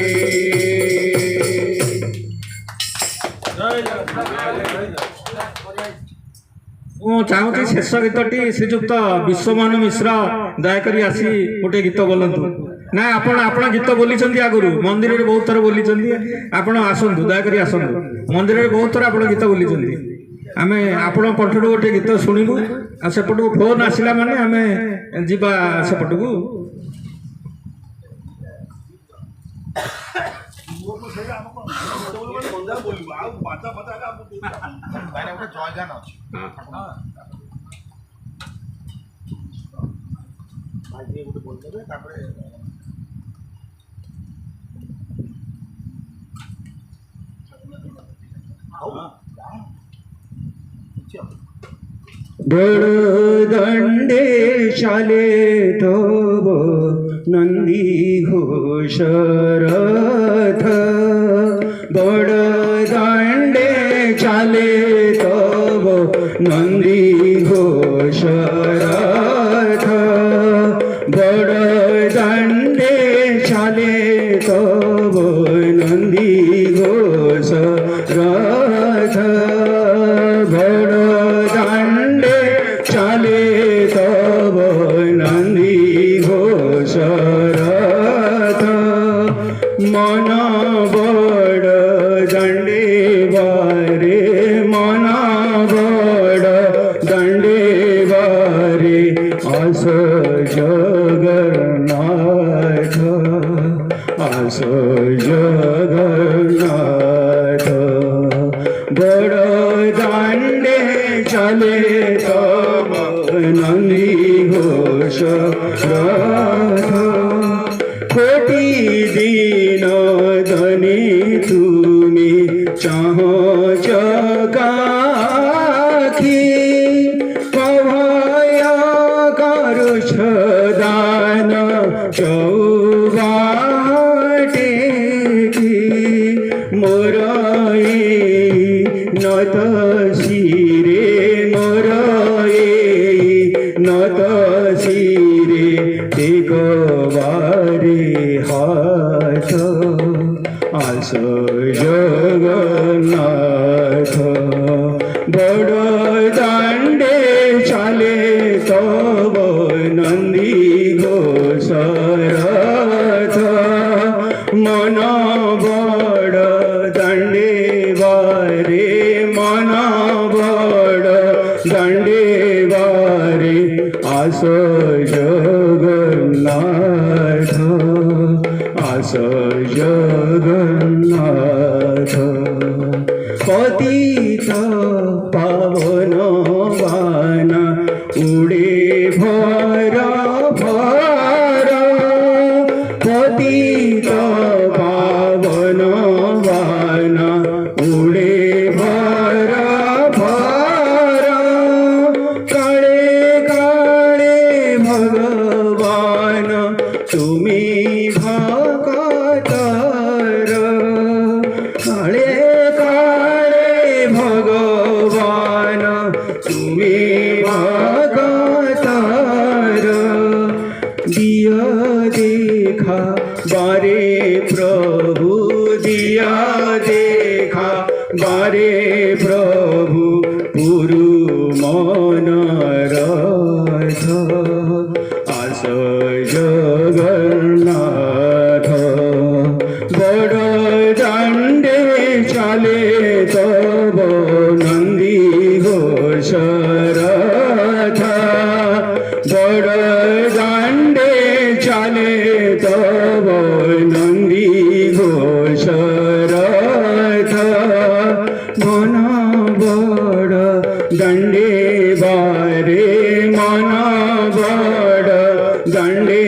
ମୁଁ ଚାହୁଁଛି ଶେଷ ଗୀତଟି ଶ୍ରୀଯୁକ୍ତ ବିଶ୍ୱମୋହନ ମିଶ୍ର ଦୟାକରି ଆସି ଗୋଟେ ଗୀତ ବୋଲନ୍ତୁ। ନା ଆପଣ ଗୀତ ବୋଲିଛନ୍ତି ଆଗରୁ, ମନ୍ଦିରରେ ବହୁତ ଥର ବୋଲିଛନ୍ତି, ଆପଣ ଆସନ୍ତୁ, ଦୟାକରି ଆସନ୍ତୁ। ମନ୍ଦିରରେ ବହୁତ ଥର ଆପଣ ଗୀତ ବୋଲିଛନ୍ତି, ଆମେ ଆପଣଙ୍କ କଣ୍ଠରୁ ଗୋଟେ ଗୀତ ଶୁଣିବୁ। ଆଉ ସେପଟକୁ ଫୋନ୍ ଆସିଲା ମାନେ ଆମେ ଯିବା ସେପଟକୁ। बड़ दंडे शाले तब नंदी घोष रथ बड़ दंडे चाले तब नंदी घोष रथ बड़ दंडे चाले तब नंदी घोष रथ बड़ दंडे चाले तब नंदी घोष रथ मन बड़ दंडे बारे मन बड़ दंडे बारे आस जगन्नाथ आस जगन्नाथ बड़ दंडे चले तब नंदी घोष रथ कोटि दीन धनी तुमी चाह चकाखी कभय करुष दान चौबाटे की मोर नत शिरे मोर नत शिरे एक बारे हाथ आस जगन्नाथ बड़ दंडे चाले तब नंदी घोष रथ मन बड़ दंडे बारे मन बड़ दंडे बारे आस जगन्नाथ आस जगन्नाथ पतित पावन बान उड़े भर भर पतित पावन बान उड़े भर भर काळे काळे भगवान तुम्ही भगतर काळे काळे भगवान तुम्ही भगतर दिया देखा बारे प्रभु दिया देखा बारे प्रभु पुरु मन रथ आस जगन्नाथ बड़ दंडे चाले तब नंदी घोष रथ बड़ दंडे चाले तब नंदी घोष रथ मन बड़ दंडे बारे मन बड़ दंडे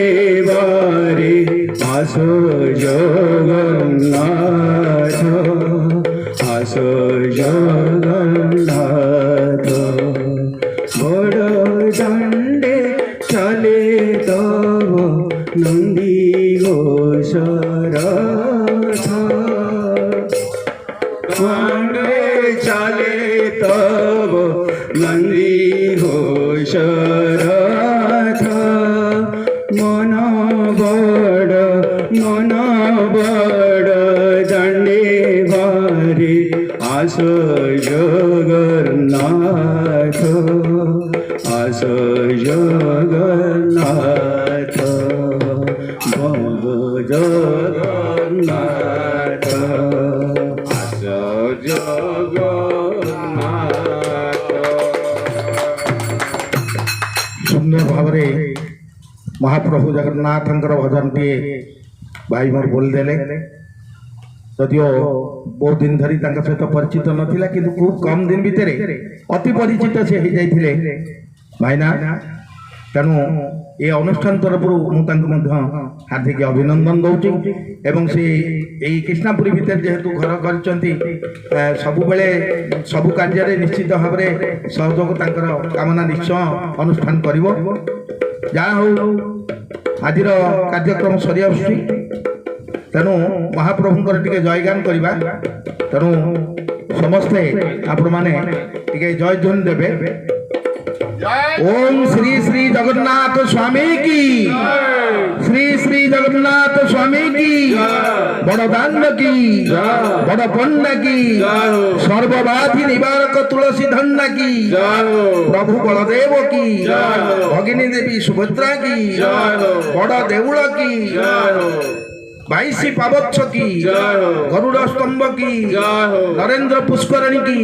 बारे आस जगन्नाथ आस जगन्नाथ তব নন্দী ঘোষ রথ মন বড় দণ্ডে ভারে আস জগন্নাথ আস জগন্নাথ ভব জগন্নাথ আস জগন্নাথ। ସୁନ୍ଦର ଭାବରେ ମହାପ୍ରଭୁ ଜଗନ୍ନାଥଙ୍କର ଭଜନଟିଏ ଭାଇ ମୋର ବୋଲିଦେଲେ। ଯଦିଓ ବହୁତ ଦିନ ଧରି ତାଙ୍କ ସହିତ ପରିଚିତ ନଥିଲା କିନ୍ତୁ ଖୁବ୍ କମ୍ ଦିନ ଭିତରେ ଅତି ପରିଚିତ ସେ ହେଇଯାଇଥିଲେ ଭାଇନା। ତେଣୁ ଏ ଅନୁଷ୍ଠାନ ତରଫରୁ ମୁଁ ତାଙ୍କୁ ମଧ୍ୟ ହାର୍ଦ୍ଦିକ ଅଭିନନ୍ଦନ ଦେଉଛି ଏବଂ ସେ ଏଇ କୃଷ୍ଣାପୁରୀ ଭିତରେ ଯେହେତୁ ଘର କରିଛନ୍ତି ସବୁବେଳେ ସବୁ କାର୍ଯ୍ୟରେ ନିଶ୍ଚିତ ଭାବରେ ସହଯୋଗ ତାଙ୍କର କାମନା ନିଶ୍ଚୟ ଅନୁଷ୍ଠାନ କରିବ। ଯାହା ହଉ ଆଜିର କାର୍ଯ୍ୟକ୍ରମ ସରି ଆସୁଛି, ତେଣୁ ମହାପ୍ରଭୁଙ୍କର ଟିକେ ଜୟଗାନ କରିବା। ତେଣୁ ସମସ୍ତେ ଆପଣମାନେ ଟିକେ ଜୟଧ୍ୱନି ଦେବେ। ओम श्री श्री जगन्नाथ स्वामी की, श्री श्री जगन्नाथ स्वामी की, बड़ दान की, बड़ पंड की, सर्वबाधि निवारक तुलसी धन्ना की, प्रभु बलदेव की, भगिनी देवी सुभद्रा की, बड़ देउल की, 22 पावच्छ की, गरुड़ स्तंभ की, नरेंद्र पुष्करणी की,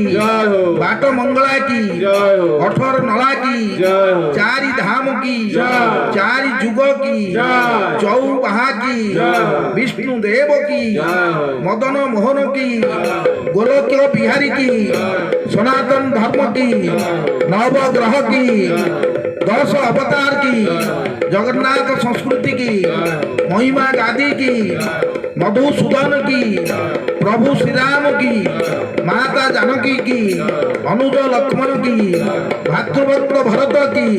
बाट मंगला की, 18 नला की, 4 धाम की, 4 जुग की, चौबाहा की, विष्णु देव की, मदन मोहन की, गोलोक बिहारी की, सनातन धर्म की, नवग्रह की, 10 अवतार की, जगन्नाथ संस्कृति की, महिमा गादी की, मधुसूदन की, प्रभु श्री राम की, माता जानकी की, अनुज लक्ष्मण की, भातृभक्त भरत की,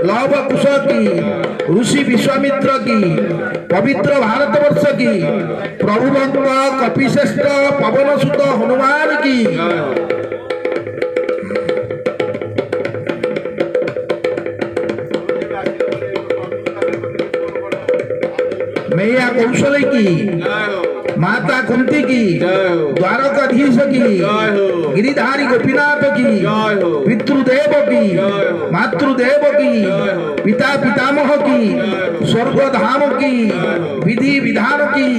लव कुश की, ऋषि विश्वामित्र की, पवित्र भारतवर्ष की, प्रभु भक्त कपिश्रेष्ठ पवन सुत हनुमान की, मैया कौशल की, माता कुंती की, द्वारकाधीश की, गिरिधारी गोपीनाथ की, पितृदेव की, मातृदेव की, पिता पितामह की, स्वर्ग धाम की, विधि विधान की,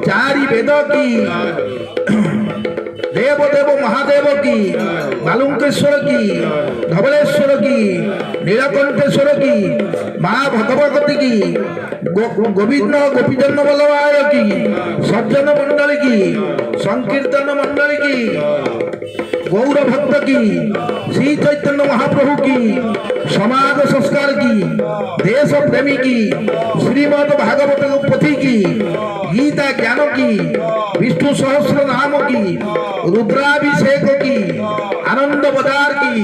4 वेद की, देव देव महादेव की, बालुंकेश्वर की, धवलेश्वर की, नीलकंठेश्वर की, माँ भगवती की, गोविंद गोपीजन वल्लभाय की, सज्जन मंडल की, संकीर्तन मंडल की, गौर भक्त की, श्री चैतन्य महाप्रभु की, समाज संस्कार की, देश प्रेमी की, श्रीमद भागवत पोथी की, गीता ज्ञान की, विष्णु सहस्र नाम की, रुद्राभिषेक की, आनंद बजार की,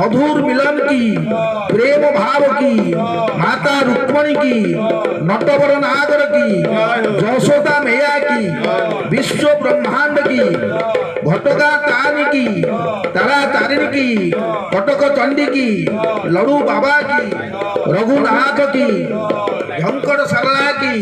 मधुर मिलन की, प्रेम भाव की, माता रुक्मणी की, नटवर नागर की, यशोदा मैया की, विश्व ब्रह्मांड की, घटका तानी की, तारा तारिणी की, कटक चंडी की, लड़ू बाबा की, रघुनाथ की, झंकर सरला की,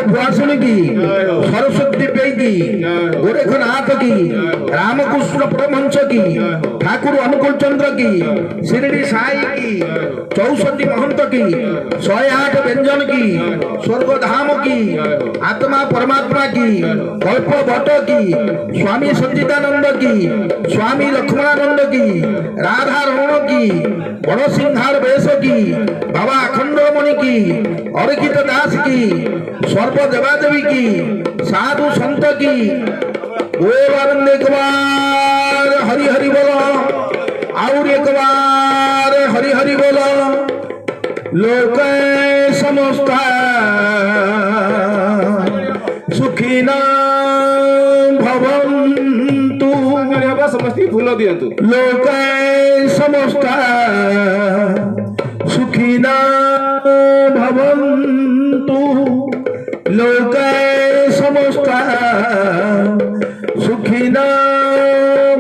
भुआसुनी की, सरस्वती देवी की, गोरखनाथ की, रामकृष्ण परमहंस की, ठाकुर अनुकूल चंद्र की, शिरडी साई की, 64 महंत की, 108 व्यंजन की, स्वर्ग धाम की, आत्मा परमात्मा की, कल्प भट्ट की, स्वामी सच्चिदानंद की, स्वामी लक्ष्मणानंद की, राधा रमण की, बड़ सिंहार वेश की, बाबा अखंडमणि की, अर्कित दास की, सर्व देवादेवी की, साधु संत की, एक बार हरि हरि बोलो, और एक बार हरि हरि बोलो। लोके समस्ता सुखिना भवन्तु। ସମସ୍ତେ ଫୁଲ ଦିଅନ୍ତୁ। লোকে সমস্তা সুখিনা ভবন্তু লোকে সমস্তা সুখিনা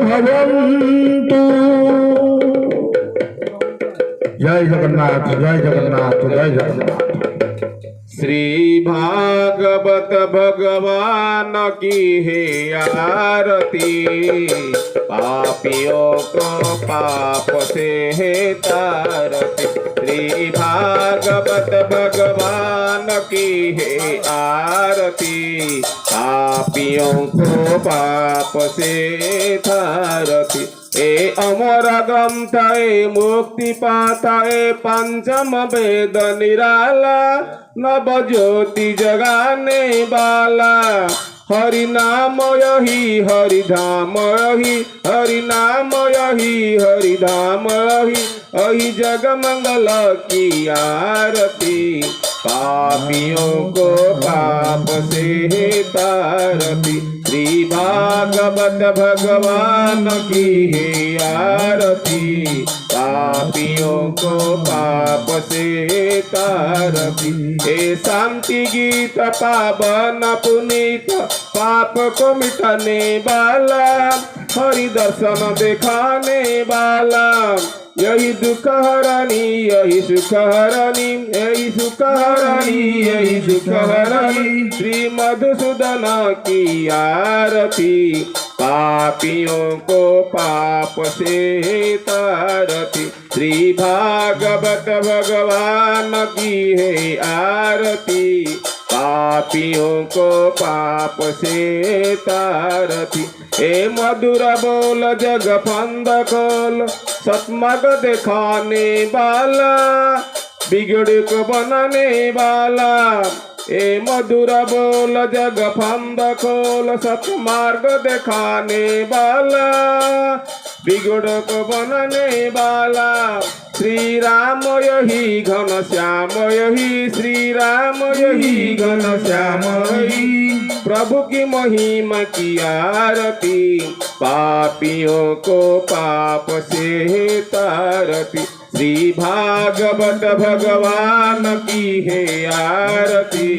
ভবন্তু। জয় জগন্নাথ জয় জগন্নাথ জয় জগন্নাথ। श्री भागवत भगवान की है आरती, पापियों को पाप से है तारती। श्री भागवत भगवान की है आरती, पापियों को पाप से तारती। ए अमर ग्रंथ ए मुक्ति पाता ए पंचम वेद निराला, नव ज्योति जगाने वाला। हरि नाम यही हरि धाम यही, हरि नाम यही हरि धाम यही, अहि जग मंगल की आरती, पापियों को पाप से तारती। श्री भागवत भगवान की है आरती, पापियों को पाप से तारती। हे शांति गीत पावन पुनीत, पाप को मिटाने वाला, हरि दर्शन दिखाने वाला। यही दुख हरणी यही सुख हरणी, यही सुख हरणी यही सुख हरणी। श्री मधुसूदन की आरती, पापियों को पाप से तारती। श्री भागवत भगवान की है आरती, पापियों को पाप से तारती। ए मधुर बोल जग फंद खोल, सतमग दिखाने वाला, बिगड़ को बनाने वाला। ए मधुर बोल जग फंद खोल, सतमार्ग दिखाने वाला, बिगड़ को बनाने वाला। श्री राम यही घन श्याम यही, श्री राम यही घन श्याम यही, प्रभु की महिमा की आरती, पापियों को पाप से तारती। श्री भागवत भगवान की है आरती,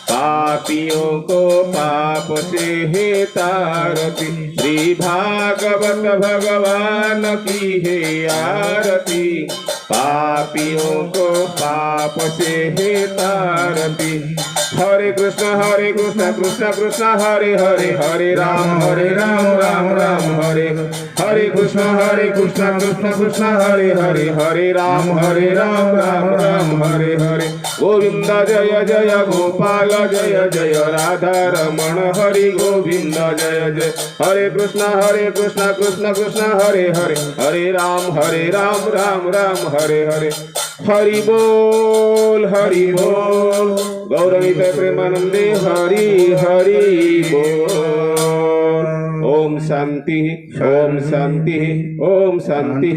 पापियों को पाप से तारती। श्री भागवत भगवान की है आरती, पापियों को पाप से तारती। हरे कृष्ण कृष्ण कृष्ण हरे हरे, हरे राम राम राम हरे हरे। कृष्ण कृष्ण कृष्ण हरे हरे, हरे राम राम राम हरे हरे। गोविंद जय जय गोपाल जय जय राधा रमण हरि गोविंद जय जय। हरे कृष्ण कृष्ण कृष्ण हरे हरे, हरे राम राम राम हरे हरे। हरि बोल गौरवित प्रेमानंदे हरि हरि बोल। ओम शांति ओम शांति ओम शांति।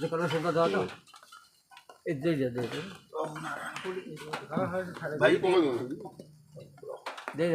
करो सुबह दाओ तो दे दे दे